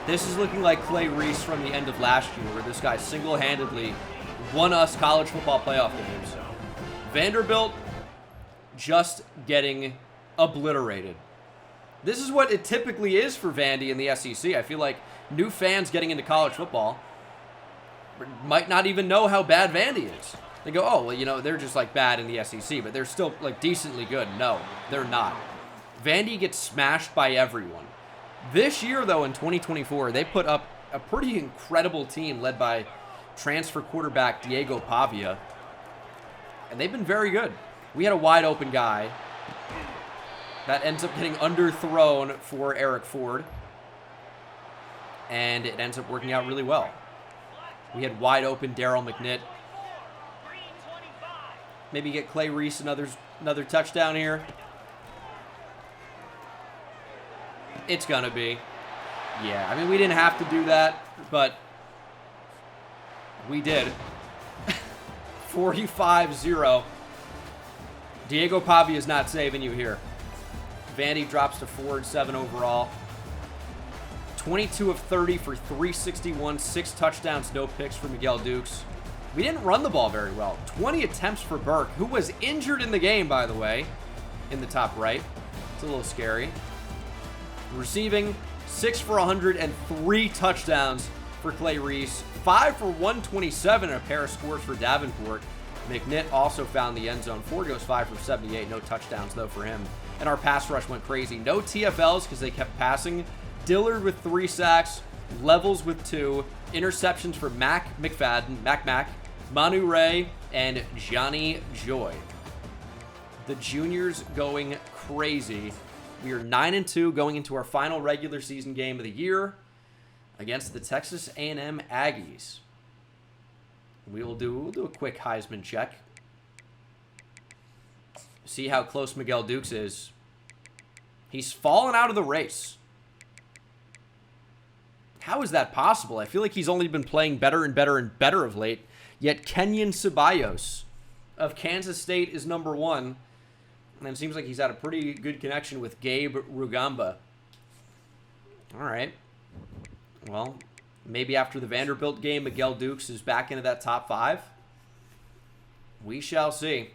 This is looking like Clay Reese from the end of last year, where this guy single-handedly won us college football playoff games. Vanderbilt just getting obliterated. This is what it typically is for Vandy in the SEC. I feel like new fans getting into college football might not even know how bad Vandy is. They go, oh, well, you know, they're just like bad in the SEC, but they're still like decently good. No, they're not. Vandy gets smashed by everyone. This year, though, in 2024, they put up a pretty incredible team led by transfer quarterback Diego Pavia, and they've been very good. We had a wide open guy that ends up getting underthrown for Eric Ford. and it ends up working out really well. We had wide open Daryl McNitt. Maybe get Clay Reese another touchdown here. It's going to be. Yeah, I mean, we didn't have to do that, but we did. 45-0. Diego Pavia is not saving you here. Vandy drops to 4-7 overall. 22 of 30 for 361, 6 touchdowns, no picks for Miguel Dukes. We didn't run the ball very well. 20 attempts for Burke, who was injured in the game, by the way, in the top right. It's a little scary. Receiving, 6 for 100 and 3 touchdowns for Clay Reese. 5 for 127 and a pair of scores for Davenport. McNitt also found the end zone. 4 goes 5 for 78. No touchdowns, though, for him. And our pass rush went crazy. No TFLs because they kept passing. Dillard with 3 sacks. Levels with 2. Interceptions for Mac, Manu Ray, and Johnny Joy. The juniors going crazy. We are 9-2 going into our final regular season game of the year against the Texas A&M Aggies. We'll do a quick Heisman check. See how close Miguel Dukes is. He's fallen out of the race. How is that possible? I feel like he's only been playing better and better and better of late. Yet Kenyon Ceballos of Kansas State is number 1. And it seems like he's had a pretty good connection with Gabe Rugamba. All right. Well, maybe after the Vanderbilt game, Miguel Dukes is back into that top 5. We shall see.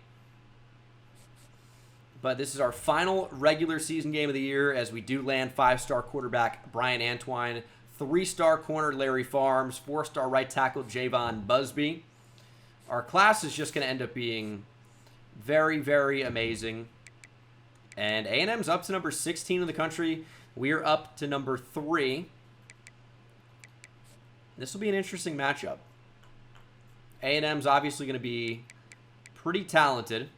But this is our final regular season game of the year as we do land 5-star quarterback Brian Antwine, 3-star corner Larry Farms, 4-star right tackle Javon Busby. Our class is just going to end up being very, very amazing. And A&M's up to number 16 in the country. We're up to number 3. This will be an interesting matchup. A&M's obviously going to be pretty talented.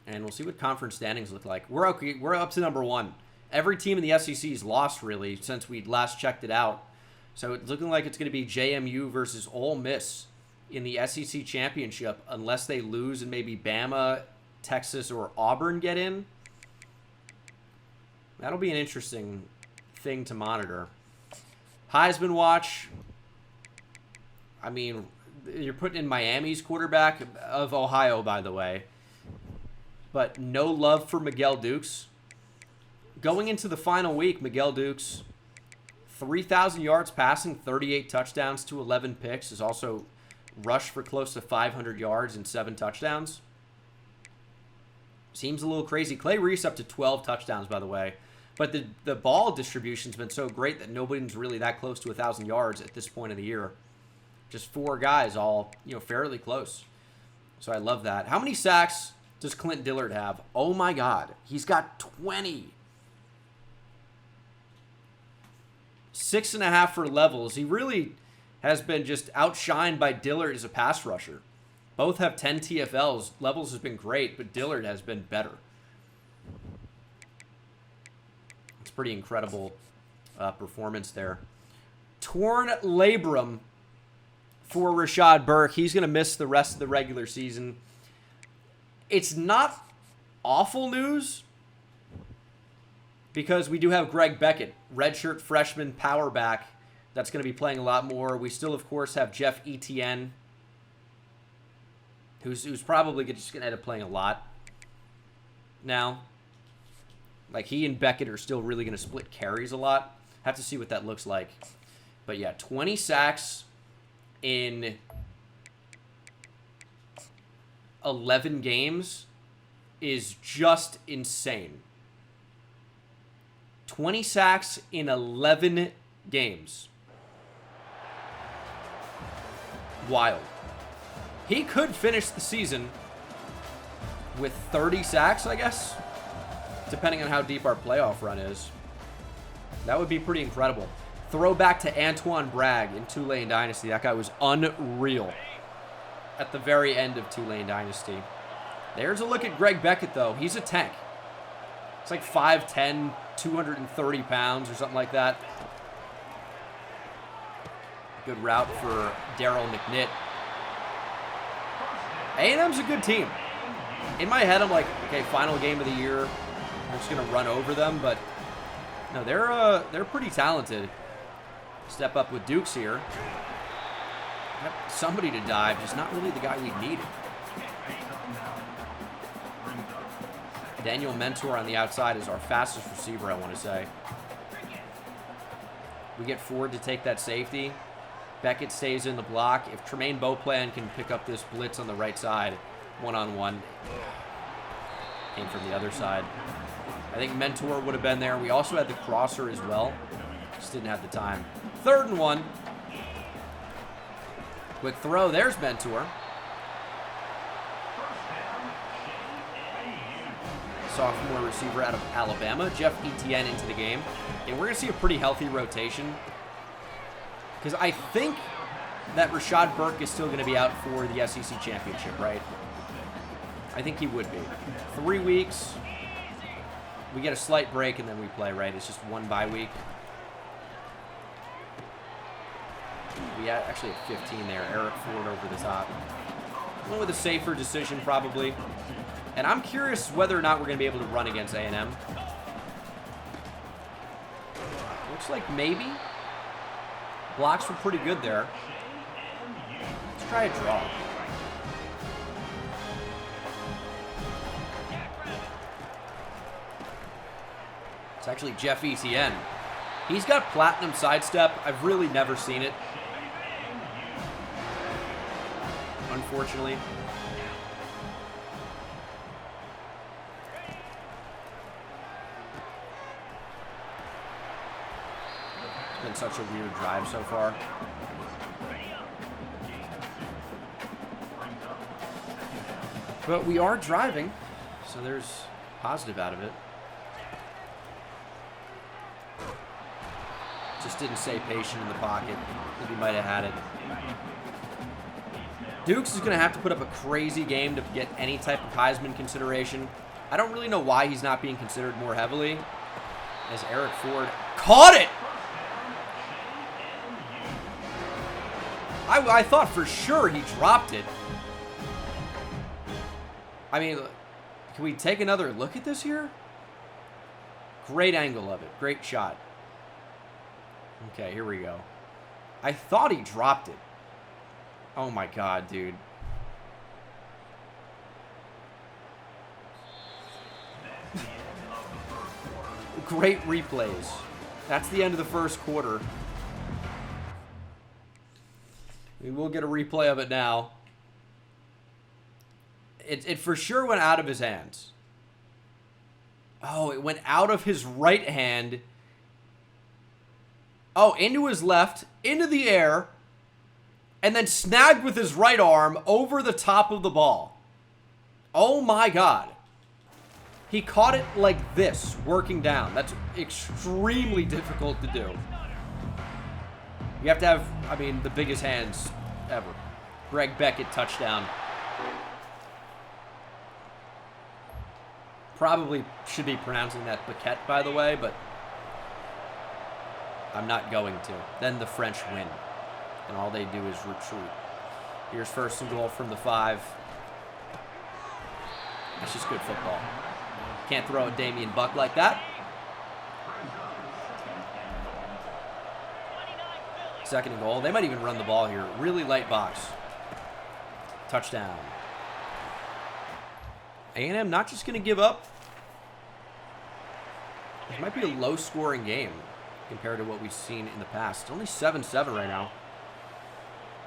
And we'll see what conference standings look like. We're up to number 1. Every team in the SEC's lost, really, since we last checked it out. So it's looking like it's going to be JMU versus Ole Miss in the SEC championship, unless they lose and maybe Bama, Texas, or Auburn get in. That'll be an interesting thing to monitor. Heisman watch. I mean, you're putting in Miami's quarterback of Ohio, by the way. But no love for Miguel Dukes. Going into the final week, Miguel Dukes, 3,000 yards passing, 38 touchdowns to 11 picks. Is also rushed for close to 500 yards and 7 touchdowns. Seems a little crazy. Clay Reese up to 12 touchdowns, by the way. But the ball distribution's been so great that nobody's really that close to 1,000 yards at this point of the year. Just 4 guys all, fairly close. So I love that. How many sacks does Clint Dillard have? Oh, my God. He's got 20. 6.5 for Levels. He really has been just outshined by Dillard as a pass rusher. Both have 10 TFLs. Levels has been great, but Dillard has been better. It's pretty incredible performance there. Torn labrum for Rashad Burke. He's going to miss the rest of the regular season. It's not awful news because we do have Greg Beckett, redshirt freshman power back, that's going to be playing a lot more. We still, of course, have Jeff Etienne, who's probably just going to end up playing a lot now. Like, he and Beckett are still really going to split carries a lot. Have to see what that looks like. But, yeah, 20 sacks in 11 games is just insane. 20 sacks in 11 games. Wild. He could finish the season with 30 sacks, I guess, depending on how deep our playoff run is. That would be pretty incredible. Throwback to Antoine Bragg in Tulane Dynasty. That guy was unreal at the very end of Tulane Dynasty. There's a look at Greg Beckett, though. He's a tank. It's like 5'10", 230 pounds or something like that. Good route for Daryl McNitt. A&M's a good team. In my head, I'm like, okay, final game of the year. I'm just going to run over them, but no, they're pretty talented. Step up with Dukes here. Got somebody to dive, just not really the guy we needed. Daniel Mentor on the outside is our fastest receiver, I want to say. We get Ford to take that safety. Beckett stays in the block. If Tremaine Beauplan can pick up this blitz on the right side, one-on-one. Came from the other side. I think Mentor would have been there. We also had the crosser as well. Just didn't have the time. 3rd and 1. Quick throw. There's Mentor. Sophomore receiver out of Alabama. Jeff Etienne into the game. And we're going to see a pretty healthy rotation. Because I think that Rashad Burke is still going to be out for the SEC championship, right? I think he would be. 3 weeks. We get a slight break and then we play, right? It's just 1 bye week. We actually have 15 there. Eric Ford over the top. Went with a safer decision, probably. And I'm curious whether or not we're going to be able to run against A&M. Looks like maybe. Blocks were pretty good there. Let's try a draw. It's actually Jeff Etienne. He's got platinum sidestep. I've really never seen it. Unfortunately. It's been such a weird drive so far. But we are driving, so there's positive out of it. Just didn't stay patient in the pocket. I think he might have had it. Dukes is going to have to put up a crazy game to get any type of Heisman consideration. I don't really know why he's not being considered more heavily. As Eric Ford caught it! I thought for sure he dropped it. I mean, can we take another look at this here? Great angle of it. Great shot. Okay, here we go. I thought he dropped it. Oh my god, dude. Great replays. That's the end of the first quarter. We will get a replay of it now. It for sure went out of his hands. Oh, it went out of his right hand. Oh, into his left, into the air, and then snagged with his right arm over the top of the ball. Oh my god. He caught it like this, working down. That's extremely difficult to do. You have to have, I mean, the biggest hands ever. Greg Beckett, touchdown. Probably should be pronouncing that Beckett, by the way, but I'm not going to. Then the French win, and all they do is retreat. Here's 1st and goal from the 5. That's just good football. Can't throw at Damian Buck like that. 2nd and goal. They might even run the ball here. Really light box. Touchdown. A&M not just going to give up. This might be a low-scoring game compared to what we've seen in the past. It's only 7-7 right now.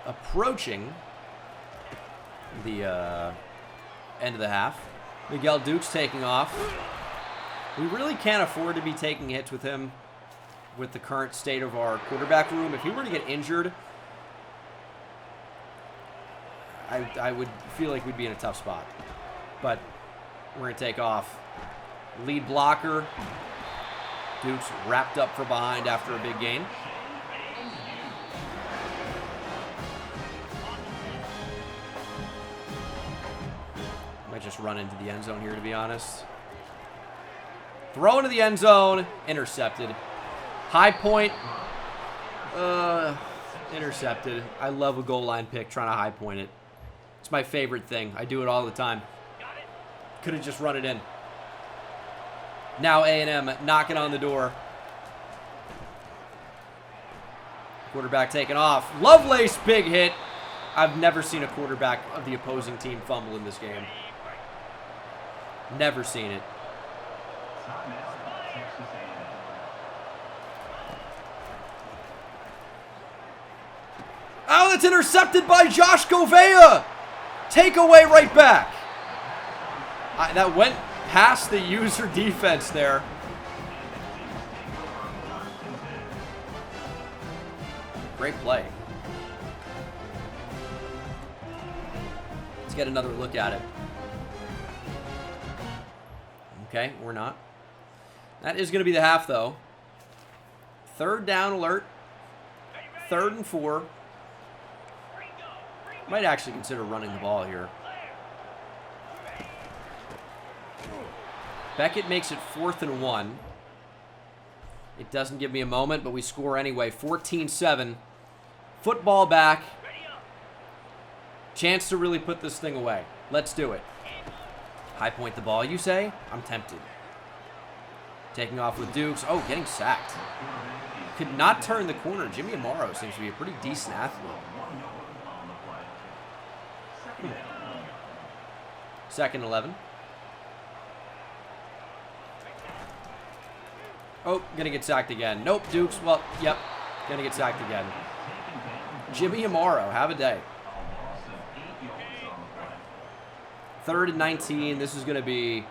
Approaching the end of the half. Miguel Dukes taking off. We really can't afford to be taking hits with him with the current state of our quarterback room. If he were to get injured, I would feel like we'd be in a tough spot. But we're going to take off. Lead blocker. Dukes wrapped up from behind after a big gain. Might just run into the end zone here, to be honest. Throw into the end zone. Intercepted. High point. Intercepted. I love a goal line pick, trying to high point it. It's my favorite thing. I do it all the time. Could have just run it in. Now A&M knocking on the door. Quarterback taking off. Lovelace, big hit. I've never seen a quarterback of the opposing team fumble in this game. Never seen it. Oh, that's intercepted by Josh Govea. Takeaway right back. That went past the user defense there. Great play. Let's get another look at it. Okay, we're not. That is going to be the half, though. Third down alert. 3rd and 4. Might actually consider running the ball here. Beckett makes it 4th and 1. It doesn't give me a moment, but we score anyway. 14-7. Football back. Chance to really put this thing away. Let's do it. High point the ball, you say? I'm tempted. Taking off with Dukes. Oh, getting sacked. Could not turn the corner. Jimmy Amaro seems to be a pretty decent athlete. 2nd 11. Oh, gonna get sacked again. Nope, Dukes. Well, yep. Gonna get sacked again. Jimmy Amaro, have a day. 3rd and 19. This is gonna be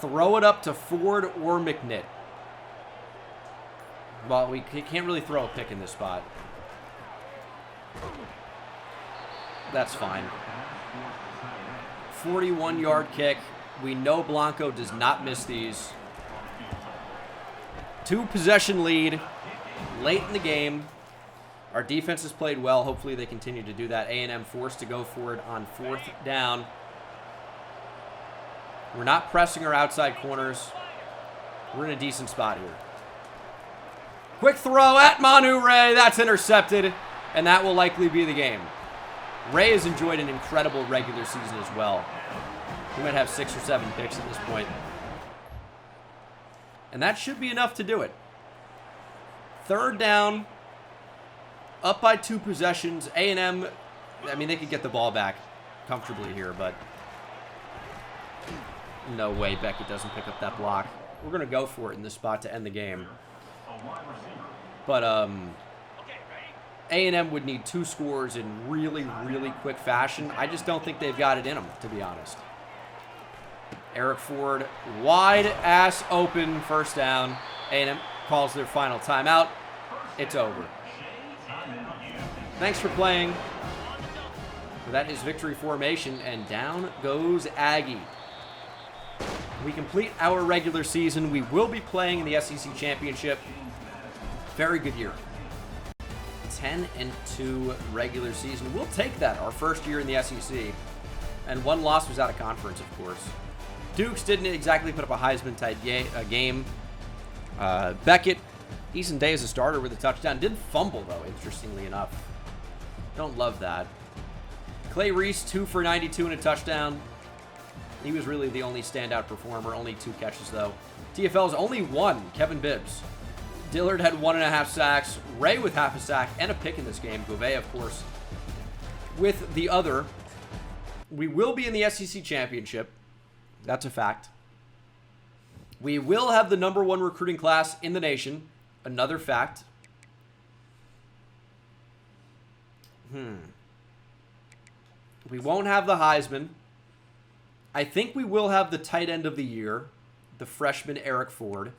throw it up to Ford or McNitt. Well, we can't really throw a pick in this spot. That's fine. 41-yard kick. We know Blanco does not miss these. 2-possession lead late in the game. Our defense has played well. Hopefully they continue to do that. A&M forced to go for it on 4th down. We're not pressing our outside corners. We're in a decent spot here. Quick throw at Manu Ray. That's intercepted, and that will likely be the game. Ray has enjoyed an incredible regular season as well. He might have 6 or 7 picks at this point. And that should be enough to do it. 3rd down. Up by 2 possessions. A&M, I mean, they could get the ball back comfortably here, but no way Beckett doesn't pick up that block. We're going to go for it in this spot to end the game. But A&M would need 2 scores in really, really quick fashion. I just don't think they've got it in them, to be honest. Eric Ford, wide ass open, 1st down. A&M calls their final timeout. It's over. Thanks for playing. So that is victory formation, and down goes Aggie. We complete our regular season. We will be playing in the SEC Championship. Very good year. 10-2 regular season. We'll take that, our first year in the SEC. And 1 loss was out of conference, of course. Dukes didn't exactly put up a Heisman-type game. Beckett, decent day as a starter with a touchdown. Did fumble, though, interestingly enough. Don't love that. Clay Reese, 2 for 92 and a touchdown. He was really the only standout performer. Only 2 catches, though. TFL's only 1, Kevin Bibbs. Dillard had 1.5 sacks. Ray with half a sack and a pick in this game. Govea, of course, with the other. We will be in the SEC Championship. That's a fact. We will have the #1 recruiting class in the nation. Another fact. We won't have the Heisman. I think we will have the tight end of the year, the freshman Eric Ford.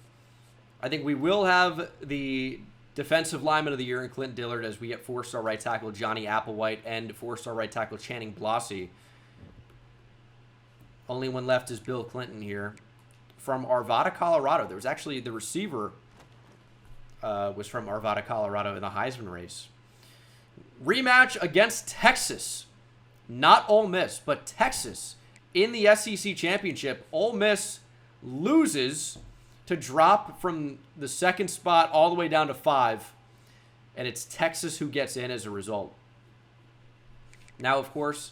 I think we will have the defensive lineman of the year in Clint Dillard as we get 4-star right tackle Johnny Applewhite and 4-star right tackle Channing Blossy. Only one left is Bill Clinton here. From Arvada, Colorado. There was actually the receiver was from Arvada, Colorado in the Heisman race. Rematch against Texas. Not Ole Miss, but Texas in the SEC Championship. Ole Miss loses to drop from the 2nd spot all the way down to 5. and it's Texas who gets in as a result. Now, of course,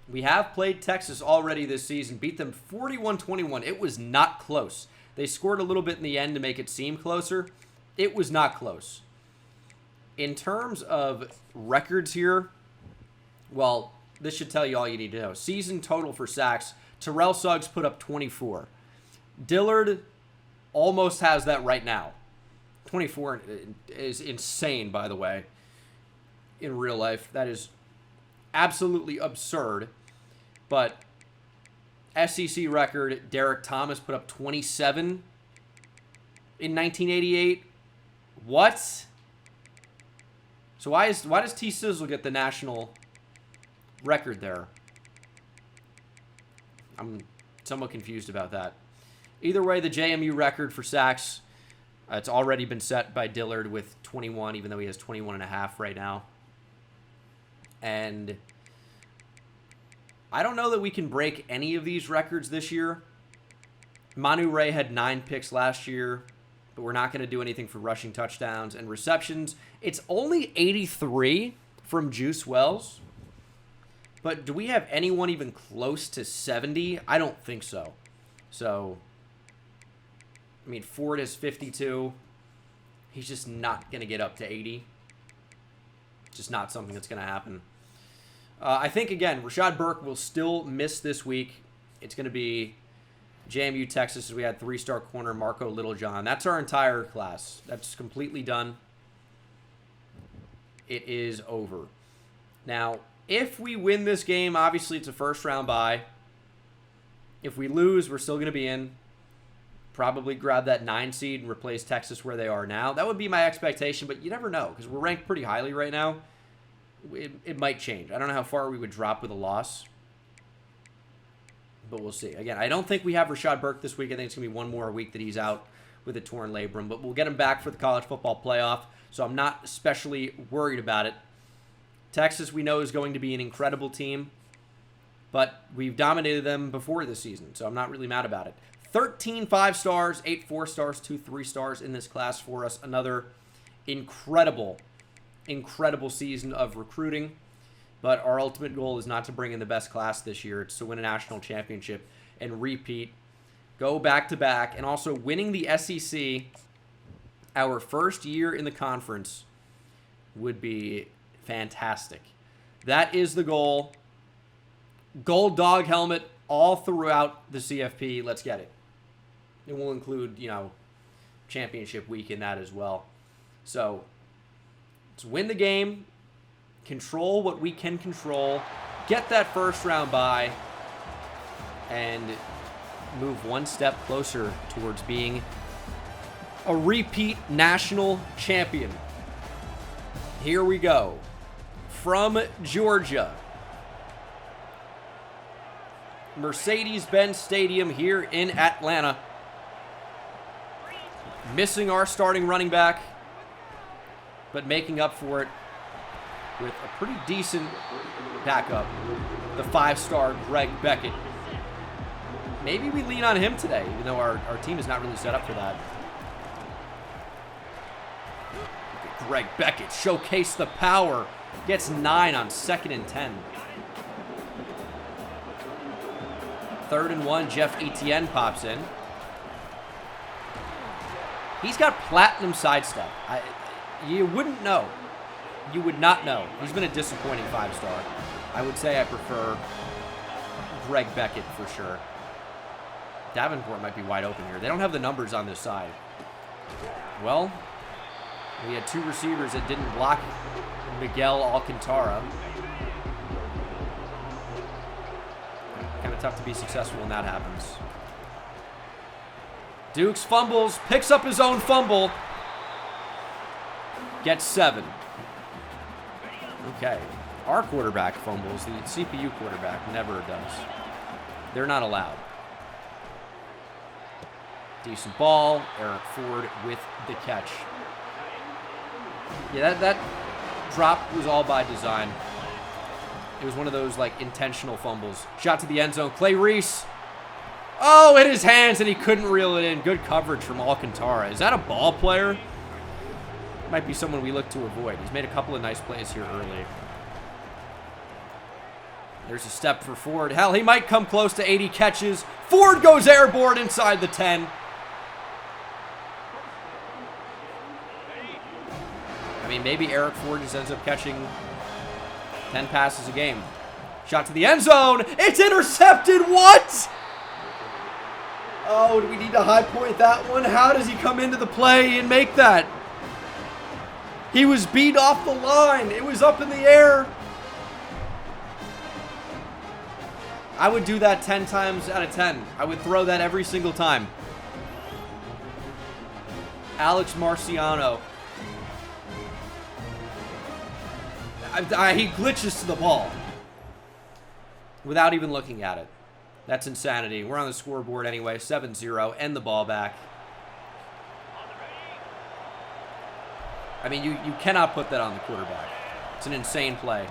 we have played Texas already this season, beat them 41-21. It was not close. They scored a little bit in the end to make it seem closer. It was not close. In terms of records here, well, this should tell you all you need to know. Season total for sacks, Terrell Suggs put up 24. Dillard almost has that right now. 24 is insane, by the way, in real life. That is absolutely absurd. But SEC record, Derek Thomas put up 27 in 1988. What? So why does T Sizzle get the national record there? I'm somewhat confused about that. Either way, the JMU record for sacks, it's already been set by Dillard with 21, even though he has 21 and a half right now. And I don't know that we can break any of these records this year. Manu Ray had 9 picks last year, but we're not going to do anything for rushing touchdowns and receptions. It's only 83 from Juice Wells. But do we have anyone even close to 70? I don't think so. So, I mean, Ford is 52. He's just not going to get up to 80. Just not something that's going to happen. I think, again, Rashad Burke will still miss this week. It's going to be JMU, Texas, as we had 3-star corner Marco Littlejohn. That's our entire class. That's completely done. It is over. Now, if we win this game, obviously it's a first-round bye. If we lose, we're still going to be in. Probably grab that 9 seed and replace Texas where they are now. That would be my expectation, but you never know because we're ranked pretty highly right now. It might change. I don't know how far we would drop with a loss, but we'll see. Again, I don't think we have Rashad Burke this week. I think it's going to be one more week that he's out with a torn labrum, but we'll get him back for the college football playoff, so I'm not especially worried about it. Texas, we know, is going to be an incredible team, but we've dominated them before this season, so I'm not really mad about it. 13 5-stars, 8 4-stars, 2 3-stars in this class for us. Another incredible season of recruiting, but our ultimate goal is not to bring in the best class this year. It's to win a national championship and repeat, go back-to-back, and also winning the SEC our first year in the conference would be fantastic. That is the goal. Gold dog helmet all throughout the CFP. Let's get it. It will include, championship week in that as well. So, let's win the game, control what we can control, get that first round bye, and move one step closer towards being a repeat national champion. Here we go. From Georgia, Mercedes-Benz Stadium here in Atlanta. Missing our starting running back, but making up for it with a pretty decent backup, the 5-star Greg Beckett. Maybe we lean on him today, even though our team is not really set up for that. Look at Greg Beckett showcase the power. Gets 9 on 2nd and 10. 3rd and 1, Jeff Etienne pops in. He's got platinum sidestep. You wouldn't know. You would not know. He's been a disappointing 5-star. I would say I prefer Greg Beckett for sure. Davenport might be wide open here. They don't have the numbers on this side. Well, we had 2 receivers that didn't block Miguel Alcantara. Kind of tough to be successful when that happens. Dukes fumbles, picks up his own fumble. Gets 7. Okay. Our quarterback fumbles. The CPU quarterback never does. They're not allowed. Decent ball. Eric Ford with the catch. Yeah, that drop was all by design. It was one of those, intentional fumbles. Shot to the end zone. Clay Reese. Oh, in his hands, and he couldn't reel it in. Good coverage from Alcantara. Is that a ball player? Might be someone we look to avoid. He's made a couple of nice plays here early. There's a step for Ford. Hell, he might come close to 80 catches. Ford goes airborne inside the 10. I mean, maybe Eric Ford just ends up catching 10 passes a game. Shot to the end zone. It's intercepted. What? Oh, do we need to high point that one? How does he come into the play and make that? He was beat off the line. It was up in the air. I would do that 10 times out of 10. I would throw that every single time. Alex Marciano. He glitches to the ball without even looking at it. That's insanity. We're on the scoreboard anyway. 7-0. End the ball back. I mean, you cannot put that on the quarterback. It's an insane play.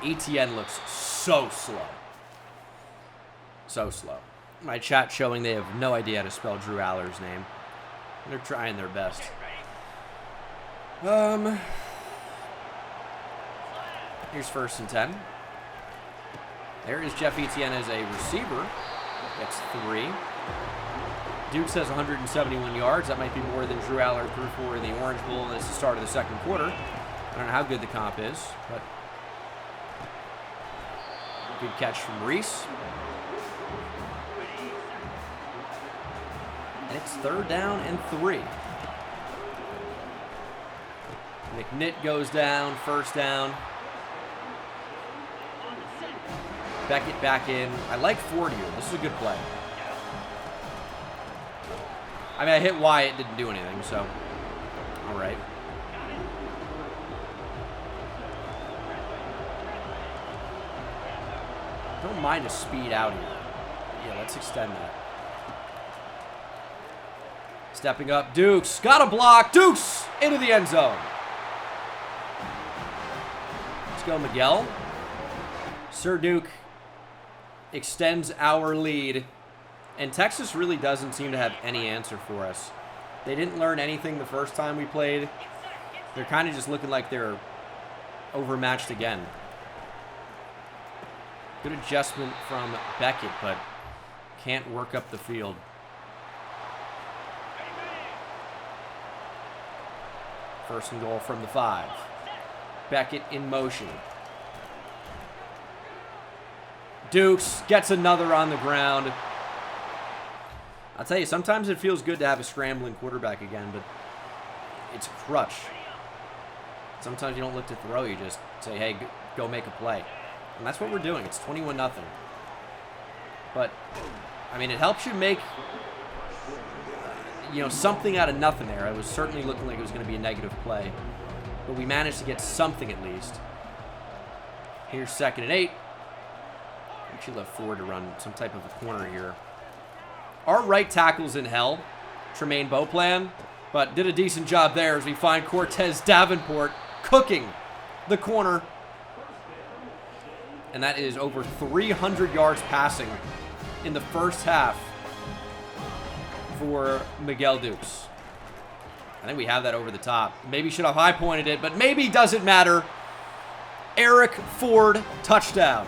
ETN looks so slow. So slow. My chat showing they have no idea how to spell Drew Aller's name. They're trying their best. Here's 1st and 10. There is Jeff Etienne as a receiver. Gets 3. Dukes has 171 yards. That might be more than Drew Aller threw for in the Orange Bowl, and it's the start of the second quarter. I don't know how good the comp is, but good catch from Reese. And it's 3rd down and 3. McNitt goes down, 1st down. Beckett back in. I like Ford here. This is a good play. I mean, I hit Y, it didn't do anything, so all right. Don't mind a speed out here. Yeah, let's extend that. Stepping up, Dukes. Got a block. Dukes into the end zone. Let's go, Miguel. Sir Duke extends our lead. And Texas really doesn't seem to have any answer for us. They didn't learn anything the first time we played. They're kind of just looking like they're overmatched again. Good adjustment from Beckett, but can't work up the field. First and goal from the 5. Beckett in motion. Dukes gets another on the ground. I'll tell you, sometimes it feels good to have a scrambling quarterback again, but it's a crutch. Sometimes you don't look to throw, you just say, hey, go make a play. And that's what we're doing. It's 21-0. But, I mean, it helps you make, something out of nothing there. It was certainly looking like it was going to be a negative play. But we managed to get something at least. Here's 2nd and 8. Actually left Ford to run some type of a corner here. Our right tackle's in hell, Tremaine Beauplan, but did a decent job there as we find Cortez Davenport cooking the corner. And that is over 300 yards passing in the first half for Miguel Dukes. I think we have that over the top. Maybe should have high pointed it, but maybe doesn't matter. Eric Ford, touchdown.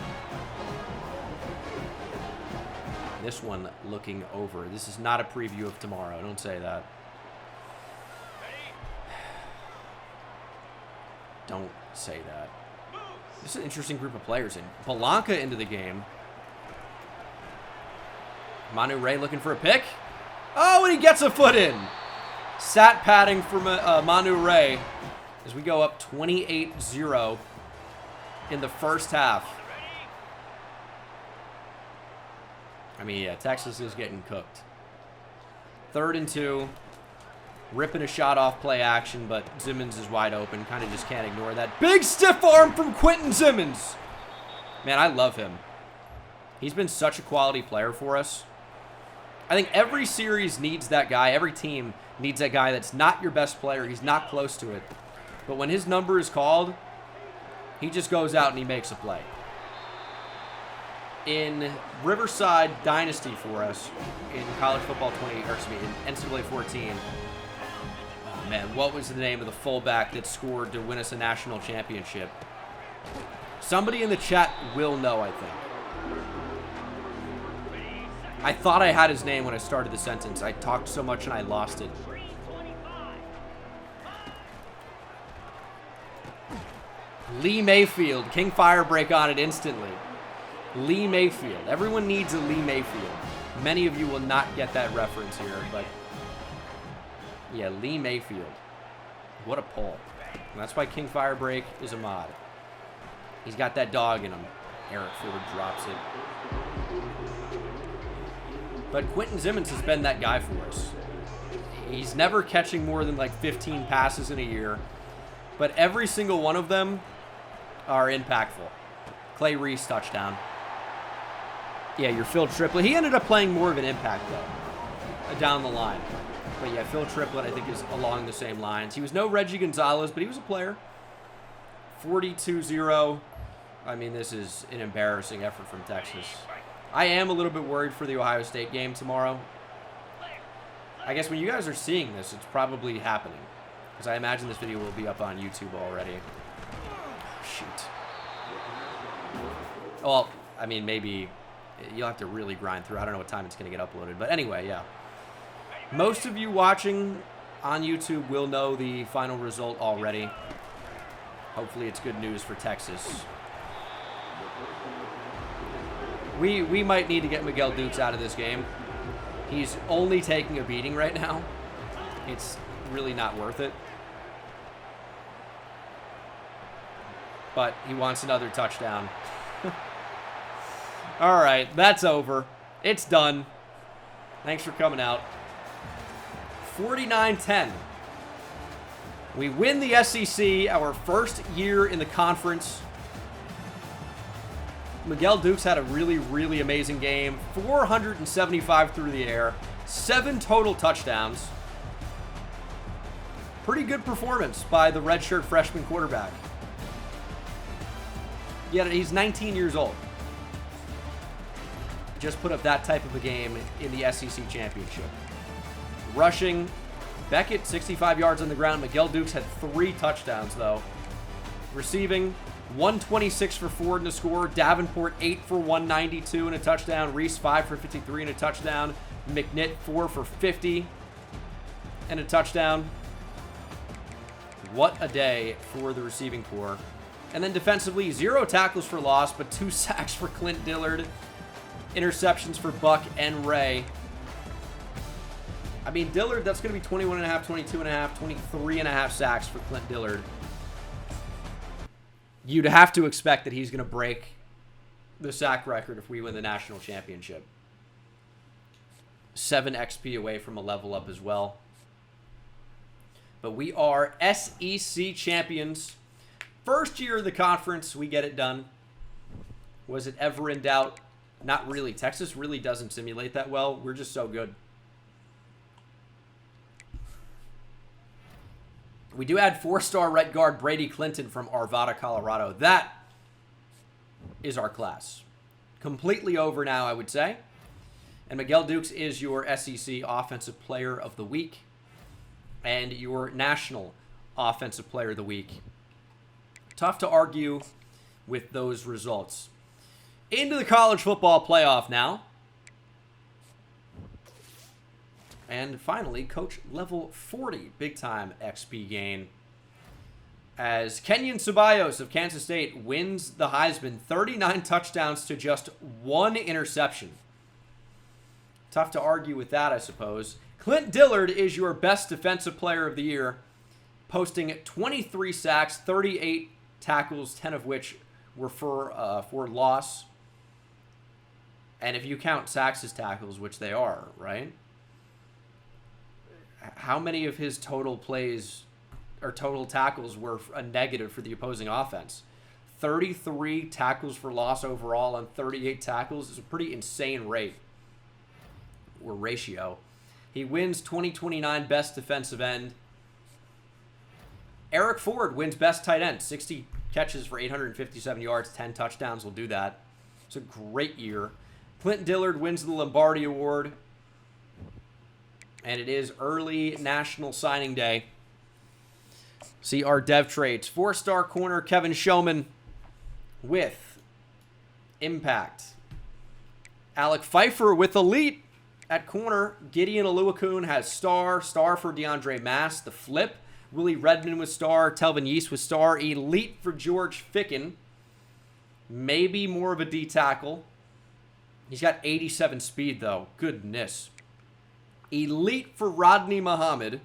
This one looking over. This is not a preview of tomorrow. Don't say that. Don't say that. This is an interesting group of players in. Belanca into the game. Manu Ray looking for a pick. Oh, and he gets a foot in. Sat padding for Manu Ray as we go up 28-0 in the first half. I mean, yeah, Texas is getting cooked. 3rd and 2. Ripping a shot off play action, but Simmons is wide open. Kind of just can't ignore that. Big stiff arm from Quentin Simmons. Man, I love him. He's been such a quality player for us. I think every series needs that guy. Every team needs that guy that's not your best player. He's not close to it. But when his number is called, he just goes out and he makes a play. In Riverside Dynasty for us, in college football in NCAA 14, man, what was the name of the fullback that scored to win us a national championship? Somebody in the chat will know, I think. I thought I had his name when I started the sentence. I talked so much and I lost it. Lee Mayfield. King Firebreak on it instantly. Lee Mayfield. Everyone needs a Lee Mayfield. Many of you will not get that reference here, but yeah, Lee Mayfield. What a pull. And that's why King Firebreak is a mod. He's got that dog in him. Eric Ford drops it. But Quentin Simmons has been that guy for us. He's never catching more than like 15 passes in a year, but every single one of them are impactful. Clay Reese touchdown. Yeah, your Phil Triplett. He ended up playing more of an impact, though, down the line. But yeah, Phil Triplett, I think, is along the same lines. He was no Reggie Gonzalez, but he was a player. 42-0. I mean, this is an embarrassing effort from Texas. I am a little bit worried for the Ohio State game tomorrow. I guess when you guys are seeing this, it's probably happening. Because I imagine this video will be up on YouTube already. Oh, shoot. Well, I mean, maybe you'll have to really grind through. I don't know what time it's going to get uploaded. But anyway, yeah. Most of you watching on YouTube will know the final result already. Hopefully it's good news for Texas. We might need to get Miguel Dukes out of this game. He's only taking a beating right now. It's really not worth it. But he wants another touchdown. All right, that's over. It's done. Thanks for coming out. 49-10. We win the SEC, our first year in the conference. Miguel Dukes had a really, really amazing game. 475 through the air. 7 total touchdowns. Pretty good performance by the redshirt freshman quarterback. Yet he's 19 years old. Just put up that type of a game in the SEC championship. Rushing, Beckett 65 yards on the ground. Miguel Dukes had 3 touchdowns though. Receiving, 126 for Ford in a score. Davenport 8 for 192 and a touchdown. Reese 5 for 53 and a touchdown. McNitt 4 for 50 and a touchdown. What a day for the receiving corps. And then defensively, 0 tackles for loss, but 2 sacks for Clint Dillard. Interceptions for Buck and Ray. I mean, Dillard, that's going to be 21.5, 22.5, 23.5 sacks for Clint Dillard. You'd have to expect that he's going to break the sack record if we win the national championship. 7 XP away from a level up as well. But we are SEC champions. First year of the conference, we get it done. Was it ever in doubt? Not really. Texas really doesn't simulate that well. We're just so good. We do add 4-star right guard Brady Clinton from Arvada, Colorado. That is our class. Completely over now, I would say. And Miguel Dukes is your SEC Offensive Player of the Week and your National Offensive Player of the Week. Tough to argue with those results. Into the college football playoff now. And finally, Coach level 40, big-time XP gain. As Kenyon Ceballos of Kansas State wins the Heisman, 39 touchdowns to just 1 interception. Tough to argue with that, I suppose. Clint Dillard is your best defensive player of the year, posting 23 sacks, 38 tackles, 10 of which were for loss. And if you count sacks as tackles, which they are, right? How many of his total plays or total tackles were a negative for the opposing offense? 33 tackles for loss overall on 38 tackles is a pretty insane rate or ratio. He wins 2029 best defensive end. Eric Ford wins best tight end. 60 catches for 857 yards, 10 touchdowns will do that. It's a great year. Clint Dillard wins the Lombardi Award. And it is early National Signing Day. See our dev traits. 4-star corner Kevin Showman with impact. Alec Pfeiffer with elite at corner. Gideon Aluakun has star. Star for DeAndre Mass. The flip. Willie Redmond with star. Telvin Yeast with star. Elite for George Ficken. Maybe more of a D tackle. He's got 87 speed, though. Goodness. Elite for Rodney Muhammad.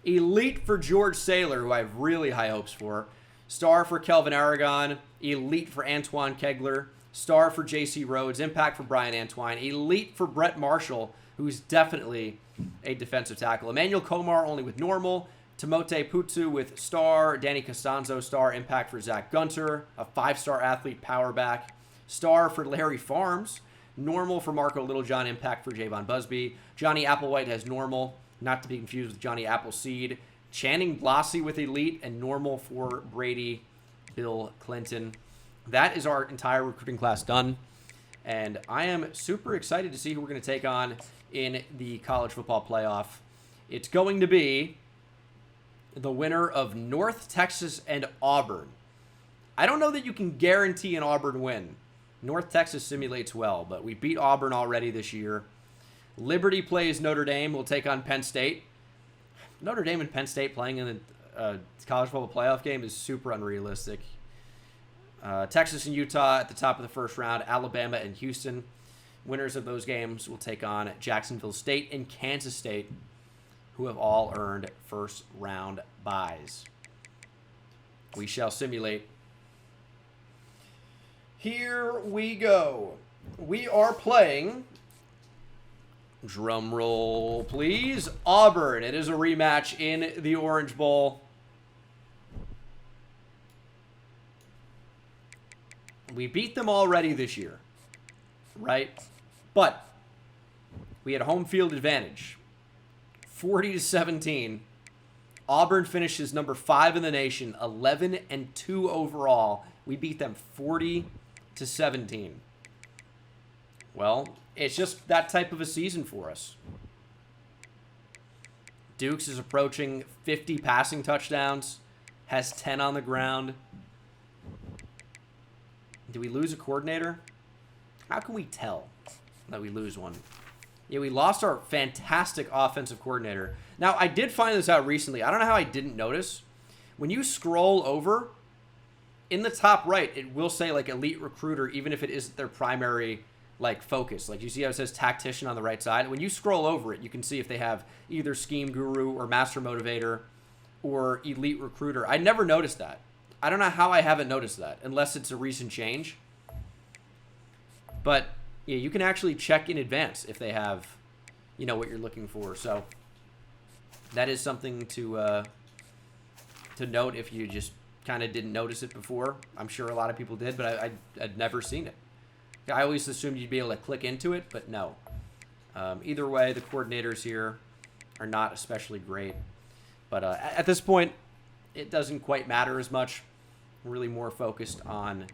Elite for George Saylor, who I have really high hopes for. Star for Kelvin Aragon. Elite for Antoine Kegler. Star for J.C. Rhodes. Impact for Brian Antwine. Elite for Brett Marshall, who's definitely a defensive tackle. Emmanuel Komar only with normal. Timote Putsu with star. Danny Costanzo, star. Impact for Zach Gunter. A 5-star athlete, power back. Star for Larry Farms. Normal for Marco Littlejohn. Impact for Javon Busby. Johnny Applewhite has normal. Not to be confused with Johnny Appleseed. Channing Blassie with elite. And normal for Brady Bill Clinton. That is our entire recruiting class done. And I am super excited to see who we're going to take on in the college football playoff. It's going to be the winner of North Texas and Auburn. I don't know that you can guarantee an Auburn win. North Texas simulates well, but we beat Auburn already this year. Liberty plays Notre Dame. We'll take on Penn State. Notre Dame and Penn State playing in the college football playoff game is super unrealistic. Texas and Utah at the top of the first round. Alabama and Houston. Winners of those games will take on Jacksonville State and Kansas State, who have all earned first-round byes. We shall simulate. Here we go. We are playing, drum roll please, Auburn. It is a rematch in the Orange Bowl. We beat them already this year, right? But we had home field advantage. 40-17. Auburn finishes number 5 in the nation, 11-2 overall. We beat them 40-17. Well, it's just that type of a season for us. Dukes is approaching 50 passing touchdowns, has 10 on the ground. Did we lose a coordinator? How can we tell that we lose one? Yeah, we lost our fantastic offensive coordinator. Now, I did find this out recently. I don't know how I didn't notice. When you scroll over, in the top right, it will say, like, elite recruiter, even if it isn't their primary, like, focus. Like, you see how it says tactician on the right side? When you scroll over it, you can see if they have either scheme guru or master motivator or elite recruiter. I never noticed that. I don't know how I haven't noticed that, unless it's a recent change. But yeah, you can actually check in advance if they have, you know, what you're looking for. So that is something to note if you just kind of didn't notice it before. I'm sure a lot of people did, but I'd never seen it. I always assumed you'd be able to click into it, but no. Either way, the coordinators here are not especially great. But at this point, it doesn't quite matter as much. We're really more focused on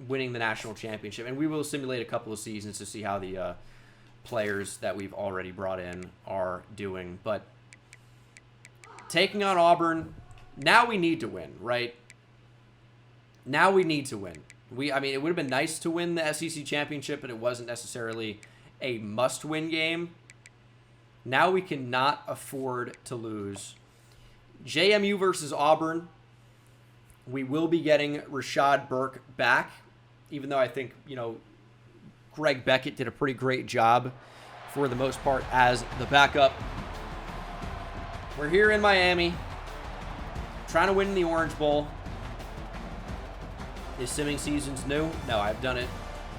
winning the national championship. And we will simulate a couple of seasons to see how the players that we've already brought in are doing. But taking on Auburn, now we need to win, right? Now we need to win. I mean, it would have been nice to win the SEC championship, but it wasn't necessarily a must-win game. Now we cannot afford to lose. JMU versus Auburn. We will be getting Rashad Burke back, even though I think, you know, Greg Beckett did a pretty great job for the most part as the backup. We're here in Miami, trying to win the Orange Bowl. Is simming seasons new? No, I've done it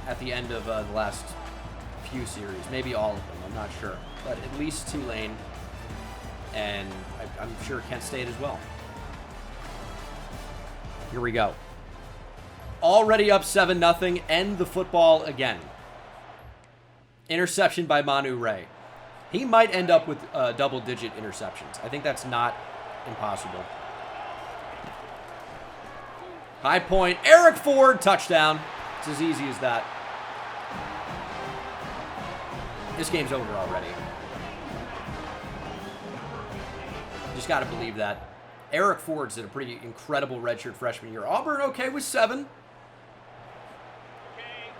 at the end of the last few series. Maybe all of them, I'm not sure. But at least Tulane, and I'm sure Kent State as well. Here we go. Already up 7-0. End the football again. Interception by Manu Ray. He might end up with double-digit interceptions. I think that's not impossible. High point. Eric Ford, touchdown. It's as easy as that. This game's over already. Just got to believe that. Eric Ford's did a pretty incredible redshirt freshman year. Auburn okay with 7.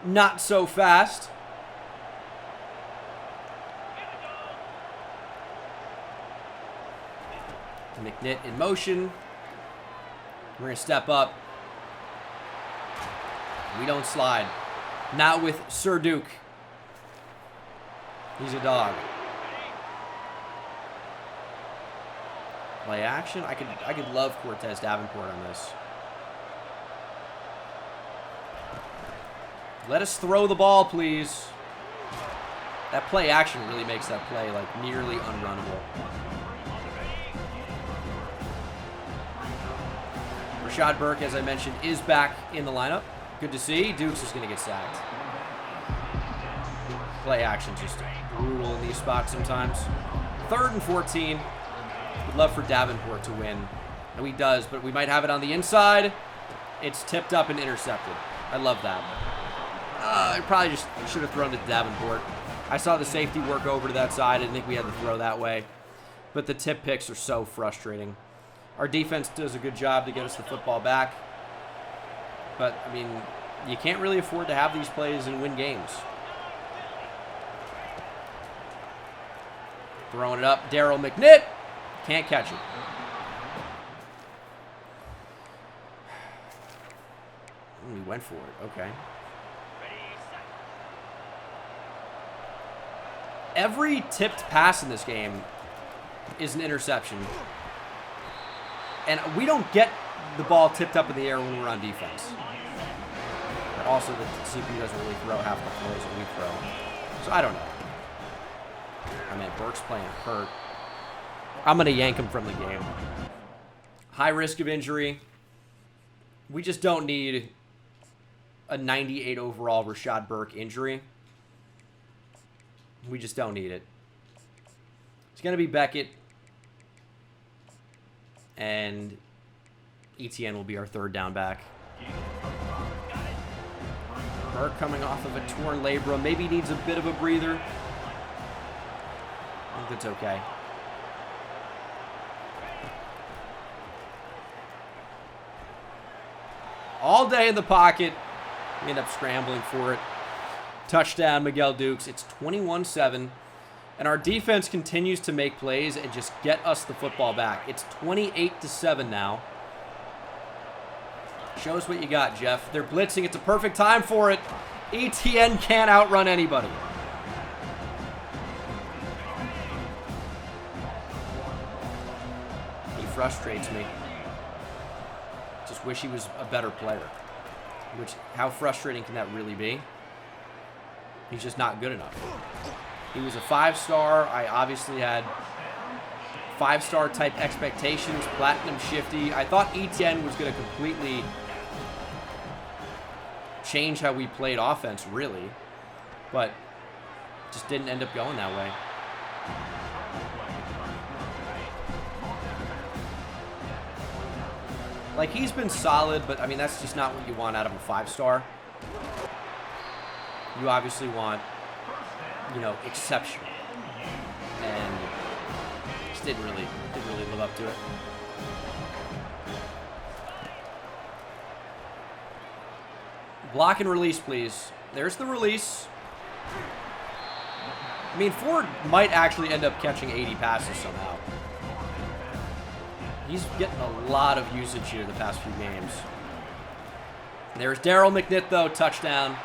Not so fast. McNitt in motion. We're going to step up. We don't slide. Not with Sir Duke. He's a dog. Play action. I could love Cortez Davenport on this. Let us throw the ball, please. That play action really makes that play like nearly unrunnable. Rashad Burke, as I mentioned, is back in the lineup. Good to see. Dukes is going to get sacked. Play action just brutal in these spots sometimes. 3rd and 14. Would love for Davenport to win. No, he does, but we might have it on the inside. It's tipped up and intercepted. I love that. I probably just should have thrown it to Davenport. I saw the safety work over to that side. I didn't think we had to throw that way. But the tip picks are so frustrating. Our defense does a good job to get us the football back. But, I mean, you can't really afford to have these plays and win games. Throwing it up. Daryl McNitt. Can't catch it. We went for it. Okay. Every tipped pass in this game is an interception. And we don't get the ball tipped up in the air when we're on defense. But also, the CPU doesn't really throw half the throws that we throw. So I don't know. I mean, Burke's playing hurt. I'm going to yank him from the game. High risk of injury. We just don't need a 98 overall Rashad Burke injury. We just don't need it. It's going to be Beckett. And ETN will be our 3rd down back. Burke coming off of a torn labrum. Maybe needs a bit of a breather. I think that's okay. All day in the pocket. We end up scrambling for it. Touchdown, Miguel Dukes. It's 21-7. And our defense continues to make plays and just get us the football back. It's 28-7 now. Show us what you got, Jeff. They're blitzing. It's a perfect time for it. ETN can't outrun anybody. He frustrates me. Just wish he was a better player. How frustrating can that really be? He's just not good enough. He was a 5-star. I obviously had 5-star type expectations. Platinum shifty. I thought ETN was going to completely change how we played offense, really. But just didn't end up going that way. Like, he's been solid, but, I mean, that's just not what you want out of a 5-star. You obviously want, you know, exceptional. And just didn't really live up to it. Block and release, please. There's the release. I mean, Ford might actually end up catching 80 passes somehow. He's getting a lot of usage here the past few games. There's Daryl McNitt, though. Touchdown.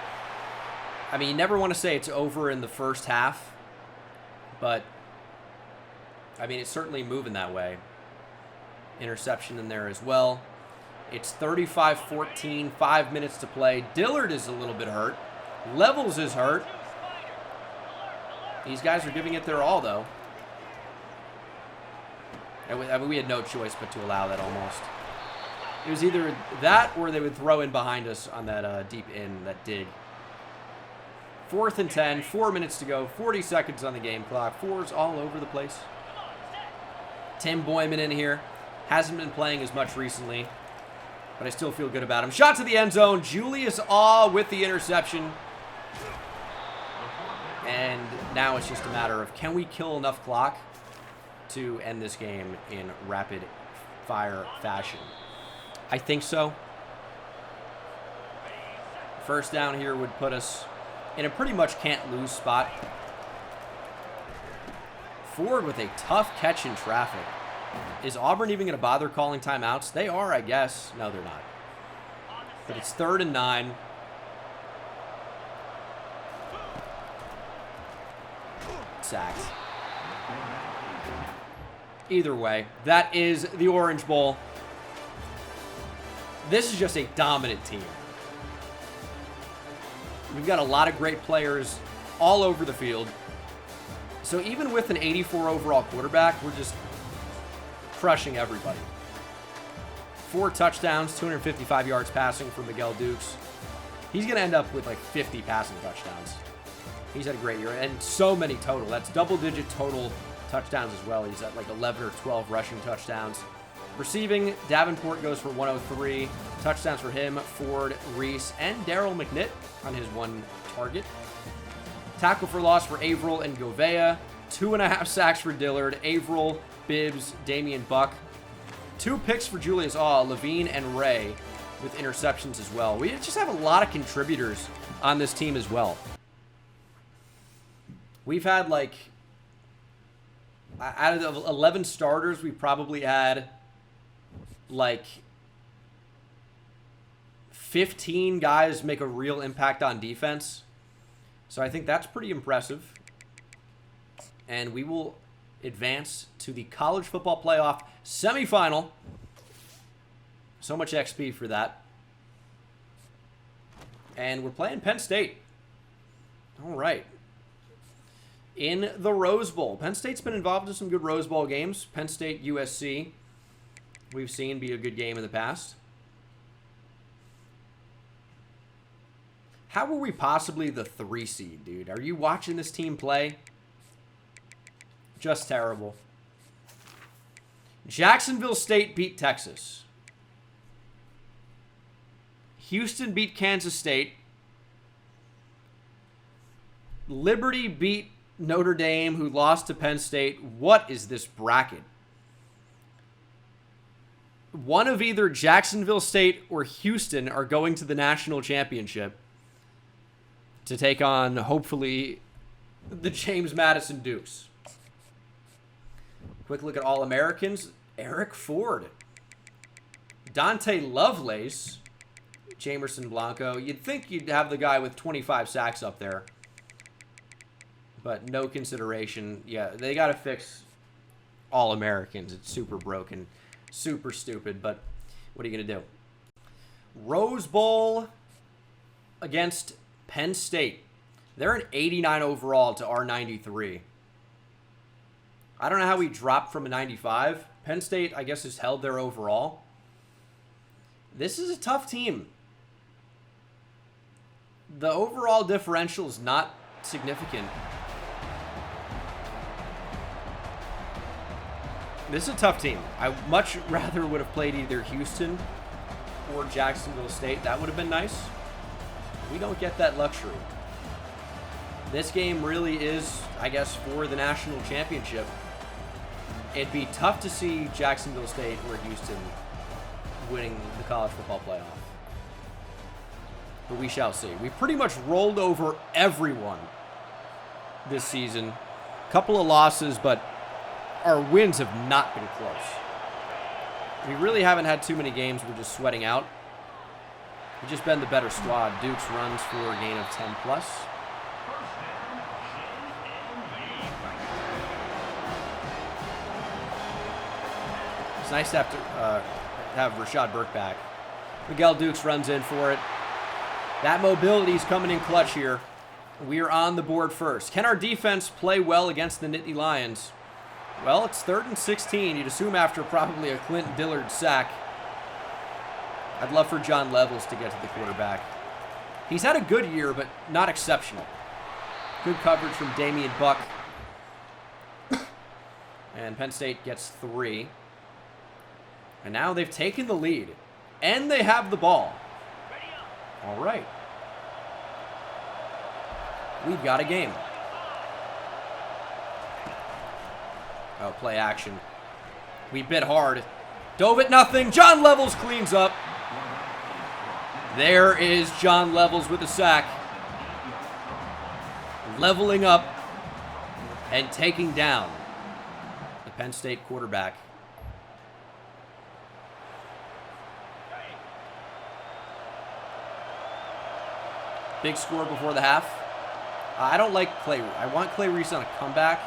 I mean, you never want to say it's over in the first half. But, I mean, it's certainly moving that way. Interception in there as well. It's 35-14, 5 minutes to play. Dillard is a little bit hurt. Levels is hurt. These guys are giving it their all, though. I mean, we had no choice but to allow that almost. It was either that or they would throw in behind us on that deep in, that dig. 4th and 10, 4 minutes to go, 40 seconds on the game clock. Fours all over the place. Tim Boyman in here. Hasn't been playing as much recently, but I still feel good about him. Shot to the end zone. Julius Awe with the interception. And now it's just a matter of, can we kill enough clock to end this game in rapid fire fashion. I think so. First down here would put us in a pretty much can't lose spot. Ford with a tough catch in traffic. Is Auburn even going to bother calling timeouts? They are, I guess. No, they're not. But it's 3rd and 9. Sacked. Either way, that is the Orange Bowl. This is just a dominant team. We've got a lot of great players all over the field. So even with an 84 overall quarterback, we're just crushing everybody. 4 touchdowns, 255 yards passing for Miguel Dukes. He's going to end up with like 50 passing touchdowns. He's had a great year, and so many total. That's double-digit total touchdowns as well. He's at like 11 or 12 rushing touchdowns. Receiving, Davenport goes for 103. Touchdowns for him, Ford, Reese, and Darryl McNitt on his 1 target. Tackle for loss for Averill and Govea. 2.5 sacks for Dillard. Averill, Bibbs, Damian Buck. 2 picks for Julius Awe, Levine, and Ray with interceptions as well. We just have a lot of contributors on this team as well. We've had like, out of 11 starters, we probably had like 15 guys make a real impact on defense. So I think that's pretty impressive. And we will advance to the college football playoff semifinal. So much XP for that. And we're playing Penn State. All right. In the Rose Bowl. Penn State's been involved in some good Rose Bowl games. Penn State, USC, we've seen be a good game in the past. How were we possibly the 3 seed, dude? Are you watching this team play? Just terrible. Jacksonville State beat Texas. Houston beat Kansas State. Liberty beat Notre Dame, who lost to Penn State. What is this bracket? One of either Jacksonville State or Houston are going to the national championship to take on, hopefully, the James Madison Dukes. Quick look at All-Americans. Eric Ford. Dante Lovelace. Jamerson Blanco. You'd think you'd have the guy with 25 sacks up there. But no consideration. Yeah, they got to fix All-Americans. It's super broken. Super stupid, but what are you going to do? Rose Bowl against Penn State. They're an 89 overall to our 93. I don't know how we dropped from a 95. Penn State, I guess, has held their overall. This is a tough team. The overall differential is not significant. This is a tough team. I much rather would have played either Houston or Jacksonville State. That would have been nice. We don't get that luxury. This game really is, I guess, for the national championship. It'd be tough to see Jacksonville State or Houston winning the college football playoff. But we shall see. We pretty much rolled over everyone this season. Couple of losses, but our wins have not been close. We really haven't had too many games we're just sweating out. We've just been the better squad. Dukes runs for a gain of 10 plus. It's nice to have Rashad Burke back. Miguel Dukes runs in for it. That mobility's coming in clutch here. We are on the board first. Can our defense play well against the Nittany Lions? Well, it's 3rd and 16. You'd assume after probably a Clint Dillard sack. I'd love for John Levels to get to the quarterback. He's had a good year, but not exceptional. Good coverage from Damian Buck. And Penn State gets 3. And now they've taken the lead. And they have the ball. All right. We've got a game. Oh, play action. We bit hard. Dove at nothing. John Levels cleans up. There is John Levels with a sack. Leveling up and taking down the Penn State quarterback. Big score before the half. I don't like Clay. I want Clay Reese on a comeback.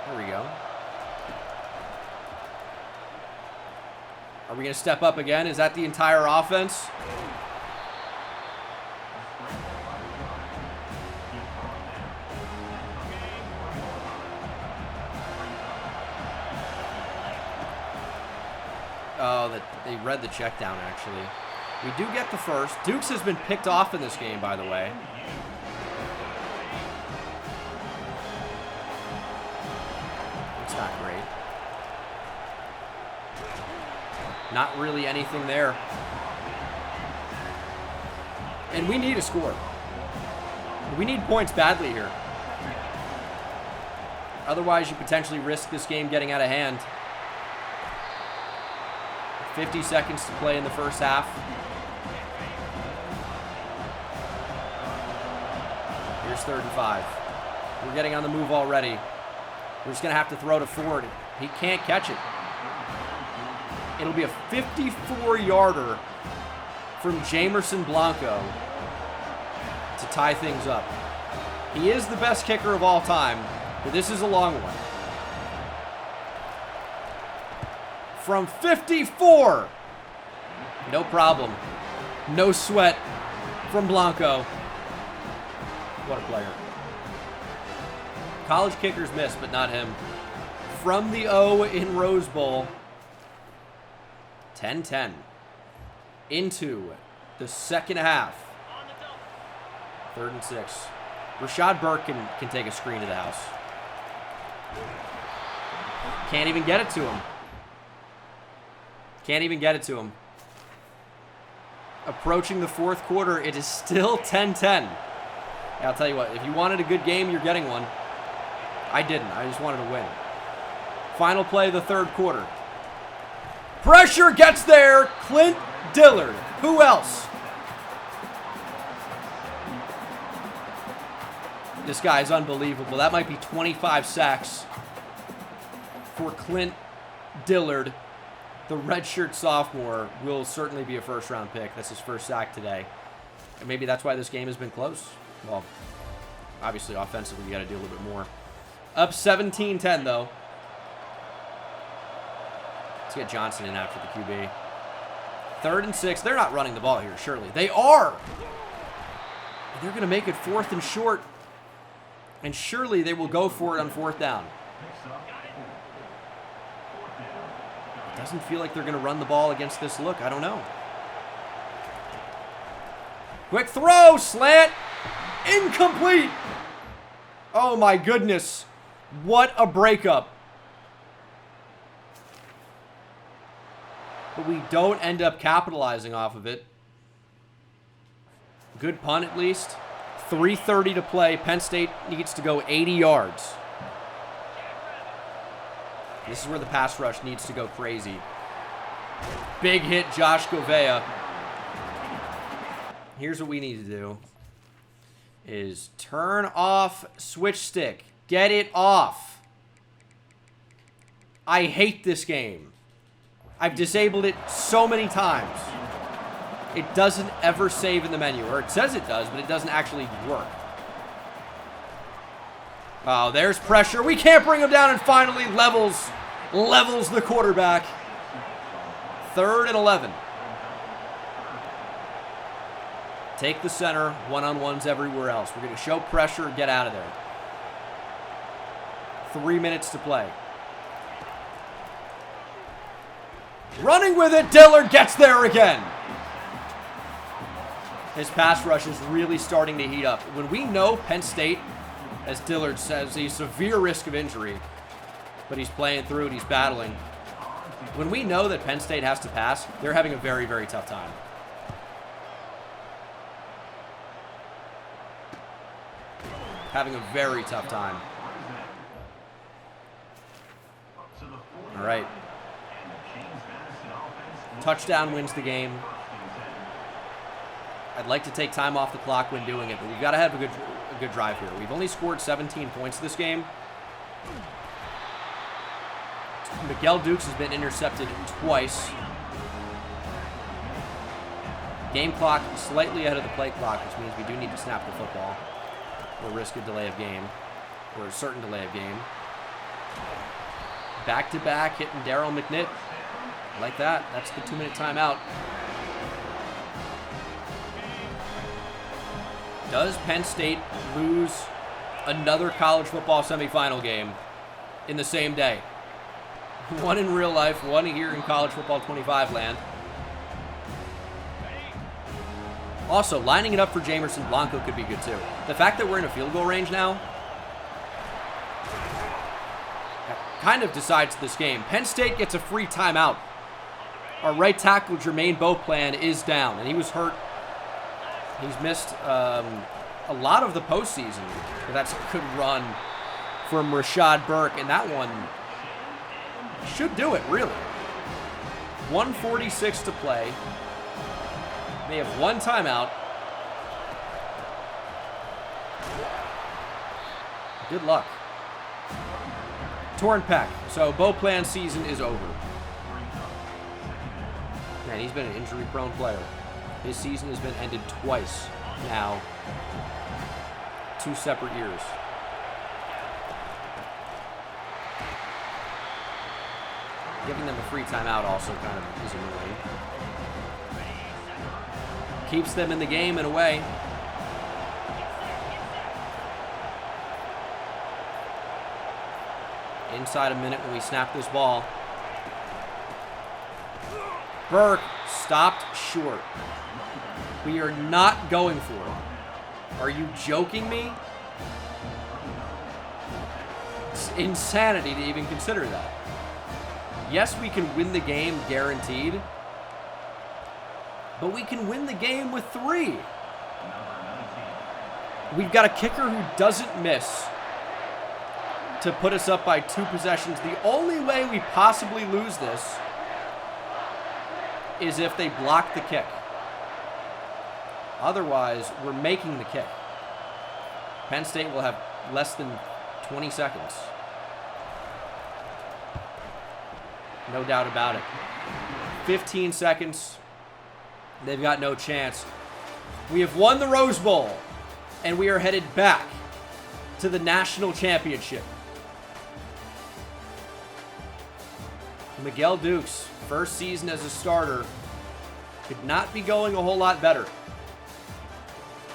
There we go. Are we going to step up again? Is that the entire offense? Oh, they read the check down, actually. We do get the first. Dukes has been picked off in this game, by the way. It's not great. Not really anything there. And we need a score. We need points badly here. Otherwise, you potentially risk this game getting out of hand. 50 seconds to play in the first half. Here's 3rd and 5. We're getting on the move already. We're just going to have to throw to Ford. He can't catch it. It'll be a 54-yarder from Jamerson Blanco to tie things up. He is the best kicker of all time, but this is a long one. From 54. No problem. No sweat from Blanco. What a player. College kickers miss, but not him. From the O in Rose Bowl. 10-10. Into the second half. 3rd and 6. Rashad Burke can take a screen to the house. Can't even get it to him. Can't even get it to him. Approaching the 4th quarter, it is still 10-10. Yeah, I'll tell you what, if you wanted a good game, you're getting one. I didn't. I just wanted to win. Final play of the 3rd quarter. Pressure gets there. Clint Dillard. Who else? This guy is unbelievable. That might be 25 sacks for Clint Dillard. The redshirt sophomore will certainly be a first-round pick. That's his first sack today. And maybe that's why this game has been close. Well, obviously, offensively, you got to do a little bit more. Up 17-10, though. Let's get Johnson in after the QB. 3rd and 6. They're not running the ball here, surely. They are! And they're going to make it 4th and short. And surely they will go for it on 4th down. Doesn't feel like they're going to run the ball against this look. I don't know. Quick throw, slant, incomplete. Oh my goodness. What a breakup. But we don't end up capitalizing off of it. Good punt at least. 3:30 to play. Penn State needs to go 80 yards. This is where the pass rush needs to go crazy. Big hit, Josh Govea. Here's what we need to do. Is turn off switch stick. Get it off. I hate this game. I've disabled it so many times. It doesn't ever save in the menu. Or it says it does, but it doesn't actually work. Oh, there's pressure. We can't bring him down, and finally levels the quarterback. 3rd and 11. Take the center. One-on-ones everywhere else. We're going to show pressure and get out of there. 3 minutes to play. Running with it. Dillard gets there again. His pass rush is really starting to heat up. When we know Penn State, as Dillard says, a severe risk of injury, but he's playing through and he's battling. When we know that Penn State has to pass, they're having a very, very tough time. Having a very tough time. All right. Touchdown wins the game. I'd like to take time off the clock when doing it, but we've got to have a good drive here. We've only scored 17 points this game. Miguel Dukes has been intercepted twice. Game clock slightly ahead of the play clock, which means we do need to snap the football or risk a delay of game, or a certain delay of game. Back-to-back hitting Daryl McNitt. Like that. That's the 2-minute timeout. Does Penn State lose another college football semifinal game in the same day? One in real life, one here in college football 25 land. Also, lining it up for Jamerson Blanco could be good too. The fact that we're in a field goal range now kind of decides this game. Penn State gets a free timeout. Our right tackle, Jermaine Beauplan, is down, and he was hurt. He's missed a lot of the postseason. But that's a good run from Rashad Burke, and that one should do it, really. 1:46 to play. They have one timeout. Good luck. Torn pec. So Beauplan's season is over. Man, he's been an injury-prone player. His season has been ended twice now. 2 separate years. Giving them a free timeout also kind of is annoying. Keeps them in the game in a way. Inside a minute when we snap this ball. Burke stopped short. We are not going for it. Are you joking me? It's insanity to even consider that. Yes, we can win the game guaranteed, but we can win the game with 3. We've got a kicker who doesn't miss to put us up by 2 possessions. The only way we possibly lose this is if they block the kick. Otherwise, we're making the kick. Penn State will have less than 20 seconds. No doubt about it. 15 seconds. They've got no chance. We have won the Rose Bowl, and we are headed back to the national championship. Miguel Dukes, first season as a starter, could not be going a whole lot better.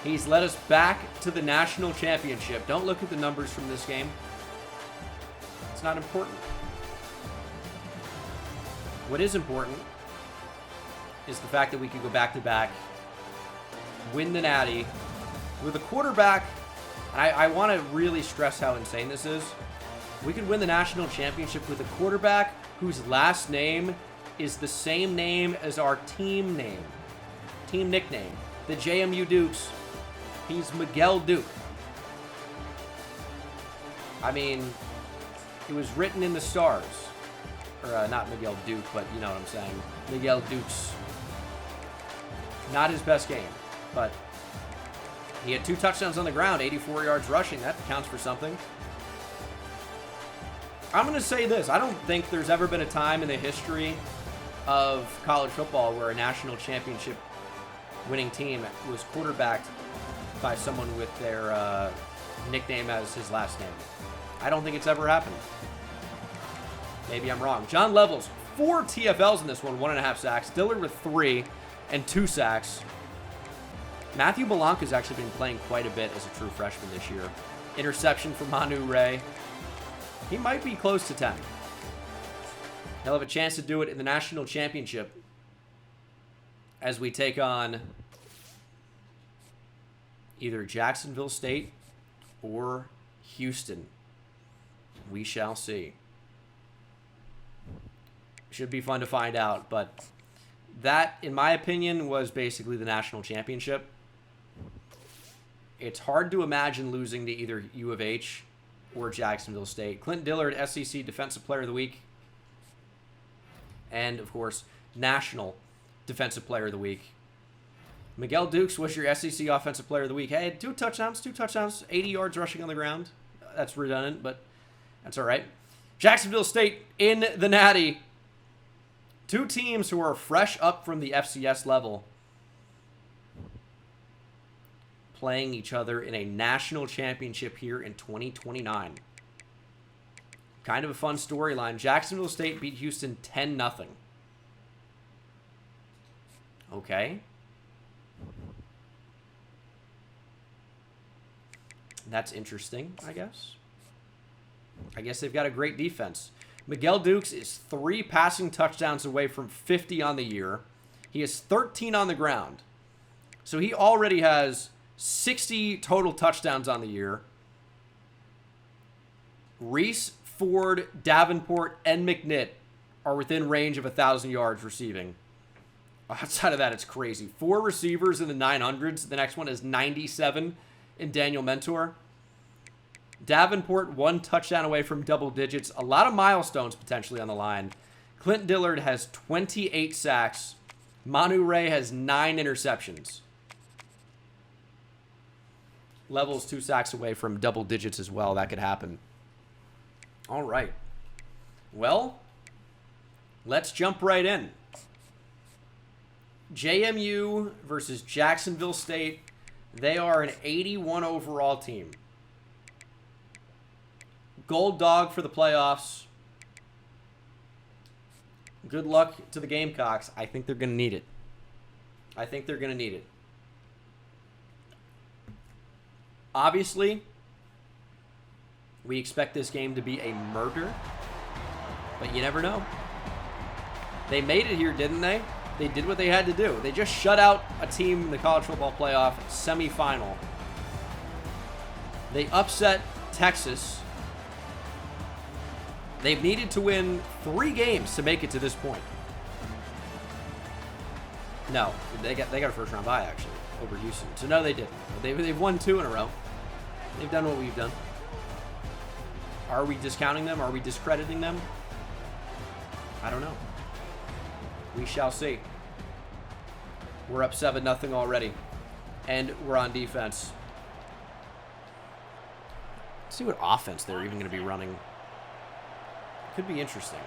He's led us back to the national championship. Don't look at the numbers from this game. It's not important. What is important is the fact that we could go back-to-back, win the Natty, with a quarterback, and I want to really stress how insane this is. We could win the national championship with a quarterback whose last name is the same name as our team name, team nickname, the JMU Dukes. He's Miguel Duke. I mean, it was written in the stars. Or not Miguel Duke, but you know what I'm saying. Miguel Dukes. Not his best game, but he had 2 touchdowns on the ground, 84 yards rushing. That counts for something. I'm going to say this. I don't think there's ever been a time in the history of college football where a national championship winning team was quarterbacked by someone with their nickname as his last name. I don't think it's ever happened. Maybe I'm wrong. John Levels, 4 TFLs in this one, 1.5 sacks. Dillard with 3 and 2 sacks. Matthew Belanca's actually been playing quite a bit as a true freshman this year. Interception for Manu Ray. He might be close to 10. He'll have a chance to do it in the national championship as we take on either Jacksonville State or Houston. We shall see. Should be fun to find out, but that, in my opinion, was basically the national championship. It's hard to imagine losing to either U of H or Jacksonville State. Clint Dillard, SEC Defensive Player of the Week. and, of course, National Defensive Player of the Week. Miguel Dukes was your SEC Offensive Player of the Week. Hey, 2 touchdowns, 80 yards rushing on the ground. That's redundant, but that's all right. Jacksonville State in the Natty. 2 teams who are fresh up from the FCS level playing each other in a national championship here in 2029. Kind of a fun storyline. Jacksonville State beat Houston 10-0. Okay. That's interesting, I guess. I guess they've got a great defense. Miguel Dukes is 3 passing touchdowns away from 50 on the year. He has 13 on the ground. So he already has 60 total touchdowns on the year. Reese, Ford, Davenport, and McNitt are within range of 1,000 yards receiving. Outside of that, it's crazy. 4 receivers in the 900s. The next one is 97 in Daniel Mentor. Davenport 1 touchdown away from double digits. A lot of milestones potentially on the line. Clint Dillard has 28 sacks. Manu Ray has 9 interceptions. Levels 2 sacks away from double digits as well. That could happen. All right. Well, let's jump right in. JMU versus Jacksonville State. They are an 81 overall team. Gold dog for the playoffs. Good luck to the Gamecocks. I think they're going to need it. Obviously, we expect this game to be a murder, but you never know. They made it here, didn't they? They did what they had to do. They just shut out a team in the college football playoff semifinal. They upset Texas. They've needed to win 3 games to make it to this point. No, they got a first round bye actually over Houston. So no, they didn't. They've won 2 in a row. They've done what we've done. Are we discounting them? Are we discrediting them? I don't know. We shall see. We're up 7-0 already. And we're on defense. Let's see what offense they're even going to be running. Could be interesting.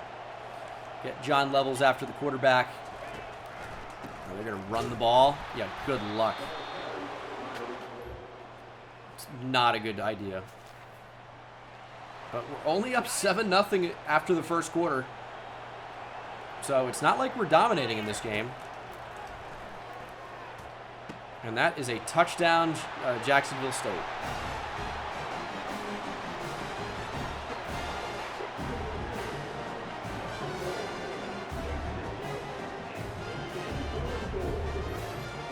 Get John Levels after the quarterback. Are they going to run the ball? Yeah, good luck. It's not a good idea. But we're only up 7-0 after the first quarter. So it's not like we're dominating in this game. And that is a touchdown, Jacksonville State.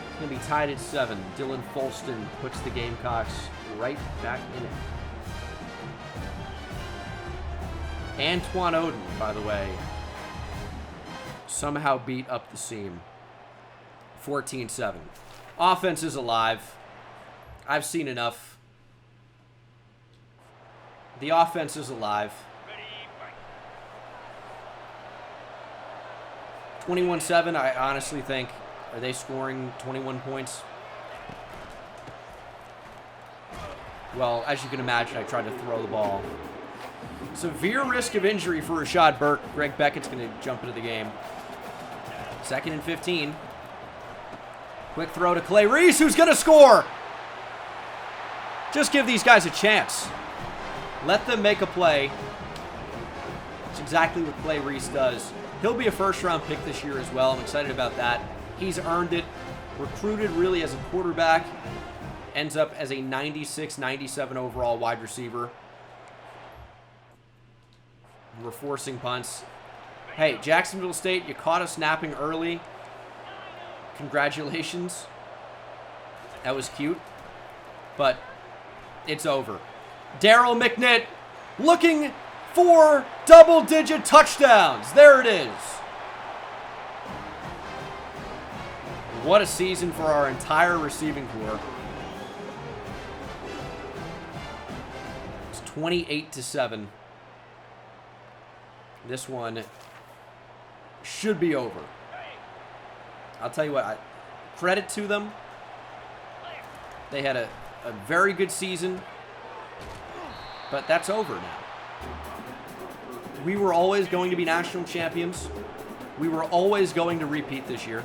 It's going to be tied at 7. Dylan Folston puts the Gamecocks right back in it. Antoine Oden, by the way, somehow beat up the seam. 14-7. Offense is alive. I've seen enough. The offense is alive. 21-7, I honestly think. Are they scoring 21 points? Well, as you can imagine, I tried to throw the ball. Severe risk of injury for Rashad Burke. Greg Beckett's going to jump into the game. 2nd and 15. Quick throw to Clay Reese, who's going to score. Just give these guys a chance. Let them make a play. It's exactly what Clay Reese does. He'll be a first-round pick this year as well. I'm excited about that. He's earned it. Recruited really as a quarterback. Ends up as a 96, 97 overall wide receiver. We're forcing punts. Hey, Jacksonville State, you caught us snapping early. Congratulations. That was cute. But it's over. Darryl McNitt looking for double-digit touchdowns. There it is. What a season for our entire receiving corps. It's 28-7. This one should be over. I'll tell you what, credit to them. They had a very good season, but that's over now. We were always going to be national champions. We were always going to repeat this year.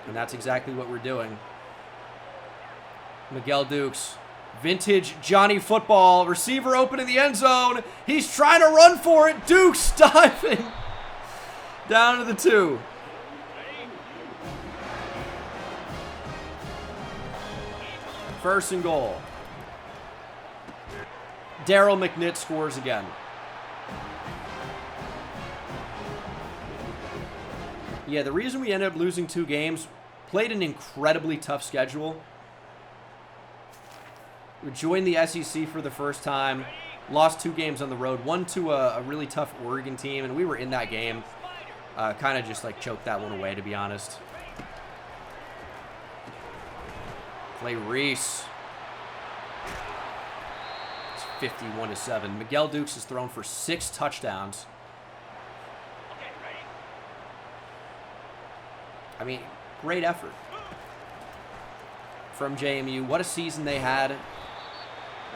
And that's exactly what we're doing. Miguel Dukes, vintage Johnny football, receiver open in the end zone. He's trying to run for it. Dukes diving down to the 2. First and goal. Daryl McNitt scores again. Yeah, the reason we ended up losing 2 games, played an incredibly tough schedule. We joined the SEC for the first time, lost 2 games on the road, won to a really tough Oregon team, and we were in that game. Kind of just like choked that one away, to be honest. Clay Reese. It's 51-7. Miguel Dukes has thrown for 6 touchdowns. I mean, great effort from JMU. What a season they had.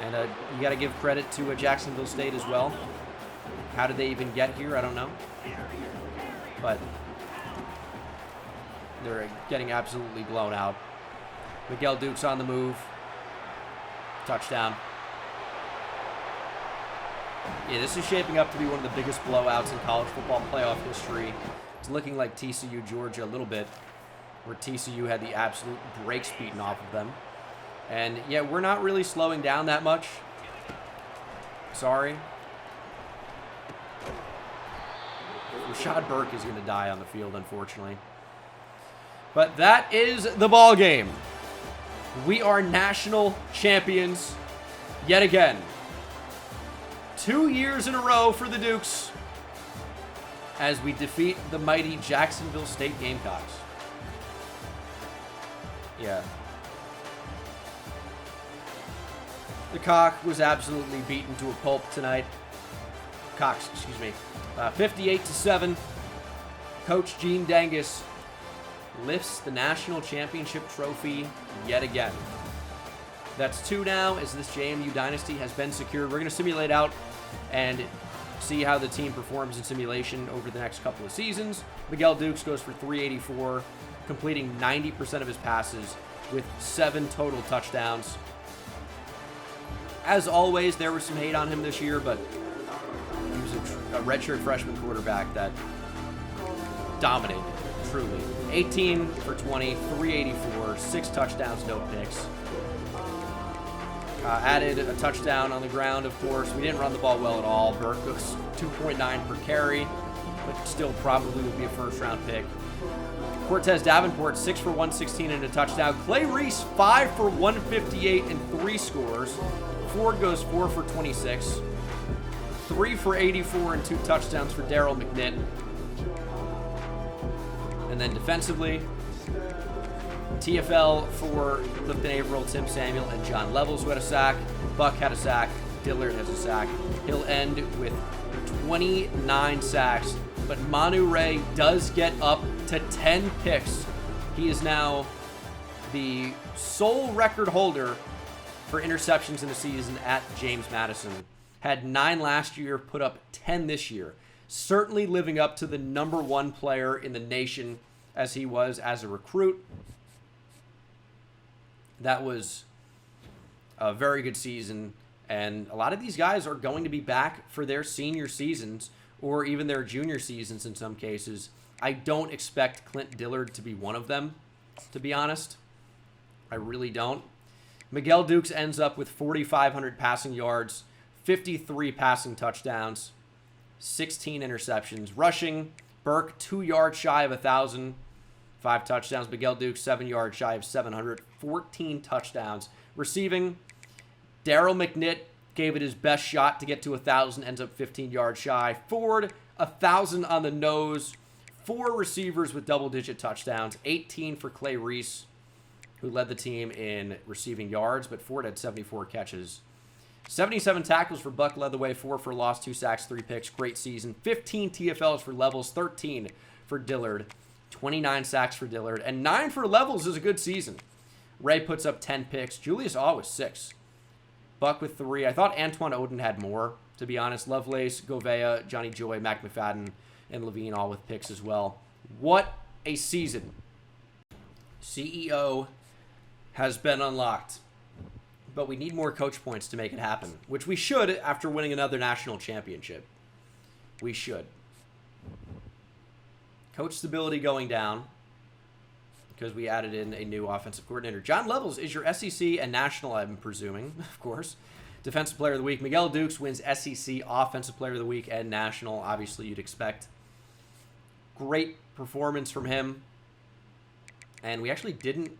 And you got to give credit to Jacksonville State as well. How did they even get here? I don't know. But they're getting absolutely blown out. Miguel Dukes on the move. Touchdown. Yeah, this is shaping up to be one of the biggest blowouts in college football playoff history. It's looking like TCU Georgia a little bit, where TCU had the absolute brakes beaten off of them. And yeah, we're not really slowing down that much. Sorry. Rashad Burke is going to die on the field, unfortunately. But that is the ball game. We are national champions yet again. 2 years in a row for the Dukes as we defeat the mighty Jacksonville State Gamecocks. Yeah. The Cock was absolutely beaten to a pulp tonight. Cox, excuse me. 58-7. Coach Gene Dangus lifts the national championship trophy yet again. That's 2 now, as this JMU Dynasty has been secured. We're going to simulate out and see how the team performs in simulation over the next couple of seasons. Miguel Dukes goes for 384, completing 90% of his passes with 7 total touchdowns. As always, there was some hate on him this year, but he was a redshirt freshman quarterback that dominated, truly. 18 for 20, 384, 6 touchdowns, no picks. Added a touchdown on the ground, of course. We didn't run the ball well at all. Burke goes 2.9 per carry, but still probably will be a first-round pick. Cortez Davenport, 6 for 116 and a touchdown. Clay Reese, 5 for 158 and 3 scores. Ford goes 4 for 26. 3 for 84 and 2 touchdowns for Daryl McNitt. And then defensively, TFL for Clifton Averill, Tim Samuel, and John Levels, who had a sack. Buck had a sack. Dillard has a sack. He'll end with 29 sacks. But Manu Ray does get up to 10 picks. He is now the sole record holder for interceptions in the season at James Madison. Had 9 last year, put up 10 this year. Certainly living up to the #1 player in the nation as he was as a recruit. That was a very good season, and a lot of these guys are going to be back for their senior seasons or even their junior seasons in some cases. I don't expect Clint Dillard to be one of them, to be honest. I really don't. Miguel Dukes ends up with 4,500 passing yards, 53 passing touchdowns, 16 interceptions. Rushing, Burke 2 yards shy of 1,000. 5 touchdowns. Miguel Dukes 7 yards shy of 700. 14 touchdowns. Receiving, Daryl McNitt gave it his best shot to get to 1,000. Ends up 15 yards shy. Ford, 1,000 on the nose. 4 receivers with double-digit touchdowns. 18 for Clay Reese, who led the team in receiving yards, but Ford had 74 catches. 77 tackles for Buck, led the way, 4 for loss, 2 sacks, 3 picks. Great season. 15 TFLs for Levels, 13 for Dillard, 29 sacks for Dillard, and 9 for Levels is a good season. Ray puts up 10 picks. Julius Awe with 6. Buck with 3. I thought Antoine Oden had more, to be honest. Lovelace, Govea, Johnny Joy, Mac McFadden, and Levine all with picks as well. What a season. CEO has been unlocked. But we need more coach points to make it happen, which we should after winning another national championship. We should. Coach stability going down because we added in a new offensive coordinator. John Levels is your SEC and national, I'm presuming, of course. Defensive Player of the Week. Miguel Dukes wins SEC Offensive Player of the Week and national. Obviously, you'd expect. Great performance from him. And we actually didn't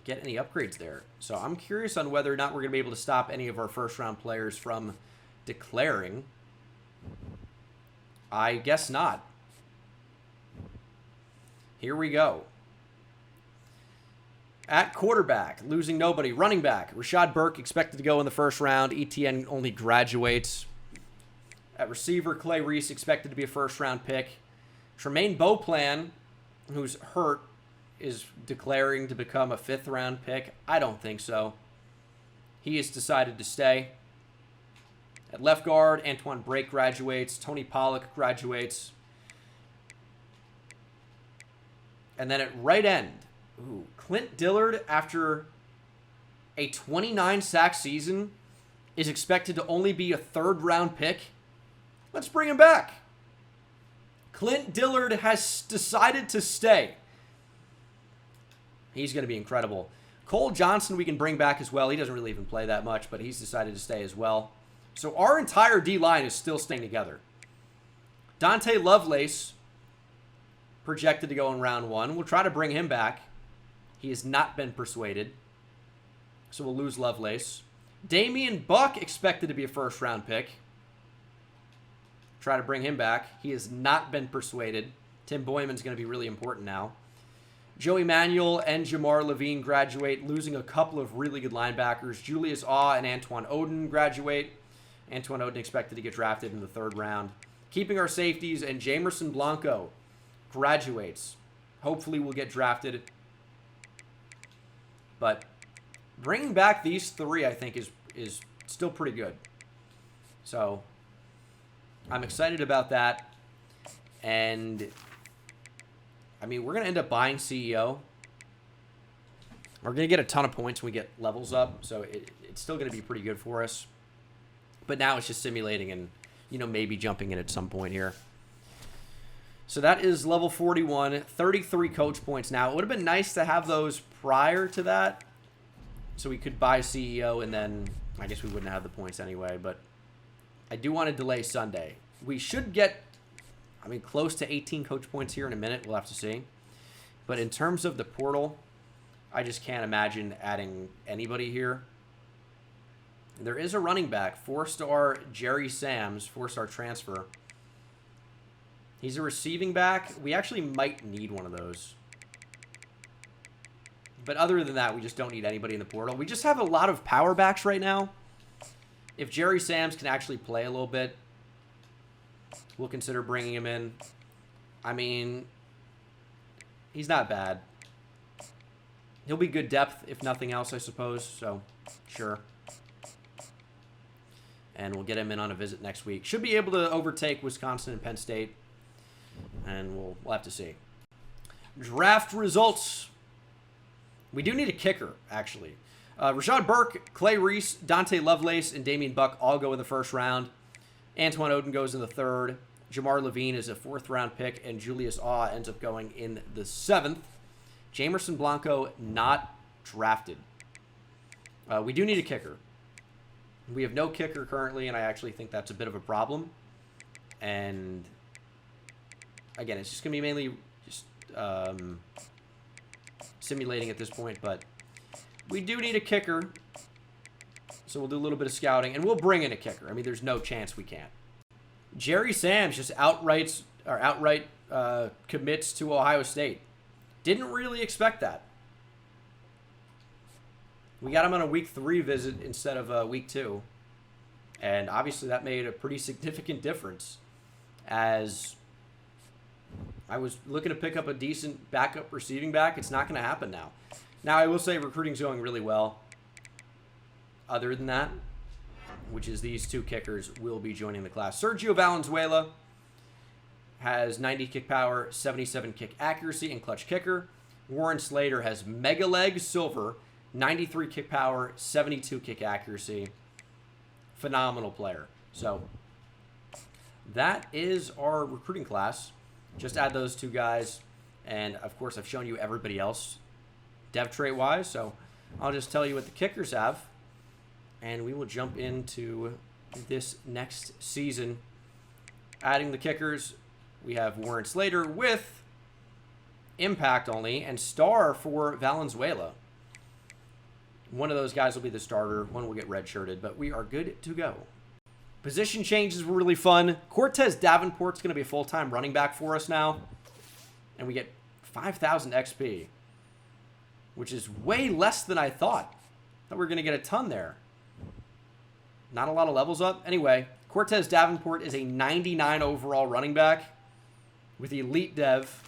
get any upgrades there. So I'm curious on whether or not we're going to be able to stop any of our first-round players from declaring. I guess not. Here we go. At quarterback, losing nobody. Running back, Rashad Burke expected to go in the first round. ETN only graduates. At receiver, Clay Reese expected to be a first-round pick. Tremaine Beauplan, who's hurt, is declaring to become a fifth-round pick. I don't think so. He has decided to stay. At left guard, Antoine Brake graduates. Tony Pollock graduates. And then at right end, Clint Dillard, after a 29-sack season, is expected to only be a third-round pick. Let's bring him back. Clint Dillard has decided to stay. He's going to be incredible. Cole Johnson we can bring back as well. He doesn't really even play that much, but he's decided to stay as well. So our entire D-line is still staying together. Dante Lovelace, projected to go in round 1. We'll try to bring him back. He has not been persuaded. So we'll lose Lovelace. Damian Buck, expected to be a first-round pick. Try to bring him back. He has not been persuaded. Tim Boyman's going to be really important now. Joey Manuel and Jamar Levine graduate, losing a couple of really good linebackers. Julius Awe and Antoine Oden graduate. Antoine Oden expected to get drafted in the 3rd round. Keeping our safeties, and Jamerson Blanco graduates. Hopefully we'll get drafted. But bringing back these 3, I think, is still pretty good. So I'm excited about that. And I mean, we're going to end up buying CEO. We're going to get a ton of points when we get levels up, so it's still going to be pretty good for us. But now it's just simulating and, you know, maybe jumping in at some point here. So that is level 41, 33 coach points now. It would have been nice to have those prior to that, so we could buy CEO, and then I guess we wouldn't have the points anyway. But I do want to delay Sunday. We should get, I mean, close to 18 coach points here in a minute. We'll have to see. But in terms of the portal, I just can't imagine adding anybody here. There is a running back, 4-star Jerry Sams, 4-star transfer. He's a receiving back. We actually might need one of those. But other than that, we just don't need anybody in the portal. We just have a lot of power backs right now. If Jerry Sams can actually play a little bit, we'll consider bringing him in. I mean, he's not bad. He'll be good depth, if nothing else, I suppose. So, sure. And we'll get him in on a visit next week. Should be able to overtake Wisconsin and Penn State. And we'll have to see. Draft results. We do need a kicker, actually. Rashad Burke, Clay Reese, Dante Lovelace, and Damian Buck all go in the 1st round. Antoine Oden goes in the 3rd. Jamar Levine is a 4th-round pick, and Julius Awe ends up going in the 7th. Jamerson Blanco not drafted. We do need a kicker. We have no kicker currently, and I actually think that's a bit of a problem. And again, it's just going to be mainly just simulating at this point, but we do need a kicker. So we'll do a little bit of scouting, and we'll bring in a kicker. I mean, there's no chance we can't. Jerry Sams just outright commits to Ohio State. Didn't really expect that. We got him on a week 3 visit instead of week 2. And obviously that made a pretty significant difference, as I was looking to pick up a decent backup receiving back. It's not going to happen now. Now, I will say recruiting's going really well. Other than that, which is these 2 kickers will be joining the class. Sergio Valenzuela has 90 kick power, 77 kick accuracy, and clutch kicker. Warren Slater has mega leg silver, 93 kick power, 72 kick accuracy. Phenomenal player. So that is our recruiting class. Just add those 2 guys. And, of course, I've shown you everybody else dev trait-wise. So I'll just tell you what the kickers have. And we will jump into this next season. Adding the kickers, we have Warren Slater with impact only and star for Valenzuela. One of those guys will be the starter. One will get redshirted, but we are good to go. Position changes were really fun. Cortez Davenport's going to be a full-time running back for us now. And we get 5,000 XP, which is way less than I thought. I thought we were going to get a ton there. Not a lot of levels up. Anyway, Cortez Davenport is a 99 overall running back with elite dev.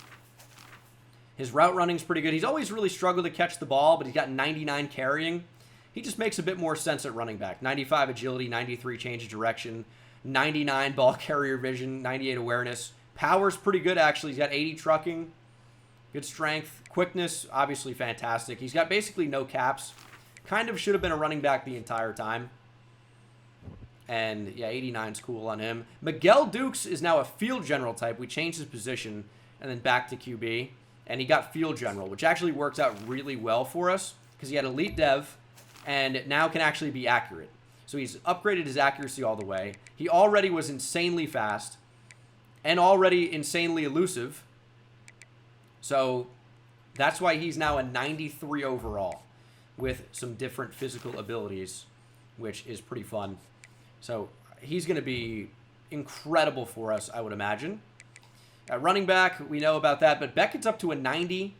His route running's pretty good. He's always really struggled to catch the ball, but he's got 99 carrying. He just makes a bit more sense at running back. 95 agility, 93 change of direction, 99 ball carrier vision, 98 awareness. Power's pretty good, actually. He's got 80 trucking, good strength. Quickness, obviously fantastic. He's got basically no caps. Kind of should have been a running back the entire time. And, yeah, 89's cool on him. Miguel Dukes is now a field general type. We changed his position and then back to QB. And he got field general, which actually works out really well for us because he had elite dev and now can actually be accurate. So he's upgraded his accuracy all the way. He already was insanely fast and already insanely elusive. So that's why he's now a 93 overall with some different physical abilities, which is pretty fun. So he's going to be incredible for us, I would imagine. At running back, we know about that, but Beckett's up to a 90.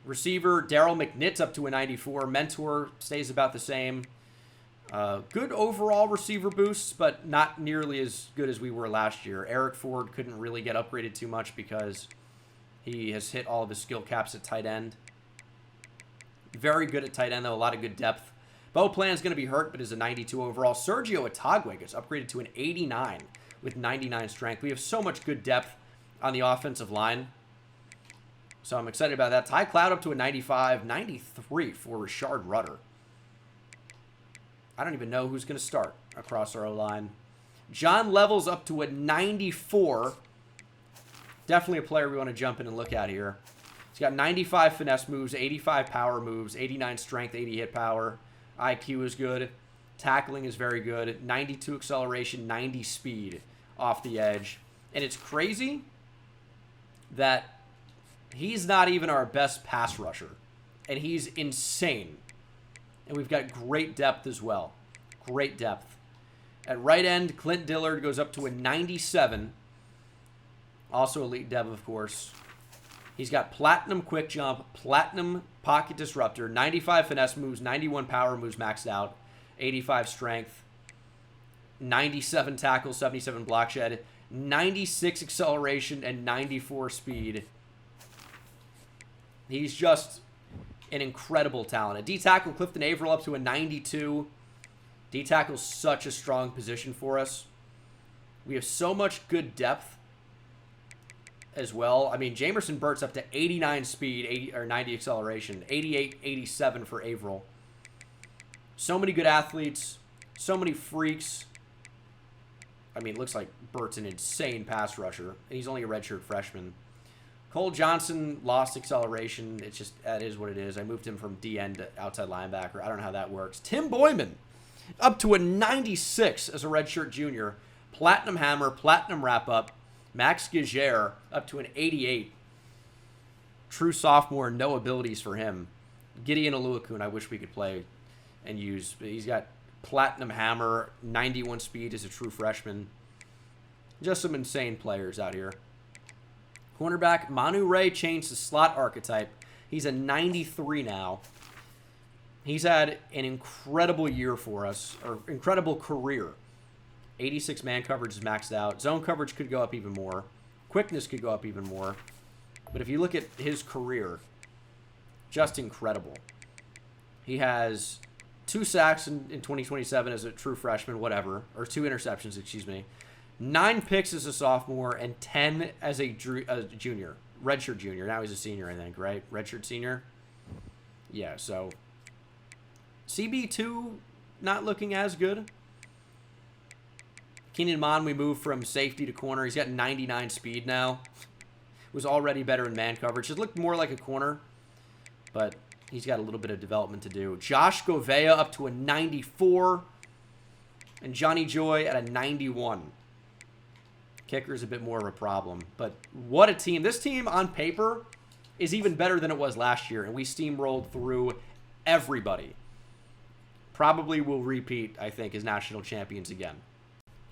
Receiver, Daryl McNitt's up to a 94. Mentor stays about the same. Good overall receiver boosts, but not nearly as good as we were last year. Eric Ford couldn't really get upgraded too much because he has hit all of his skill caps at tight end. Very good at tight end, though. A lot of good depth. Bo Plan's going to be hurt, but is a 92 overall. Sergio Atagwe gets upgraded to an 89 with 99 strength. We have so much good depth on the offensive line. So I'm excited about that. Ty Cloud up to a 95. 93 for Richard Rudder. I don't even know who's going to start across our O-line. John Levels up to a 94. Definitely a player we want to jump in and look at here. He's got 95 finesse moves, 85 power moves, 89 strength, 80 hit power. IQ is good. Tackling is very good. 92 acceleration, 90 speed off the edge. And it's crazy that he's not even our best pass rusher. And he's insane. And we've got great depth as well. Great depth. At right end, Clint Dillard goes up to a 97. Also elite dev, of course. He's got platinum quick jump, platinum pocket disruptor, 95 finesse moves, 91 power moves maxed out, 85 strength, 97 tackle, 77 block shed, 96 acceleration, and 94 speed. He's just an incredible talent. A D-tackle, Clifton Averill up to a 92. D-tackle's such a strong position for us. We have so much good depth as well. I mean, Jamerson Burt's up to 89 speed, 80 or 90 acceleration, 88, 87 for Averill. So many good athletes, so many freaks. I mean, it looks like Burt's an insane pass rusher. He's only a redshirt freshman. Cole Johnson lost acceleration. It's just, that is what it is. I moved him from DN to outside linebacker. I don't know how that works. Tim Boyman, up to a 96 as a redshirt junior. Platinum hammer, platinum wrap-up. Max Giguere up to an 88. True sophomore, no abilities for him. Gideon Oluokun, I wish we could play and use. But he's got platinum hammer, 91 speed as a true freshman. Just some insane players out here. Cornerback, Manu Ray changed the slot archetype. He's a 93 now. He's had an incredible year for us, or incredible career. 86 man coverage is maxed out. Zone coverage could go up even more. Quickness could go up even more. But if you look at his career, just incredible. He has 2 sacks in 2027 as a true freshman, whatever. Or 2 interceptions, excuse me. 9 picks as a sophomore and 10 as a junior. Redshirt junior. Now he's a senior, I think, right? Redshirt senior? Yeah, so CB2 not looking as good. Keenan Mon, we moved from safety to corner. He's got 99 speed now. Was already better in man coverage. Just looked more like a corner, but he's got a little bit of development to do. Josh Govea up to a 94, and Johnny Joy at a 91. Kicker is a bit more of a problem, but what a team. This team on paper is even better than it was last year, and we steamrolled through everybody. Probably will repeat, I think, as national champions again.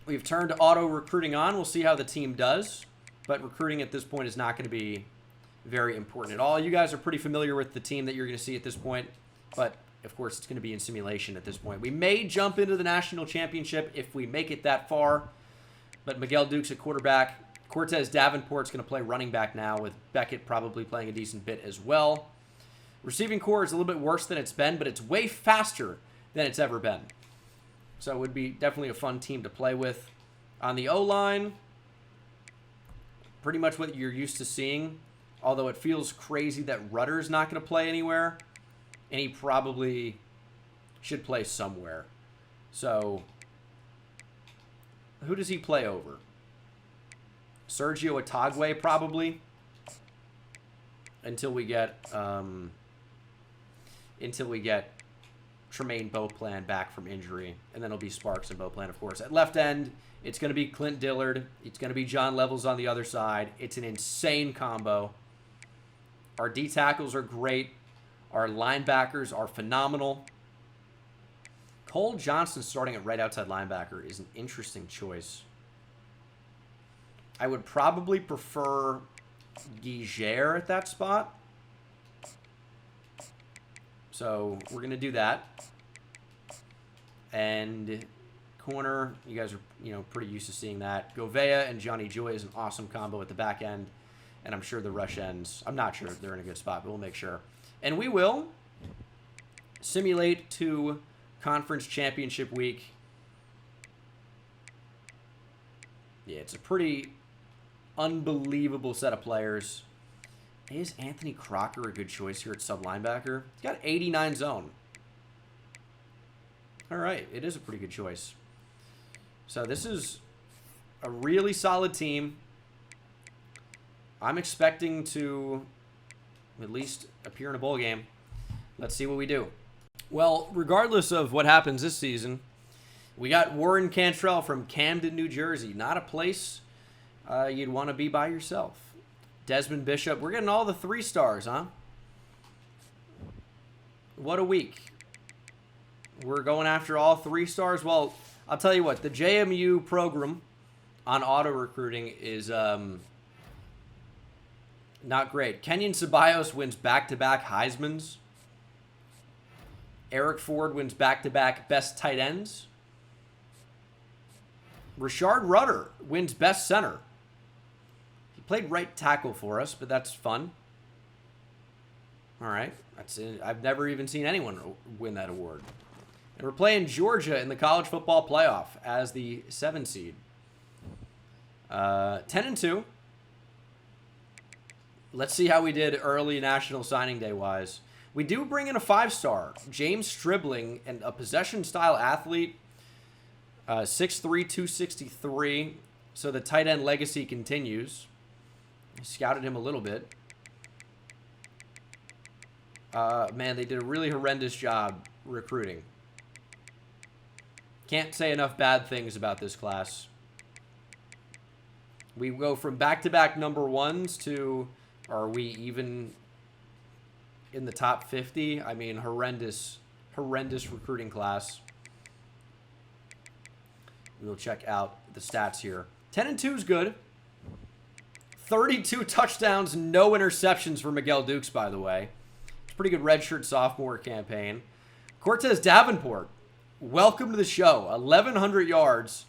We've turned auto recruiting on. We'll see how the team does, but recruiting at this point is not going to be very important at all. You guys are pretty familiar with the team that you're going to see at this point, but of course it's going to be in simulation at this point. We may jump into the national championship if we make it that far, but Miguel Dukes at quarterback. Cortez Davenport's going to play running back now, with Beckett probably playing a decent bit as well. Receiving core is a little bit worse than it's been, but it's way faster than it's ever been. So it would be definitely a fun team to play with. On the O-line, pretty much what you're used to seeing, although it feels crazy that Rudder's not going to play anywhere, and he probably should play somewhere. So who does he play over? Sergio Atagwe, probably, until we get Tremaine Beauplan back from injury, and then it'll be Sparks and Beauplan, of course. At left end, it's going to be Clint Dillard. It's going to be John Levels on the other side. It's an insane combo. Our D tackles are great. Our linebackers are phenomenal. Cole Johnson starting at right outside linebacker is an interesting choice. I would probably prefer Guiger at that spot. So we're going to do that. And corner, you guys are pretty used to seeing that. Govea and Johnny Joy is an awesome combo at the back end. And I'm sure the rush ends, I'm not sure if they're in a good spot, but we'll make sure. And we will simulate to conference championship week. Yeah, it's a pretty unbelievable set of players. Is Anthony Crocker a good choice here at sub linebacker? He's got 89 zone. All right, it is a pretty good choice. So this is a really solid team. I'm expecting to at least appear in a bowl game. Let's see what we do. Well, regardless of what happens this season, we got Warren Cantrell from Camden, New Jersey. Not a place you'd want to be by yourself. Desmond Bishop. We're getting all the 3 stars, huh? What a week. We're going after all 3 stars. Well, I'll tell you what. The JMU program on auto recruiting is not great. Kenyon Ceballos wins back-to-back Heismans. Eric Ford wins back-to-back best tight ends. Rashard Rudder wins best center. He played right tackle for us, but that's fun. All right. That's it. I've never even seen anyone win that award. And we're playing Georgia in the college football playoff as the 7 seed. 10-2. Let's see how we did early National Signing Day wise. We do bring in a 5-star, James Stribling, and a possession-style athlete, 6'3", 263. So the tight end legacy continues. I scouted him a little bit. Man, they did a really horrendous job recruiting. Can't say enough bad things about this class. We go from back-to-back number 1s to, are we even in the top 50? I mean, horrendous recruiting class. We'll check out the stats here. 10-2 is good. 32 touchdowns, no interceptions for Miguel Dukes, by the way. It's a pretty good redshirt sophomore campaign. Cortez Davenport, welcome to the show. 1,100 yards,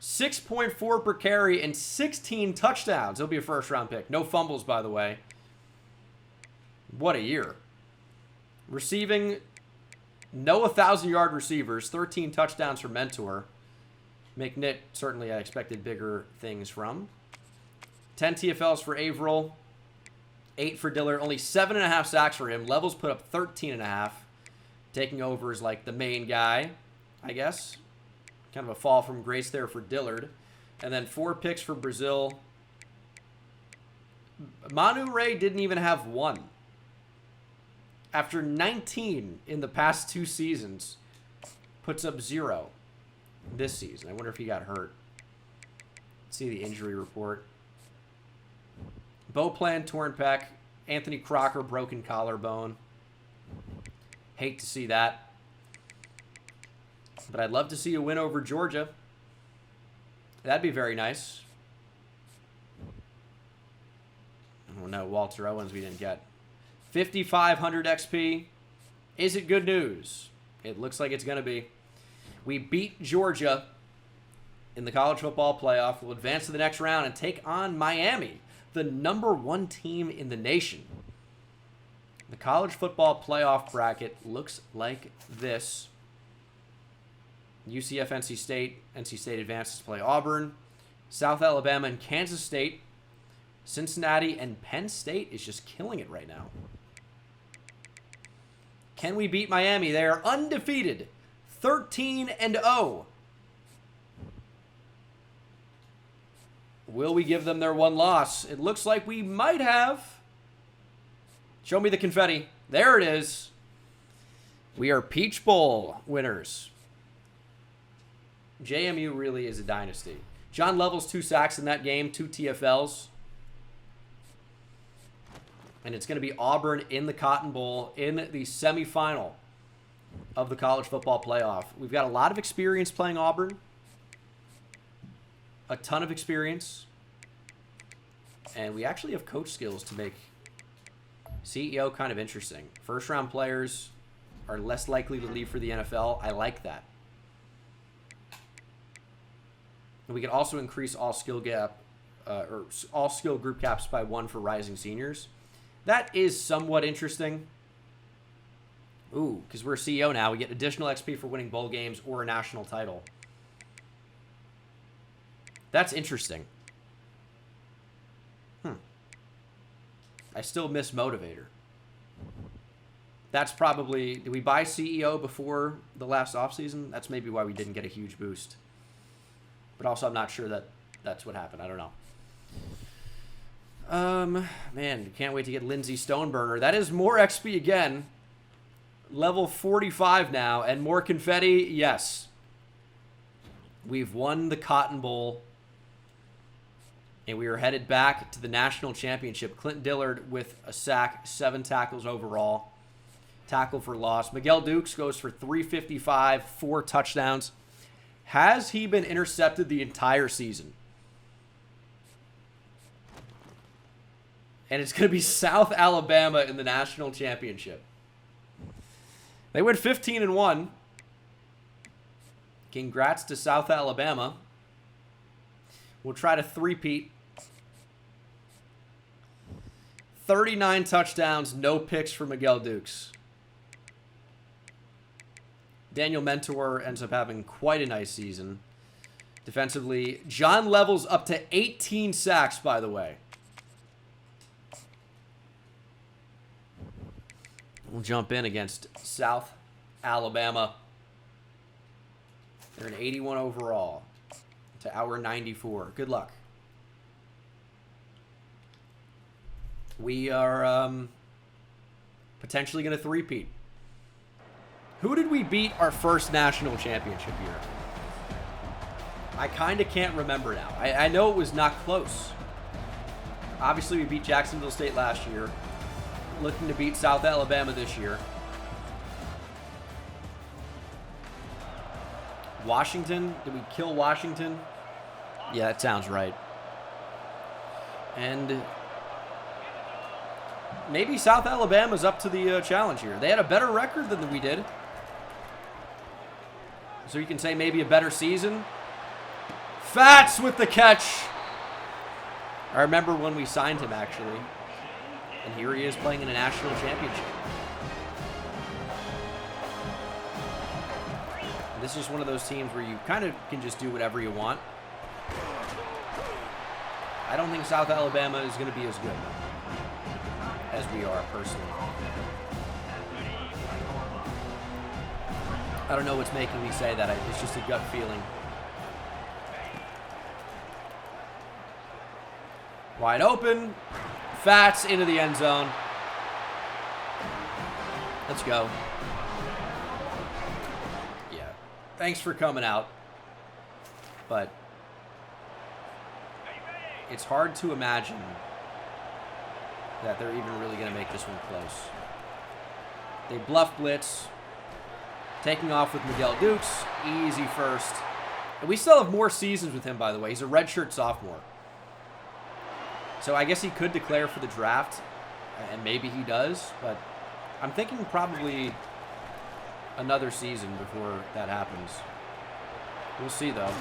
6.4 per carry, and 16 touchdowns. He'll be a first-round pick. No fumbles, by the way. What a year. Receiving, no 1,000-yard receivers, 13 touchdowns for Mentor. McNitt, certainly I expected bigger things from. 10 TFLs for Averill, 8 for Dillard, only 7.5 sacks for him. Levels put up 13.5. Taking over as like the main guy, I guess. Kind of a fall from grace there for Dillard. And then 4 picks for Brazil. Manu Ray didn't even have 1. After 19 in the past 2 seasons, puts up 0 this season. I wonder if he got hurt. Let's see the injury report. Beauplan, torn pec. Anthony Crocker, broken collarbone. Hate to see that. But I'd love to see a win over Georgia. That'd be very nice. Oh no, Walter Owens we didn't get. 5,500 XP. Is it good news? It looks like it's going to be. We beat Georgia in the college football playoff. We'll advance to the next round and take on Miami, the #1 team in the nation. The college football playoff bracket looks like this. UCF, NC State. NC State advances to play Auburn. South Alabama and Kansas State. Cincinnati and Penn State is just killing it right now. Can we beat Miami? They are undefeated. 13-0. Will we give them their 1 loss? It looks like we might have. Show me the confetti. There it is. We are Peach Bowl winners. JMU really is a dynasty. John Levels, 2 sacks in that game, 2 TFLs. And it's going to be Auburn in the Cotton Bowl in the semifinal of the college football playoff. We've got a lot of experience playing Auburn. A ton of experience. And we actually have coach skills to make CEO kind of interesting. First-round players are less likely to leave for the NFL. I like that. And we can also increase all skill group caps by 1 for rising seniors. That is somewhat interesting. Ooh, because we're CEO now, we get additional XP for winning bowl games or a national title. That's interesting. I still miss Motivator. That's probably... Did we buy CEO before the last offseason? That's maybe why we didn't get a huge boost. But also, I'm not sure that that's what happened. I don't know. Man, can't wait to get Lindsey Stoneburner. That is more XP again. Level 45 now. And more confetti. Yes. We've won the Cotton Bowl. And we are headed back to the national championship. Clinton Dillard with a sack, 7 tackles overall. Tackle for loss. Miguel Dukes goes for 355, 4 touchdowns. Has he been intercepted the entire season? And it's going to be South Alabama in the national championship. They went 15-1. Congrats to South Alabama. We'll try to three-peat. 39 touchdowns, no picks for Miguel Dukes. Daniel Mentor ends up having quite a nice season. Defensively, John Levels up to 18 sacks, by the way. We'll jump in against South Alabama. They're an 81 overall to our 94. Good luck. We are potentially going to three-peat. Who did we beat our first national championship year? I kind of can't remember now. I know it was not close. Obviously, we beat Jacksonville State last year. Looking to beat South Alabama this year. Washington? Did we kill Washington? Yeah, that sounds right. And maybe South Alabama's up to the challenge here. They had a better record than we did. So you can say maybe a better season. Fats with the catch. I remember when we signed him, actually. And here he is playing in a national championship. And this is one of those teams where you kind of can just do whatever you want. I don't think South Alabama is going to be as good as we are, personally. I don't know what's making me say that. It's just a gut feeling. Wide open. Fats into the end zone. Let's go. Yeah. Thanks for coming out. But it's hard to imagine that they're even really going to make this one close. They bluff blitz. Taking off with Miguel Dukes. Easy first. And we still have more seasons with him, by the way. He's a redshirt sophomore. So I guess he could declare for the draft. And maybe he does. But I'm thinking probably another season before that happens. We'll see, though.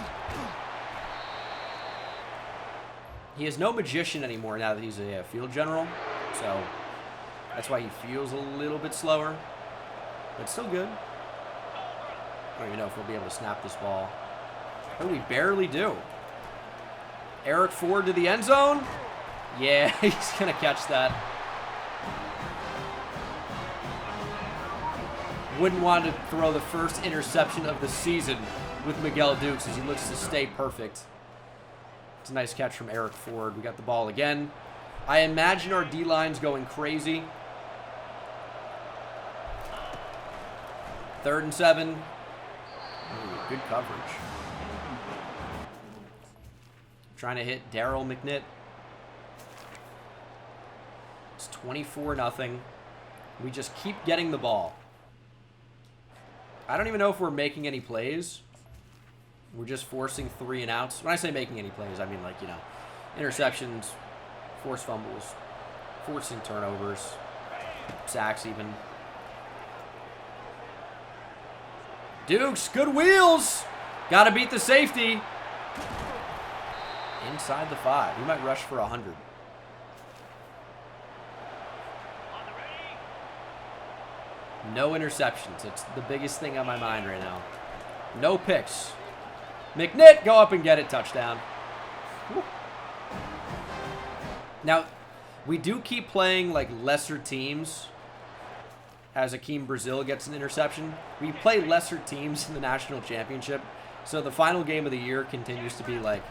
He has no magician anymore now that he's a field general. So that's why he feels a little bit slower. But still good. I don't even know if we'll be able to snap this ball. Oh, we barely do. Eric Ford to the end zone. Yeah, he's going to catch that. Wouldn't want to throw the first interception of the season with Miguel Dukes as he looks to stay perfect. It's a nice catch from Eric Ford. We got the ball again. I imagine our D-line's going crazy. 3rd and 7. Ooh, good coverage. Trying to hit Daryl McNitt. It's 24-0. We just keep getting the ball. I don't even know if we're making any plays. We're just forcing 3 and outs. When I say making any plays, I mean, like, you know, interceptions, forced fumbles, forcing turnovers, sacks even. Dukes, good wheels. Got to beat the safety. Inside the 5. He might rush for 100. No interceptions. It's the biggest thing on my mind right now. No picks. McNitt, go up and get it. Touchdown. Woo. Now, we do keep playing like lesser teams as Akeem Brazil gets an interception. We play lesser teams in the national championship. So the final game of the year continues to be like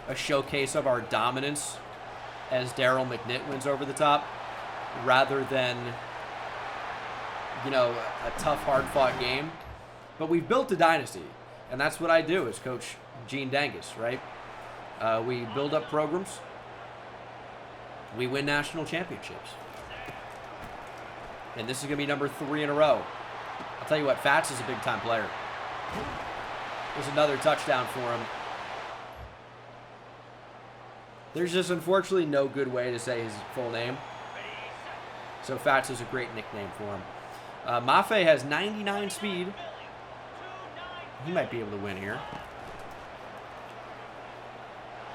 a showcase of our dominance as Daryl McNitt wins over the top rather than, you know, a tough, hard-fought game. But we've built a dynasty, and that's what I do as Coach Gene Dangus, right? We build up programs. We win national championships. And this is going to be number 3 in a row. I'll tell you what, Fats is a big-time player. There's another touchdown for him. There's just unfortunately no good way to say his full name. So Fats is a great nickname for him. Mafe has 99 speed. He might be able to win here.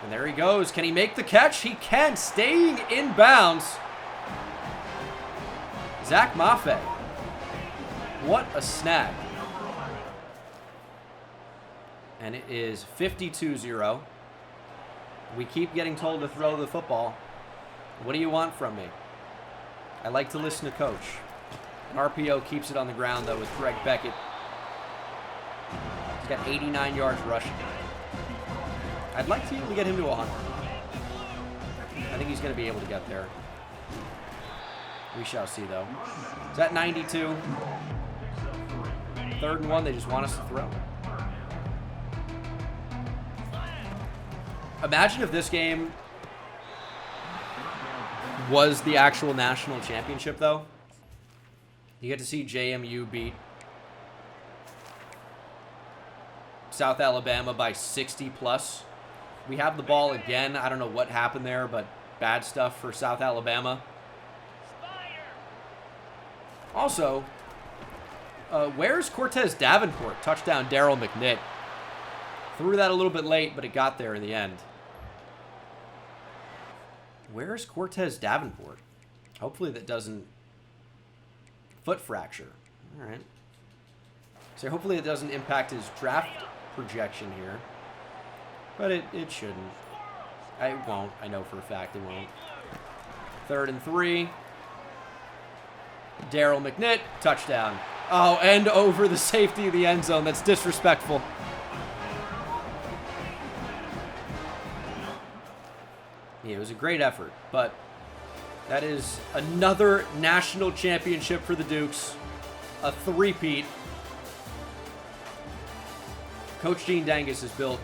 And there he goes. Can he make the catch? He can. Staying in bounds. Zach Mafe. What a snag. And it is 52-0. We keep getting told to throw the football. What do you want from me? I like to listen to Coach. RPO keeps it on the ground, though, with Greg Beckett. He's got 89 yards rushing. I'd like to be able to get him to 100. I think he's going to be able to get there. We shall see, though. Is that 92? 3rd and 1, they just want us to throw. Imagine if this game was the actual national championship, though. You get to see JMU beat South Alabama by 60+. We have the ball again. I don't know what happened there, but bad stuff for South Alabama. Also, Where's Cortez Davenport? Touchdown, Daryl McNitt. Threw that a little bit late, but it got there in the end. Where's Cortez Davenport? Hopefully that doesn't... Foot fracture. All right. So hopefully it doesn't impact his draft projection here. But it shouldn't. It won't. I know for a fact it won't. 3rd and 3. Daryl McNitt, touchdown. Oh, and over the safety of the end zone. That's disrespectful. Yeah, it was a great effort, but that is another national championship for the Dukes. A three-peat. Coach Gene Dangus has built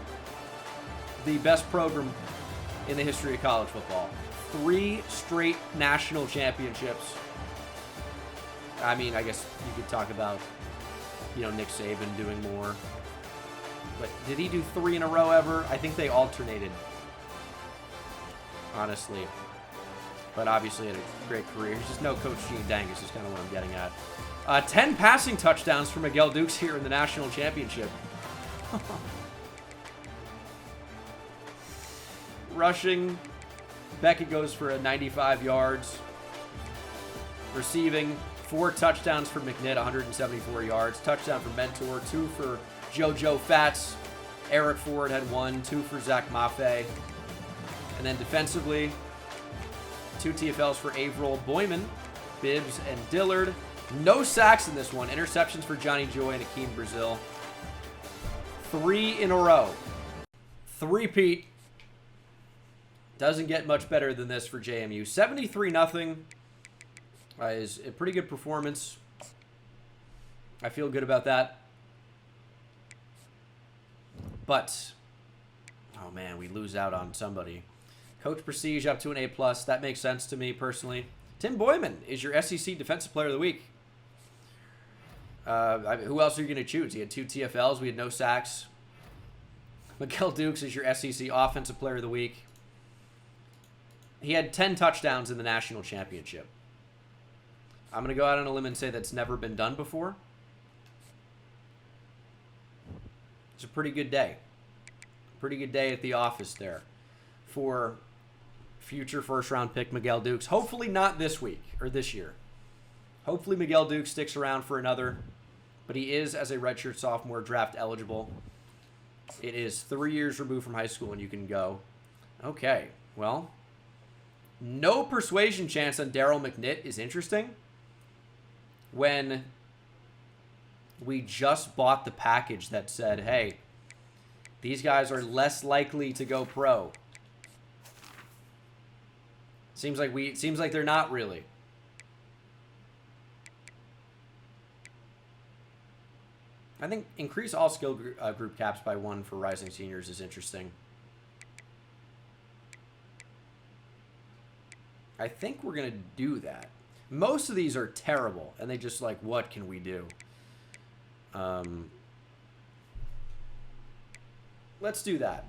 the best program in the history of college football. 3 straight national championships. I mean, I guess you could talk about, Nick Saban doing more. But did he do 3 in a row ever? I think they alternated, honestly. But obviously had a great career. He's just no Coach Gene Dangus is kind of what I'm getting at. 10 passing touchdowns for Miguel Dukes here in the national championship. Rushing, Beckett goes for 95 yards. Receiving, 4 touchdowns for McNitt, 174 yards. Touchdown for Mentor, 2 for JoJo Fats. Eric Ford had 1, 2 for Zach Maffei. And then defensively, 2 TFLs for Averill Boyman, Bibbs, and Dillard. No sacks in this one. Interceptions for Johnny Joy and Akeem Brazil. 3 in a row. 3-peat. Doesn't get much better than this for JMU. 73-0 is a pretty good performance. I feel good about that. But, oh man, we lose out on somebody. Coach Prestige up to an A+. That makes sense to me personally. Tim Boyman is your SEC Defensive Player of the Week. Who else are you going to choose? He had 2 TFLs. We had no sacks. Miguel Dukes is your SEC Offensive Player of the Week. He had 10 touchdowns in the national championship. I'm going to go out on a limb and say that's never been done before. It's a pretty good day. Pretty good day at the office there for future first-round pick Miguel Dukes. Hopefully not this week or this year. Hopefully Miguel Dukes sticks around for another. But he is, as a redshirt sophomore, draft eligible. It is 3 years removed from high school and you can go. Okay, well, no persuasion chance on Daryl McNitt is interesting. When we just bought the package that said, hey, these guys are less likely to go pro. Seems like they're not really. I think increase all skill group caps by 1 for rising seniors is interesting. I think we're going to do that. Most of these are terrible, and they just like, what can we do? Let's do that.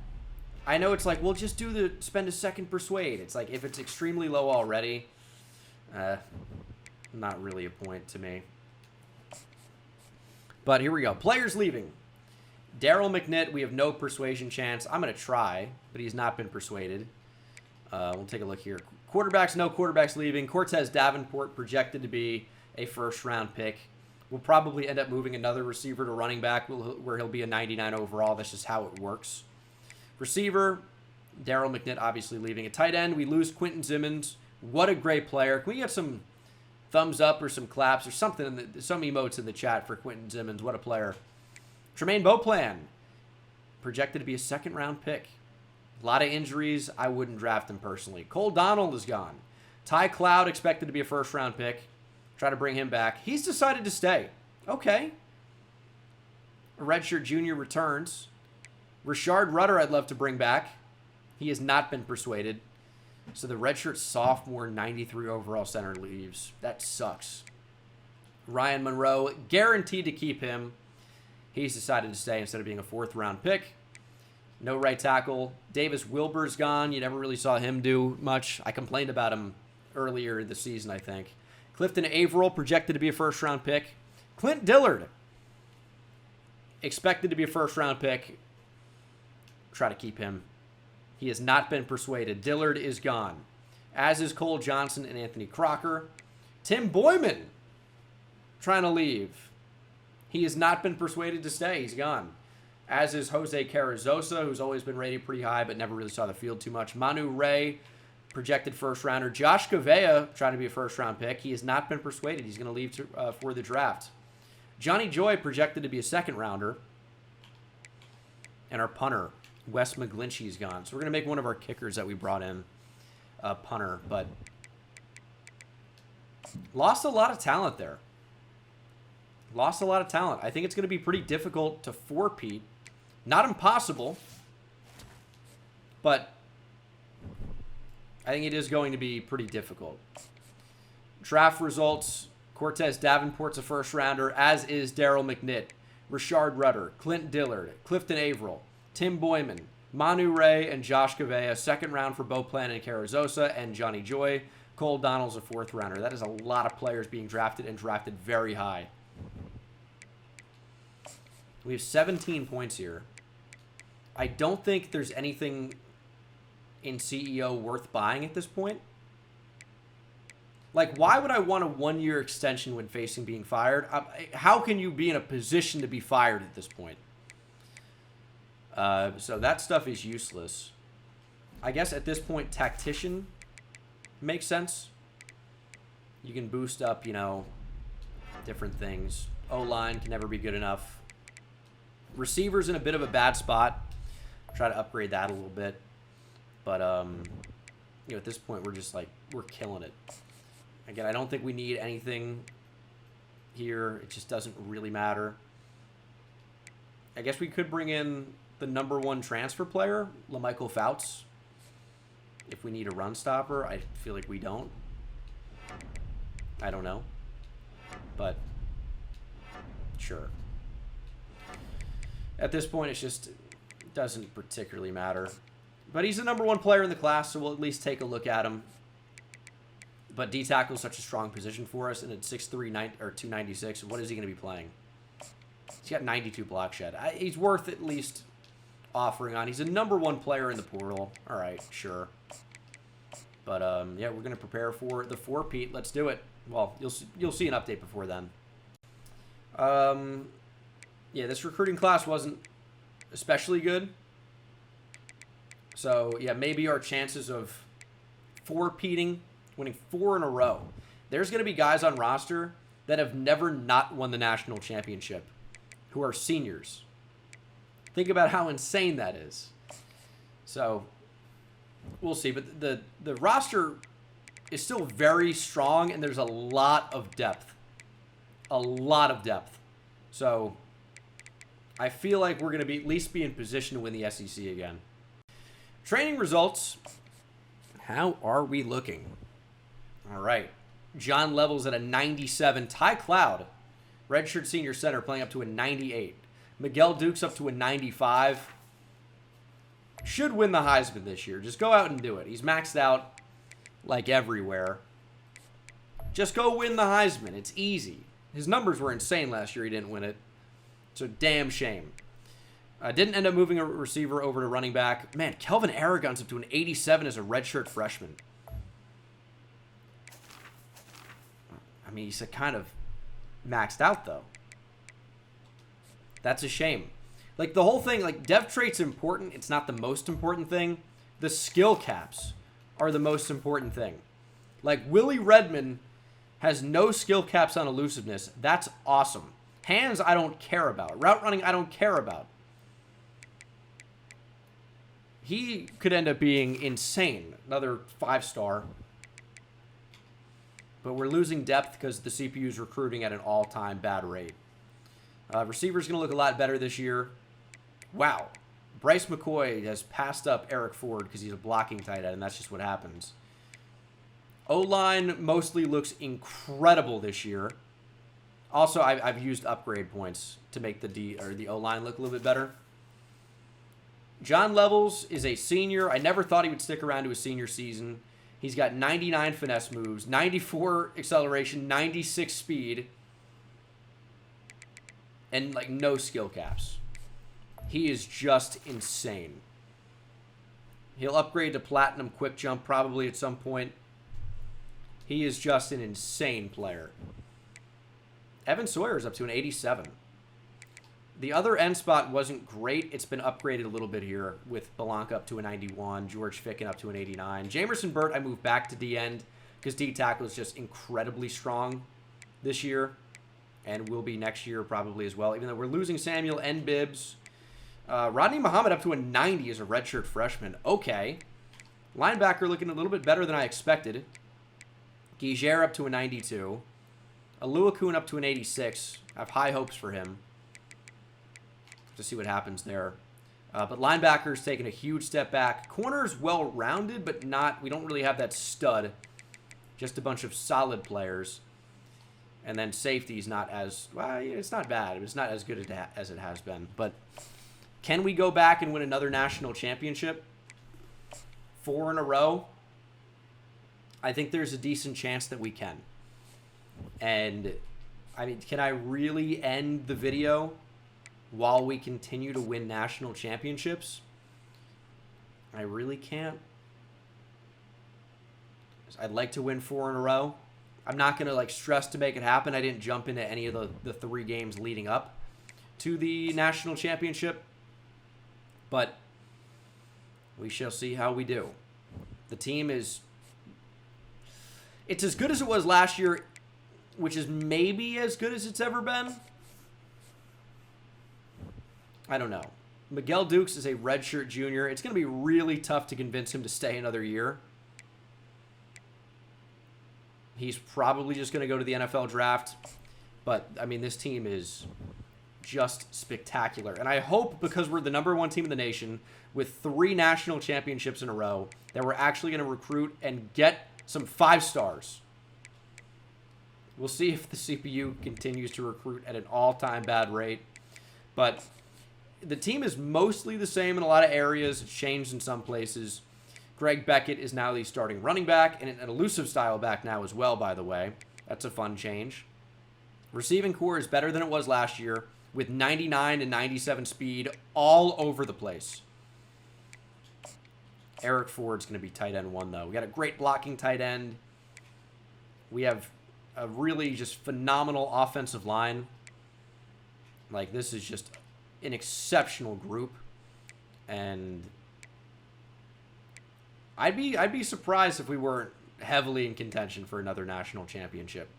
I know it's like, we'll just do the spend a second persuade. It's like, if it's extremely low already, not really a point to me. But here we go. Players leaving. Daryl McNitt, we have no persuasion chance. I'm going to try, but he's not been persuaded. We'll take a look here. Quarterbacks, no quarterbacks leaving. Cortez Davenport projected to be a first-round pick. We'll probably end up moving another receiver to running back where he'll be a 99 overall. That's just how it works. Receiver, Daryl McNitt obviously leaving. At tight end, we lose Quentin Simmons. What a great player. Can we get some thumbs up or some claps or something, some emotes in the chat for Quentin Simmons? What a player. Tremaine Beauplan, projected to be a second-round pick. A lot of injuries. I wouldn't draft him personally. Cole Donald is gone. Ty Cloud expected to be a first-round pick. Try to bring him back. He's decided to stay. Okay. A redshirt junior returns. Rashard Rudder I'd love to bring back. He has not been persuaded. So the redshirt sophomore 93 overall center leaves. That sucks. Ryan Monroe, guaranteed to keep him. He's decided to stay instead of being a 4th-round pick. No right tackle. Davis Wilbur's gone. You never really saw him do much. I complained about him earlier this season, I think. Clifton Averill, projected to be a first-round pick. Clint Dillard. Expected to be a first-round pick. Try to keep him. He has not been persuaded. Dillard is gone. As is Cole Johnson and Anthony Crocker. Tim Boyman trying to leave. He has not been persuaded to stay. He's gone. As is Jose Carrizosa, who's always been rated pretty high but never really saw the field too much. Manu Ray, projected first-rounder. Josh Gavea, trying to be a first-round pick. He has not been persuaded. He's going to leave for the draft. Johnny Joy, projected to be a second-rounder. And our punter, Wes McGlinchey, is gone. So we're going to make one of our kickers that we brought in a punter. But lost a lot of talent there. Lost a lot of talent. I think it's going to be pretty difficult to four-peat. Not impossible, but I think it is going to be pretty difficult. Draft results. Cortez Davenport's a first-rounder, as is Daryl McNitt, Rashard Rudder, Clint Dillard, Clifton Averill, Tim Boyman, Manu Ray, and Josh Gavea. Second round for Bo Plan and Carrizosa, and Johnny Joy. Cole Donnell's a fourth-rounder. That is a lot of players being drafted and drafted very high. We have 17 points here. I don't think there's anything in CEO worth buying at this point. Like, why would I want a one-year extension when facing being fired? How can you be in a position to be fired at this point? So that stuff is useless. I guess at this point, Tactician makes sense. You can boost up, you know, different things. O-line can never be good enough. Receivers in a bit of a bad spot. Try to upgrade that a little bit. But, you know, at this point, we're just like, we're killing it. Again, I don't think we need anything here. It just doesn't really matter. I guess we could bring in the #1 transfer player, LaMichael Fouts. If we need a run stopper, I feel like we don't. I don't know. But, sure. At this point, it's just it doesn't particularly matter. But he's the #1 player in the class, so we'll at least take a look at him. But D-tackle is such a strong position for us, and at 6'3", 296, what is he going to be playing? He's got 92 block shed. He's worth at least offering on. He's a #1 player in the portal. All right, sure. But, yeah, we're going to prepare for the four-peat. Let's do it. Well, you'll see an update before then. Yeah, this recruiting class wasn't especially good. So, yeah, maybe our chances of four-peating, winning 4 in a row. There's going to be guys on roster that have never not won the national championship who are seniors. Think about how insane that is. So, we'll see. But the roster is still very strong, and there's a lot of depth. A lot of depth. So, I feel like we're going to at least be in position to win the SEC again. Training results. How are we looking? All right. John Levels at a 97. Ty Cloud, redshirt senior center, playing up to a 98. Miguel Dukes up to a 95. Should win the Heisman this year. Just go out and do it. He's maxed out like everywhere. Just go win the Heisman. It's easy. His numbers were insane last year. He didn't win it. It's a damn shame. Didn't end up moving a receiver over to running back. Man, Kelvin Aragon's up to an 87 as a redshirt freshman. I mean, he's kind of maxed out, though. That's a shame. Like, the whole thing, like, dev trait's important. It's not the most important thing. The skill caps are the most important thing. Like, Willie Redmond has no skill caps on elusiveness. That's awesome. Hands, I don't care about. Route running, I don't care about. He could end up being insane. Another 5-star. But we're losing depth because the CPU is recruiting at an all-time bad rate. Receiver's going to look a lot better this year. Wow. Bryce McCoy has passed up Eric Ford because he's a blocking tight end, and that's just what happens. O-line mostly looks incredible this year. Also, I've used upgrade points to make the O-line look a little bit better. John Levels is a senior. I never thought he would stick around to his senior season. He's got 99 finesse moves, 94 acceleration, 96 speed. And, like, no skill caps. He is just insane. He'll upgrade to Platinum Quick Jump probably at some point. He is just an insane player. Evan Sawyer is up to an 87. The other end spot wasn't great. It's been upgraded a little bit here with Belanca up to a 91, George Ficken up to an 89. Jamerson Burt, I moved back to D-end because D-tackle is just incredibly strong this year and will be next year probably as well, even though we're losing Samuel and Bibbs. Rodney Muhammad up to a 90 as a redshirt freshman. Okay. Linebacker looking a little bit better than I expected. Giger up to a 92. Aluakun up to an 86. I have high hopes for him. To see what happens there. But linebackers taking a huge step back. Corners well-rounded, but not, we don't really have that stud. Just a bunch of solid players. And then safety's not as, well, it's not bad. It's not as good as it has been. But can we go back and win another national championship? 4 in a row? I think there's a decent chance that we can. And, I mean, can I really end the video while we continue to win national championships? I really can't. I'd like to win 4 in a row. I'm not going to, like, stress to make it happen. I didn't jump into any of the 3 games leading up to the national championship. But we shall see how we do. The team is... It's as good as it was last year, which is maybe as good as it's ever been. I don't know. Miguel Dukes is a redshirt junior. It's going to be really tough to convince him to stay another year. He's probably just going to go to the NFL draft. But, I mean, this team is just spectacular. And I hope, because we're the #1 team in the nation, with 3 national championships in a row, that we're actually going to recruit and get some 5-stars. We'll see if the CPU continues to recruit at an all-time bad rate. But the team is mostly the same in a lot of areas. It's changed in some places. Greg Beckett is now the starting running back, and an elusive style back now as well, by the way. That's a fun change. Receiving core is better than it was last year, with 99 and 97 speed all over the place. Eric Ford's going to be tight end 1, though. We got a great blocking tight end. We have a really just phenomenal offensive line. Like, this is just an exceptional group. And I'd be surprised if we weren't heavily in contention for another national championship.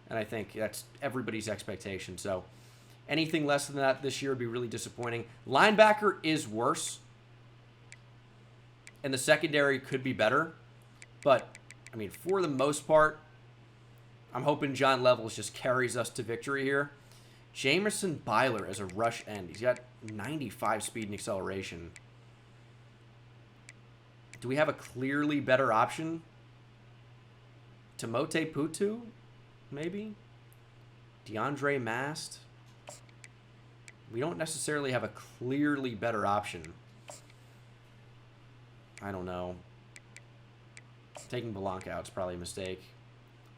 And I think that's everybody's expectation. So anything less than that this year would be really disappointing. Linebacker is worse. And the secondary could be better. But, I mean, for the most part, I'm hoping John Levels just carries us to victory here. Jamerson Byler as a rush end. He's got 95 speed and acceleration. Do we have a clearly better option? Timote Putu, maybe? DeAndre Mast? We don't necessarily have a clearly better option. I don't know. Taking Belanca out is probably a mistake.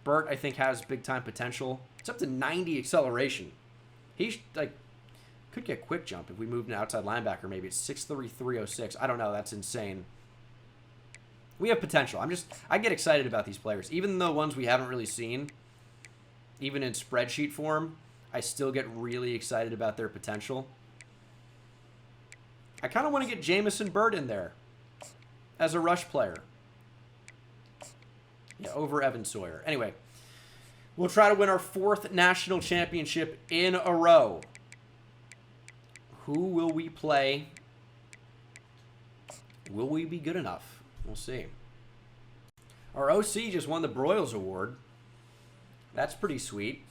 Burt, I think, has big-time potential. It's up to 90 acceleration. He, like, could get quick jump if we moved an outside linebacker. Maybe it's 6'3", 306. I don't know. That's insane. We have potential. I get excited about these players. Even the ones we haven't really seen, even in spreadsheet form, I still get really excited about their potential. I kind of want to get Jamison Burt in there as a rush player. Yeah, over Evan Sawyer. Anyway, we'll try to win our 4th national championship in a row. Who will we play? Will we be good enough? We'll see. Our OC just won the Broyles Award. That's pretty sweet.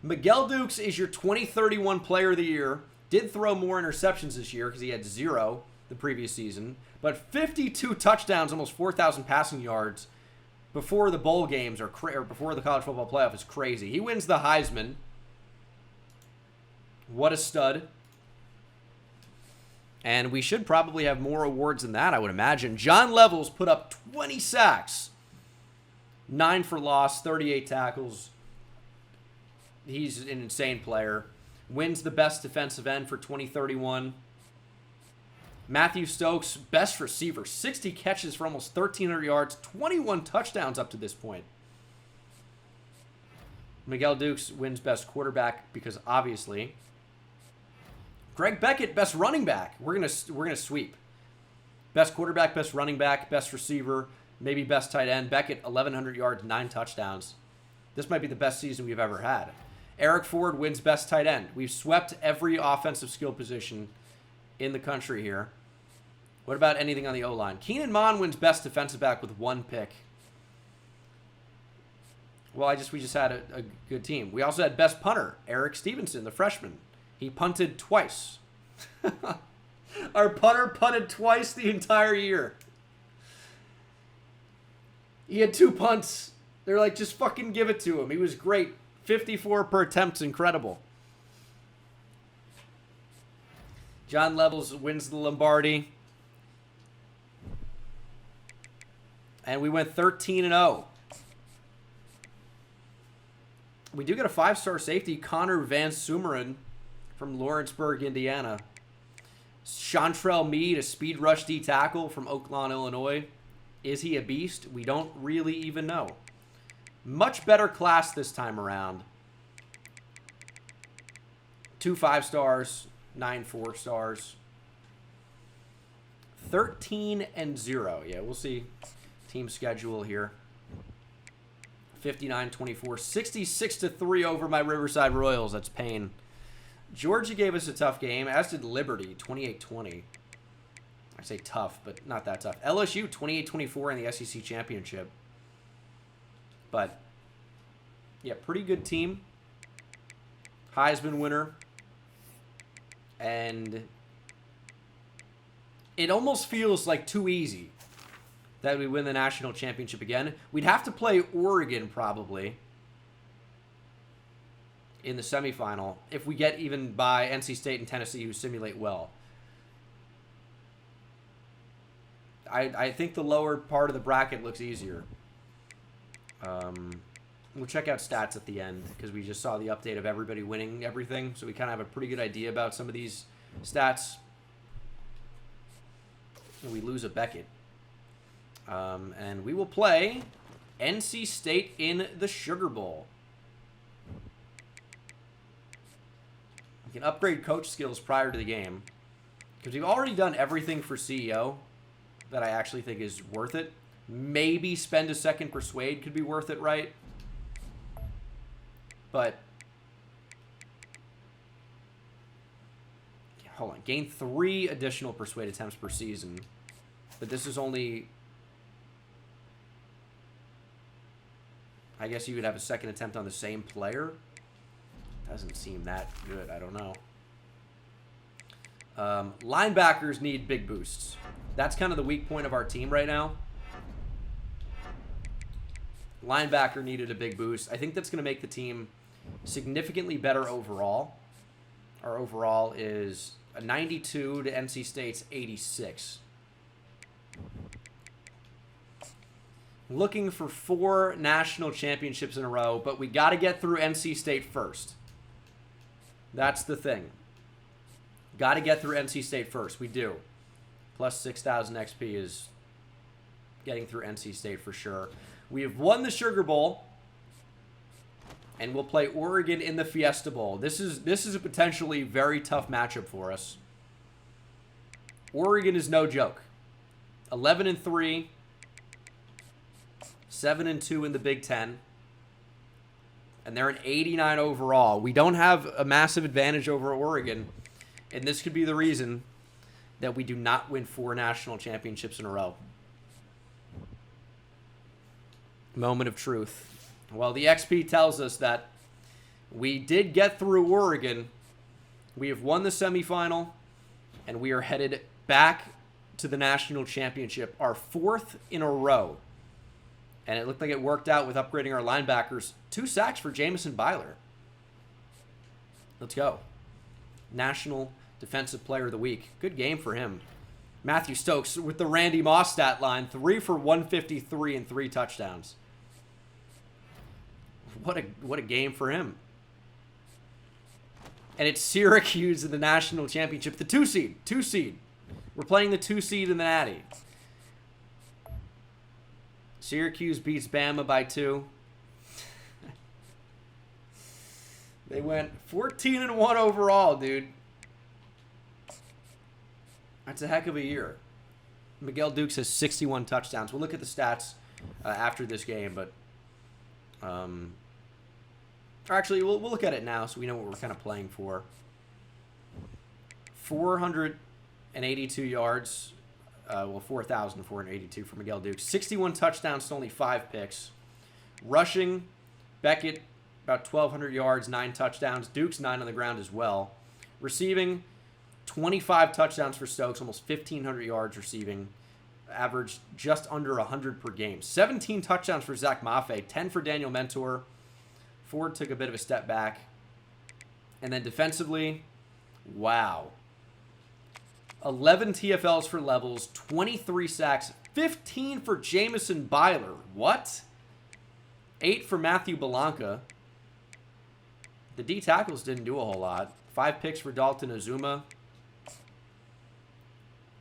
Miguel Dukes is your 2031 Player of the Year. Did throw more interceptions this year because he had 0 the previous season. But 52 touchdowns, almost 4,000 passing yards before the bowl games or before the college football playoff is crazy. He wins the Heisman. What a stud. And we should probably have more awards than that, I would imagine. John Levels put up 20 sacks. 9 for loss, 38 tackles. He's an insane player. wins the best defensive end for 2031. Matthew Stokes, best receiver, 60 catches for almost 1,300 yards, 21 touchdowns up to this point. Miguel Dukes wins best quarterback because obviously. Greg Beckett, best running back. We're gonna sweep. Best quarterback, best running back, best receiver, maybe best tight end. Beckett, 1,100 yards, 9 touchdowns. This might be the best season we've ever had. Eric Ford wins best tight end. We've swept every offensive skill position in the country here. What about anything on the O-line? Keenan Mon wins best defensive back with 1 pick. Well, we just had a good team. We also had best punter, Eric Stevenson, the freshman. He punted twice. Our punter punted twice the entire year. He had 2 punts. They're like, just fucking give it to him. He was great. 54 per attempt. Incredible. John Levels wins the Lombardi. And we went 13-0. We do get a 5-star safety, Connor Van Sumeren from Lawrenceburg, Indiana. Chantrell Meade, a speed rush D tackle from Oaklawn, Illinois. Is he a beast? We don't really even know. Much better class this time around. 2 5-stars, 9 4-stars. 13-0. Yeah, we'll see team schedule here. 59-24, 66-3 over my Riverside Royals. That's pain. Georgia gave us a tough game, as did Liberty, 28-20. I say tough, but not that tough. LSU, 28-24 in the SEC Championship. But, yeah, pretty good team. Heisman winner. And it almost feels like too easy that we win the national championship again. We'd have to play Oregon, probably, in the semifinal, if we get even by NC State and Tennessee, who simulate well. I think the lower part of the bracket looks easier. We'll check out stats at the end, because we just saw the update of everybody winning everything, so we kind of have a pretty good idea about some of these stats. And we lose a Beckett. And we will play NC State in the Sugar Bowl. We can upgrade coach skills prior to the game, because we've already done everything for CEO that I actually think is worth it. Maybe spend a second persuade could be worth it, right? But hold on, gain 3 additional persuade attempts per season, but this is only, I guess you could have a second attempt on the same player. Doesn't seem that good. I don't know. Linebackers need big boosts. That's kind of the weak point of our team right now. Linebacker needed a big boost. I think that's going to make the team significantly better overall. Our overall is a 92 to NC State's 86. Looking for 4 national championships in a row, but we got to get through NC State first. That's the thing. Got to get through NC State first. We do. Plus 6,000 XP is getting through NC State for sure. We have won the Sugar Bowl, and we'll play Oregon in the Fiesta Bowl. This is a potentially very tough matchup for us. Oregon is no joke. 11-3, 7-2 in the Big Ten, and they're an 89 overall. We don't have a massive advantage over Oregon, and this could be the reason that we do not win 4 national championships in a row. Moment of truth. Well, the XP tells us that we did get through Oregon. We have won the semifinal, and we are headed back to the national championship, our 4th in a row. And it looked like it worked out with upgrading our linebackers. 2 sacks for Jamison Byler. Let's go. National Defensive Player of the Week. Good game for him. Matthew Stokes with the Randy Moss stat line. 3 for 153 and 3 touchdowns. What a game for him. And it's Syracuse in the national championship. The 2 seed. 2 seed. We're playing the 2 seed in the Natty. Syracuse beats Bama by 2. They went 14-1 overall, dude. That's a heck of a year. Miguel Dukes has 61 touchdowns. We'll look at the stats after this game, but or actually, we'll look at it now so we know what we're kind of playing for. 482 yards. 4,482 for Miguel Dukes. 61 touchdowns to only 5 picks. Rushing, Beckett, about 1,200 yards, 9 touchdowns. Dukes, 9 on the ground as well. Receiving, 25 touchdowns for Stokes, almost 1,500 yards receiving. Averaged just under 100 per game. 17 touchdowns for Zach Maffei, 10 for Daniel Mentor. Ford took a bit of a step back. And then defensively, wow. 11 TFLs for Levels, 23 sacks, 15 for Jamison Byler. What? 8 for Matthew Belanca. The D tackles didn't do a whole lot. 5 picks for Dalton Azuma.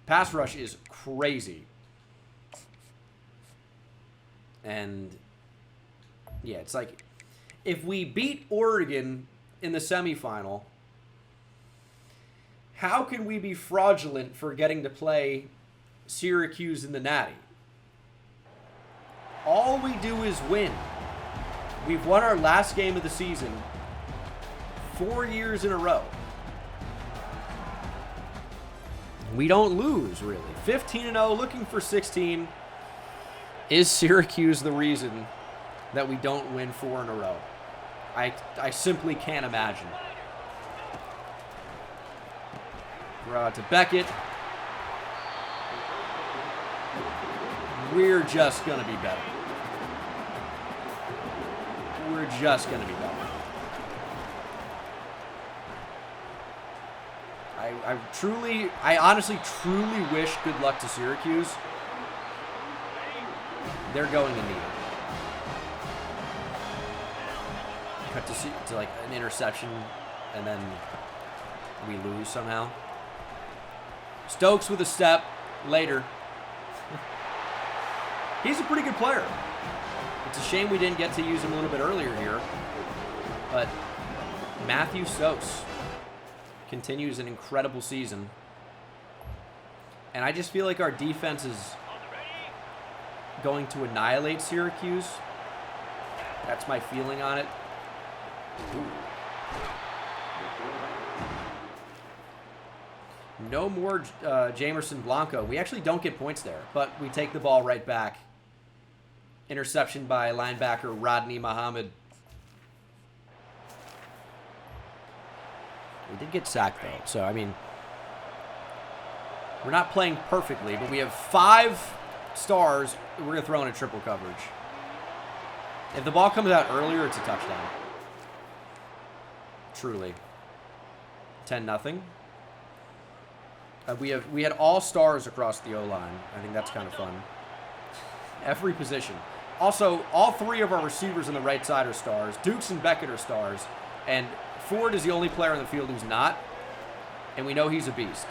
Pass rush is crazy. And yeah, it's like if we beat Oregon in the semifinal, how can we be fraudulent for getting to play Syracuse in the Natty? All we do is win. We've won our last game of the season 4 years in a row. We don't lose, really. 15-0, looking for 16. Is Syracuse the reason that we don't win 4 in a row? I simply can't imagine. Throw out to Beckett. We're just going to be better. We're just going to be better. I honestly truly wish good luck to Syracuse. They're going to need it. Cut to like an interception, and then we lose somehow. Stokes with a step later. He's a pretty good player. It's a shame we didn't get to use him a little bit earlier here. But Matthew Stokes continues an incredible season. And I just feel like our defense is going to annihilate Syracuse. That's my feeling on it. Ooh. No more Jamerson Blanco. We actually don't get points there, but we take the ball right back. Interception by linebacker Rodney Muhammad. We did get sacked, though. So, I mean, we're not playing perfectly, but we have 5 stars. We're going to throw in a triple coverage. If the ball comes out earlier, it's a touchdown. Truly. 10-0. We had all stars across the O-line. I think that's kind of fun. Every position. Also, all 3 of our receivers on the right side are stars. Dukes and Beckett are stars. And Ford is the only player on the field who's not. And we know he's a beast.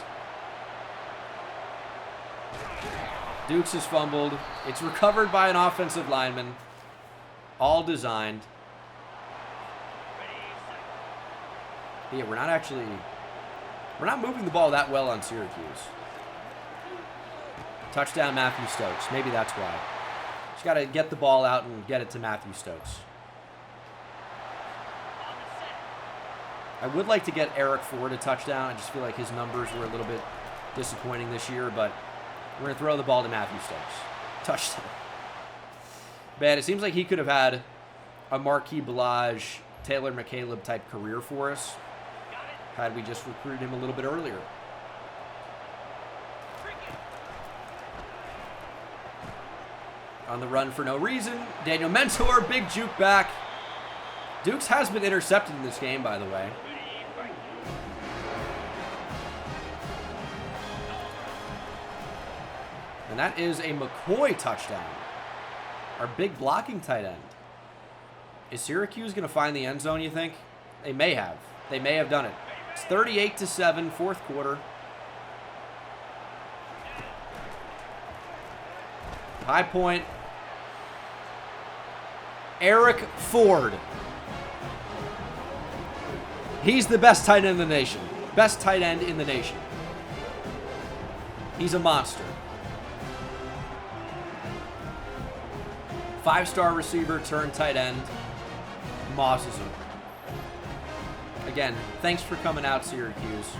Dukes is fumbled. It's recovered by an offensive lineman. All designed. But yeah, we're not moving the ball that well on Syracuse. Touchdown Matthew Stokes. Maybe that's why. Just got to get the ball out and get it to Matthew Stokes. I would like to get Eric Ford a touchdown. I just feel like his numbers were a little bit disappointing this year, but we're going to throw the ball to Matthew Stokes. Touchdown. Man, it seems like he could have had a Marquis Ballage, Taylor McCaleb type career for us had we just recruited him a little bit earlier. On the run for no reason. Daniel Mentor, big juke back. Dukes has been intercepted in this game, by the way. And that is a McCoy touchdown. Our big blocking tight end. Is Syracuse going to find the end zone, you think? They may have. They may have done it. It's 38-7, fourth quarter. High point. Eric Ford. He's the best tight end in the nation. Best tight end in the nation. He's a monster. 5-star receiver turned tight end. Mosses him. Again, thanks for coming out, Syracuse.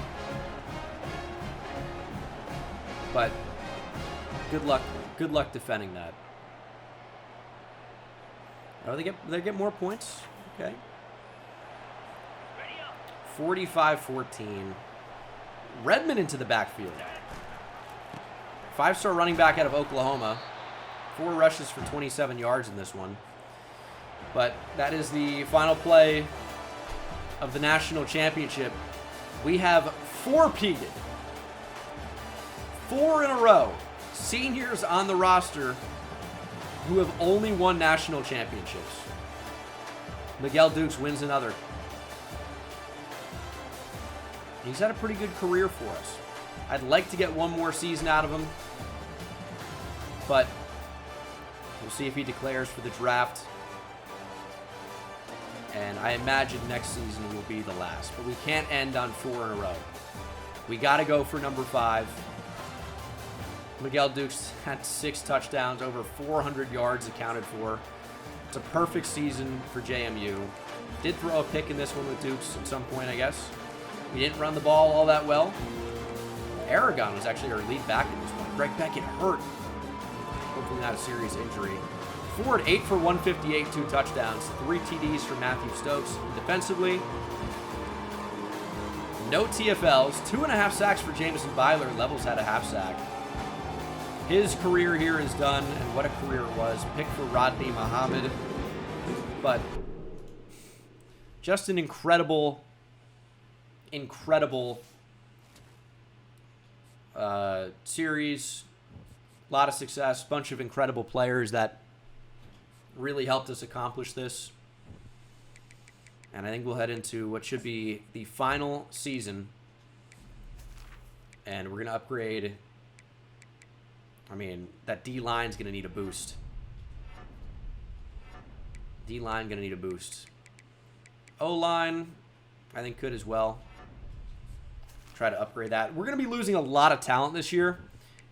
But good luck. Good luck defending that. Oh, they get more points. Okay. 45-14. Redmond into the backfield. 5-star running back out of Oklahoma. 4 rushes for 27 yards in this one. But that is the final play of the national championship. We have 4-peated. 4 in a row. Seniors on the roster who have only won national championships. Miguel Dukes wins another. He's had a pretty good career for us. I'd like to get one more season out of him, but we'll see if he declares for the draft. And I imagine next season will be the last, but we can't end on 4 in a row. We got to go for number 5. Miguel Dukes had 6 touchdowns, over 400 yards accounted for. It's a perfect season for JMU. Did throw a pick in this one with Dukes at some point, I guess. We didn't run the ball all that well. Aragon was actually our lead back in this one. Greg Beckett hurt. Hopefully not a serious injury. Ford, 8 for 158, 2 touchdowns. 3 TDs for Matthew Stokes. Defensively, no TFLs. 2.5 sacks for Jamison Byler. Levels had a half sack. His career here is done, and what a career it was. Pick for Rodney Muhammad. But just an incredible series. A lot of success. Bunch of incredible players that really helped us accomplish this. And I think we'll head into what should be the final season. And we're going to upgrade. I mean, that D-line's going to need a boost. D-line going to need a boost. O-line, I think, could as well. Try to upgrade that. We're going to be losing a lot of talent this year.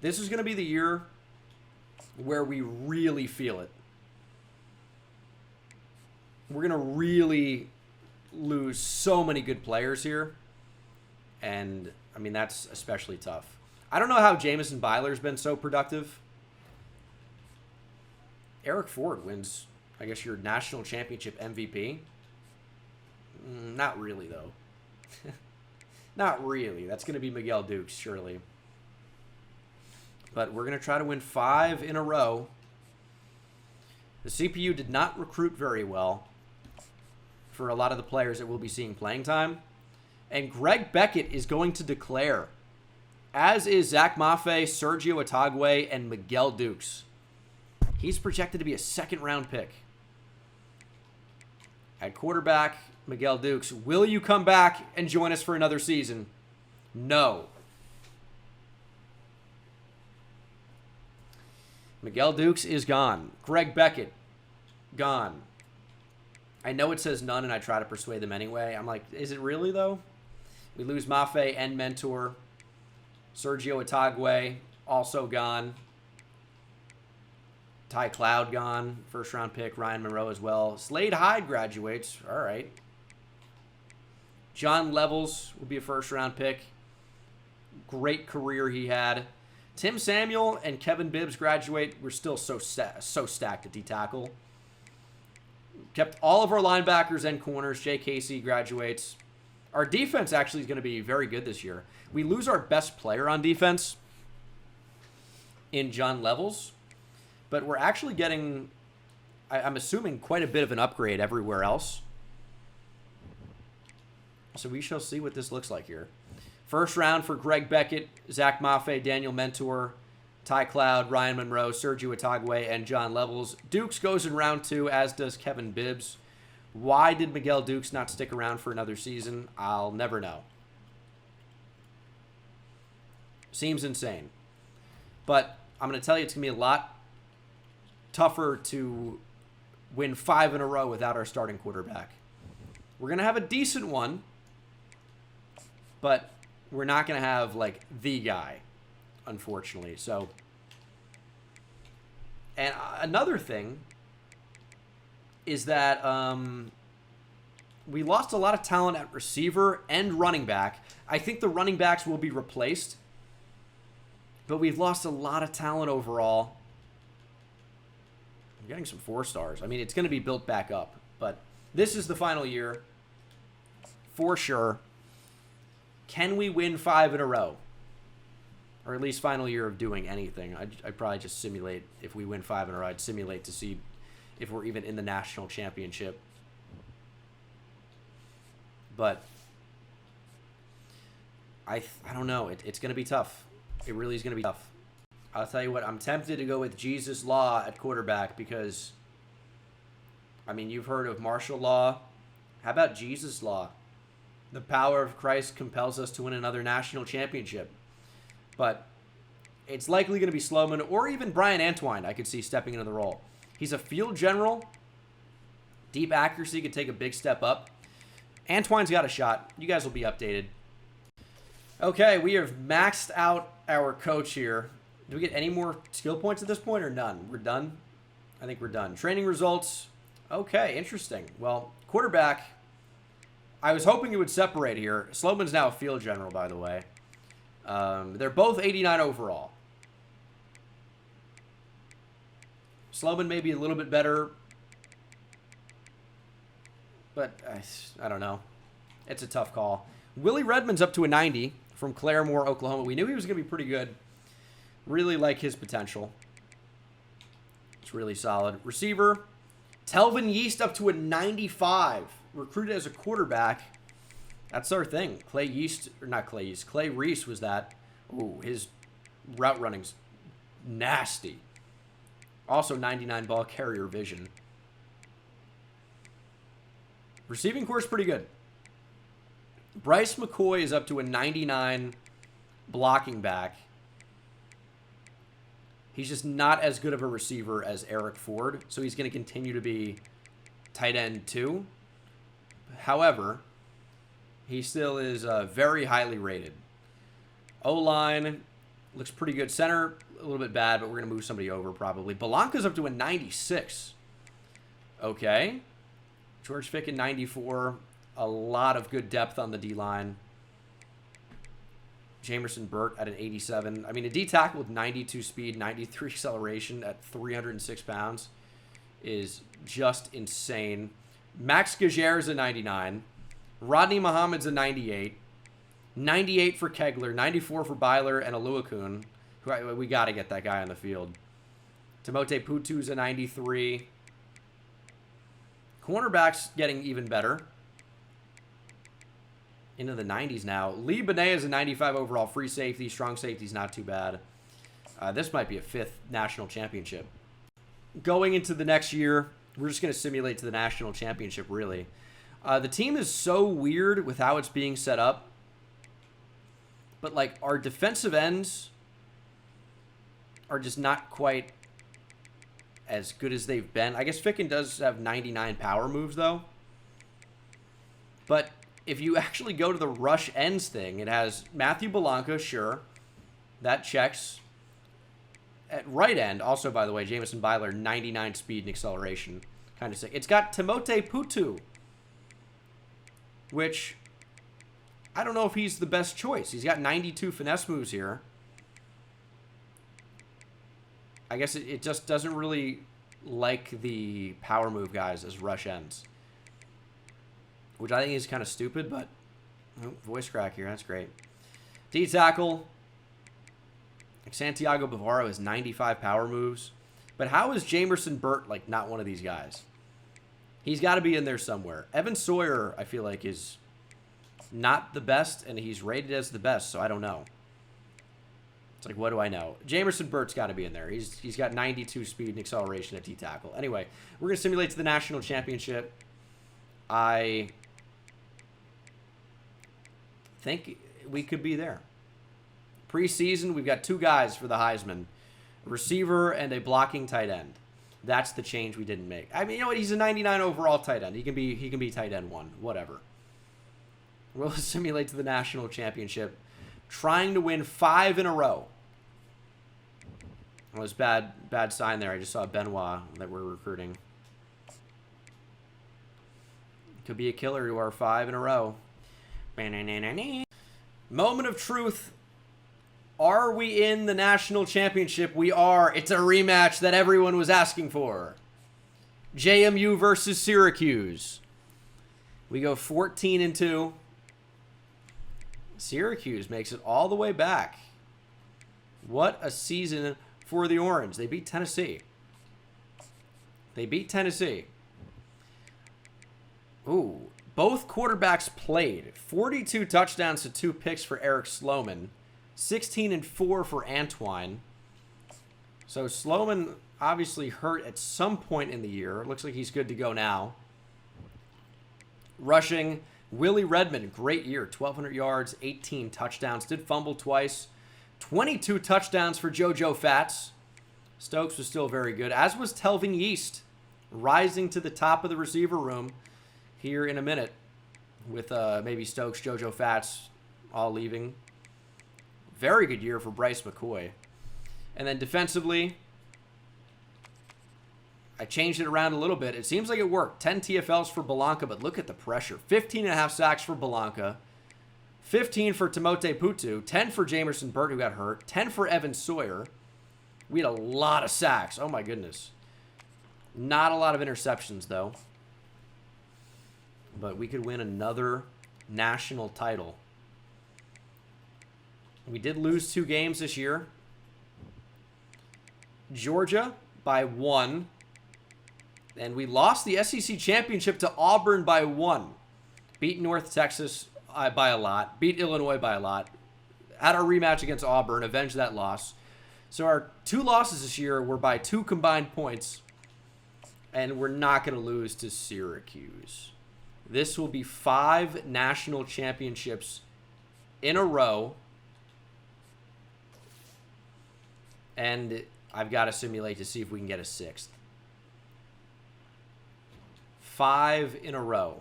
This is going to be the year where we really feel it. We're going to really lose so many good players here. And, I mean, that's especially tough. I don't know how Jamison Byler's been so productive. Eric Ford wins, I guess, your national championship MVP. Not really, though. Not really. That's going to be Miguel Dukes, surely. But we're going to try to win 5 in a row. The CPU did not recruit very well for a lot of the players that we'll be seeing playing time. And Greg Beckett is going to declare, as is Zach Maffei, Sergio Atagwe, and Miguel Dukes. He's projected to be a 2nd-round pick. At quarterback, Miguel Dukes. Will you come back and join us for another season? No. Miguel Dukes is gone. Greg Beckett, gone. I know it says none, and I try to persuade them anyway. I'm like, is it really, though? We lose Maffei and mentor. Sergio Atagwe, also gone. Ty Cloud gone. 1st-round pick. Ryan Monroe as well. Slade Hyde graduates. All right. John Levels will be a 1st-round pick. Great career he had. Tim Samuel and Kevin Bibbs graduate. We're still so stacked at D-tackle. Kept all of our linebackers and corners. Jay Casey graduates. Our defense actually is going to be very good this year. We lose our best player on defense in John Levels, but we're actually getting, I'm assuming, quite a bit of an upgrade everywhere else. So we shall see what this looks like here. 1st round for Greg Beckett, Zach Maffei, Daniel Mentor, Ty Cloud, Ryan Monroe, Sergio Atagwe, and John Levels. Dukes goes in round 2, as does Kevin Bibbs. Why did Miguel Dukes not stick around for another season? I'll never know. Seems insane. But I'm going to tell you, it's going to be a lot tougher to win 5 in a row without our starting quarterback. We're going to have a decent one, but we're not going to have, like, the guy, unfortunately. So, and another thing is that we lost a lot of talent at receiver and running back. I think the running backs will be replaced, but we've lost a lot of talent overall. I'm getting some 4 stars. I mean, it's going to be built back up, but this is the final year for sure. Can we win 5 in a row? Or at least final year of doing anything. I'd probably just simulate. If we win 5 in a row, I'd simulate to see if we're even in the national championship. But I don't know. It's going to be tough. It really is going to be tough. I'll tell you what. I'm tempted to go with Jesus Law at quarterback because, I mean, you've heard of martial law. How about Jesus Law? The power of Christ compels us to win another national championship. But it's likely going to be Sloman or even Brian Antwine I could see stepping into the role. He's a field general. Deep accuracy could take a big step up. Antwine's got a shot. You guys will be updated. Okay, we have maxed out our coach here. Do we get any more skill points at this point or none? We're done? I think we're done. Training results. Okay, interesting. Well, quarterback, I was hoping it would separate here. Sloman's now a field general, by the way. They're both 89 overall. Sloman may be a little bit better, but I don't know. It's a tough call. Willie Redmond's up to a 90 from Claremore, Oklahoma. We knew he was going to be pretty good. Really like his potential. It's really solid. Receiver, Telvin Yeast up to a 95. Recruited as a quarterback. That's our thing. Clay Reese was that. Ooh, his route running's nasty. Also 99 ball carrier vision. Receiving course pretty good. Bryce McCoy is up to a 99 blocking back. He's just not as good of a receiver as Eric Ford, so he's going to continue to be tight end 2. However, he still is very highly rated. O-line looks pretty good. Center, a little bit bad, but we're going to move somebody over probably. Belanca's up to a 96. Okay. George Ficken, 94. A lot of good depth on the D-line. Jamerson Burt at an 87. I mean, a D-tackle with 92 speed, 93 acceleration at 306 pounds is just insane. Max Gager's a 99. Rodney Muhammad's a 98. 98 for Kegler, 94 for Byler and Aluakun. We got to get that guy on the field. Timote Putu's a 93. Cornerback's getting even better. Into the 90s now. Lee Benet is a 95 overall. Free safety. Strong safety's not too bad. This might be a 5th national championship. Going into the next year, we're just going to simulate to the national championship, really. The team is so weird with how it's being set up. But, like, our defensive ends are just not quite as good as they've been. I guess Ficken does have 99 power moves, though. But if you actually go to the rush ends thing, it has Matthew Belanca, sure. That checks. At right end, also, by the way, Jamison Byler, 99 speed and acceleration. Kind of sick. It's got Timote Putu, which I don't know if he's the best choice. He's got 92 finesse moves here. I guess it just doesn't really like the power move guys as rush ends, which I think is kind of stupid, but voice crack here. That's great. D-tackle. Santiago Bavaro has 95 power moves. But how is Jamerson Burt, like, not one of these guys? He's got to be in there somewhere. Evan Sawyer, I feel like, is not the best, and he's rated as the best, so I don't know. It's like, what do I know? Jamerson Burt's got to be in there. He's got 92 speed and acceleration at D-tackle. Anyway, we're going to simulate to the national championship. I think we could be there. Preseason, we've got 2 guys for the Heisman. A receiver and a blocking tight end. That's the change we didn't make. I mean, you know what? He's a 99 overall tight end. He can be tight end 1. Whatever. We'll assimilate to the national championship. Trying to win 5 in a row. Well, it was bad sign there. I just saw Benoit that we're recruiting. Could be a killer to our 5 in a row. Moment of truth. Are we in the national championship? We are. It's a rematch that everyone was asking for. JMU versus Syracuse. We go 14-2. Syracuse makes it all the way back. What a season for the Orange. They beat Tennessee. Ooh. Both quarterbacks played. 42 touchdowns to 2 picks for Eric Sloman. 16-4 for Antwine. So Sloman obviously hurt at some point in the year. Looks like he's good to go now. Rushing, Willie Redmond, great year. 1,200 yards, 18 touchdowns. Did fumble twice. 22 touchdowns for JoJo Fats. Stokes was still very good, as was Telvin Yeast, rising to the top of the receiver room here in a minute with maybe Stokes, JoJo Fats all leaving. Very good year for Bryce McCoy. And then defensively, I changed it around a little bit. It seems like it worked. 10 TFLs for Belanca, but look at the pressure. 15.5 sacks for Belanca. 15 for Timote Putu. 10 for Jamerson Burt, who got hurt. 10 for Evan Sawyer. We had a lot of sacks. Oh, my goodness. Not a lot of interceptions, though. But we could win another national title. We did lose 2 games this year. Georgia by 1. And we lost the SEC championship to Auburn by 1. Beat North Texas by a lot. Beat Illinois by a lot. Had our rematch against Auburn. Avenged that loss. So our 2 losses this year were by 2 combined points. And we're not going to lose to Syracuse. This will be 5 national championships in a row. And I've got to simulate to see if we can get a 6th. 5 in a row.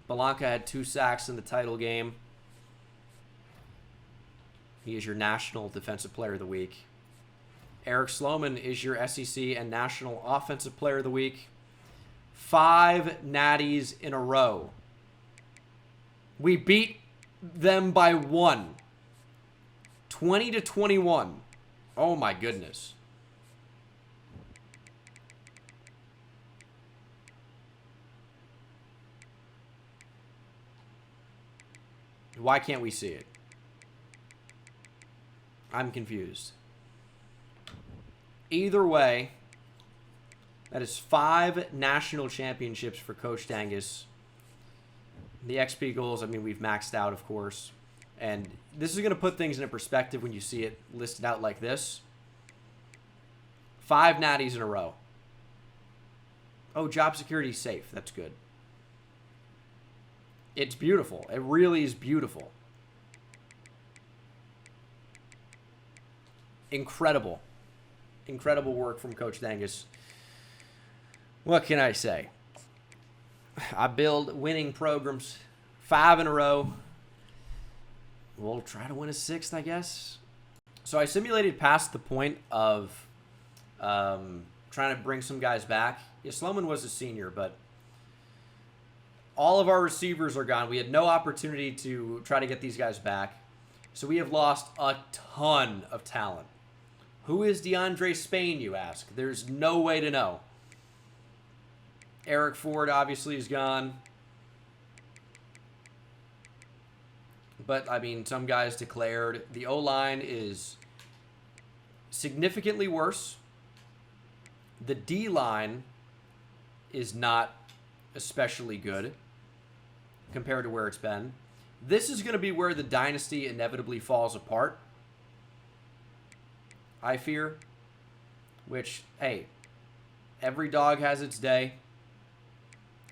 Belanca had 2 sacks in the title game. He is your National Defensive Player of the Week. Eric Sloman is your SEC and National Offensive Player of the Week. 5 natties in a row. We beat them by 1. 20-21. Oh my goodness. Why can't we see it? I'm confused. Either way, that is 5 national championships for Coach Dangus. The XP goals, I mean, we've maxed out, of course. And this is going to put things into perspective when you see it listed out like this. 5 natties in a row. Oh, job security is safe. That's good. It's beautiful. It really is beautiful. Incredible. Incredible work from Coach Dangus. What can I say? I build winning programs. 5 in a row. We'll try to win a 6th, I guess. So I simulated past the point of trying to bring some guys back. Yeah, Sloman was a senior, but all of our receivers are gone. We had no opportunity to try to get these guys back. So we have lost a ton of talent. Who is DeAndre Spain, you ask? There's no way to know. Eric Ford obviously is gone. But, I mean, some guys declared. The O-line is significantly worse. The D-line is not especially good compared to where it's been. This is going to be where the dynasty inevitably falls apart, I fear. Which, hey, every dog has its day.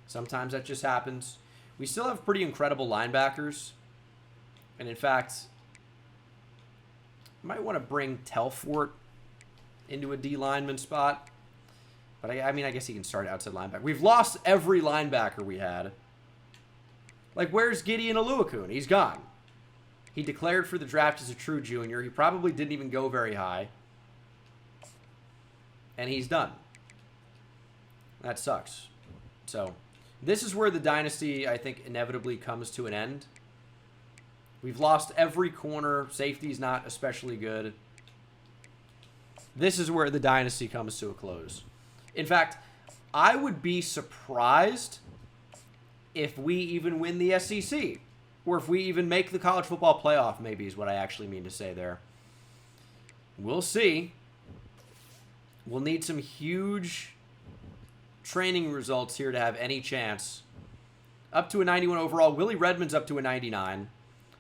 Sometimes that just happens. We still have pretty incredible linebackers. And in fact, Might want to bring Telfort into a D lineman spot. But I mean, I guess he can start outside linebacker. We've lost every linebacker we had. Like, where's Gideon Aluakun? He's gone. He declared for the draft as a true junior. He probably didn't even go very high. And he's done. That sucks. So, this is where the dynasty, I think, inevitably comes to an end. We've lost every corner. Safety's not especially good. This is where the dynasty comes to a close. In fact, I would be surprised if we even win the SEC. Or if we even make the college football playoff, maybe is what I actually mean to say there. We'll see. We'll need some huge training results here to have any chance. Up to a 91 overall. Willie Redmond's up to a 99.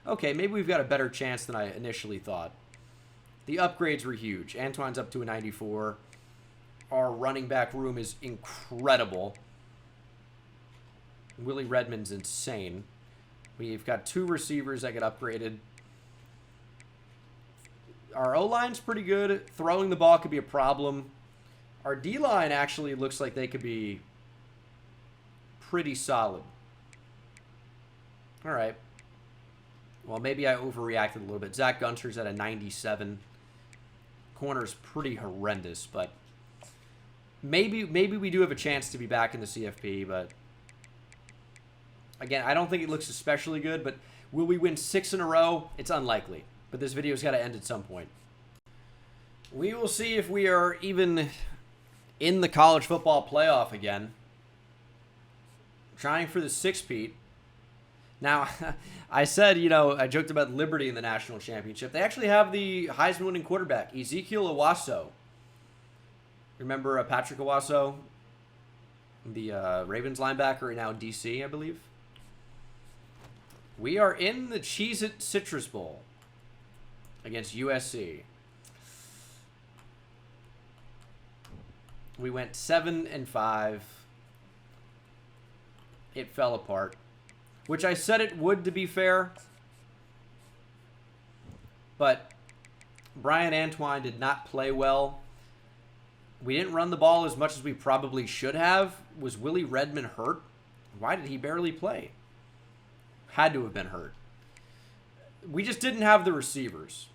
Okay, maybe we've got a better chance than I initially thought. The upgrades were huge. Antoine's up to a 94. Our running back room is incredible. Willie Redmond's insane. We've got 2 receivers that get upgraded. Our O-line's pretty good. Throwing the ball could be a problem. Our D-line actually looks like they could be pretty solid. All right. Well, maybe I overreacted a little bit. Zach Gunter's at a 97. Corner's pretty horrendous, but maybe we do have a chance to be back in the CFP, but again, I don't think it looks especially good, but will we win 6 in a row? It's unlikely, but this video's got to end at some point. We will see if we are even in the college football playoff again. Trying for the 6-peat. Now, I said, I joked about Liberty in the national championship. They actually have the Heisman winning quarterback, Ezekiel Owasso. Remember Patrick Owasso, the Ravens linebacker, and now in DC, I believe? We are in the Cheez-It Citrus Bowl against USC. We went 7-5. It fell apart. Which I said it would, to be fair. But Brian Antoine did not play well. We didn't run the ball as much as we probably should have. Was Willie Redmond hurt? Why did he barely play? Had to have been hurt. We just didn't have the receivers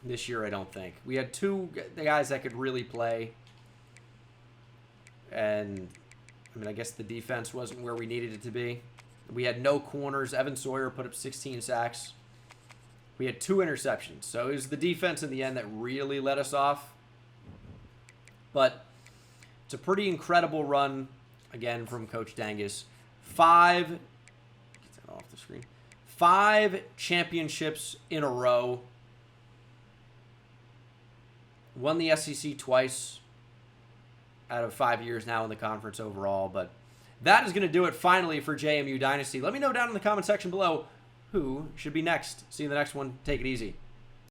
this year, I don't think. We had 2 guys that could really play. And, I guess the defense wasn't where we needed it to be. We had no corners. Evan Sawyer put up 16 sacks. We had 2 interceptions. So it was the defense in the end that really let us off. But it's a pretty incredible run, again, from Coach Dangus. 5, get that off the screen, 5 championships in a row. Won the SEC twice out of 5 years now in the conference overall. But that is going to do it finally for JMU Dynasty. Let me know down in the comment section below who should be next. See you in the next one. Take it easy.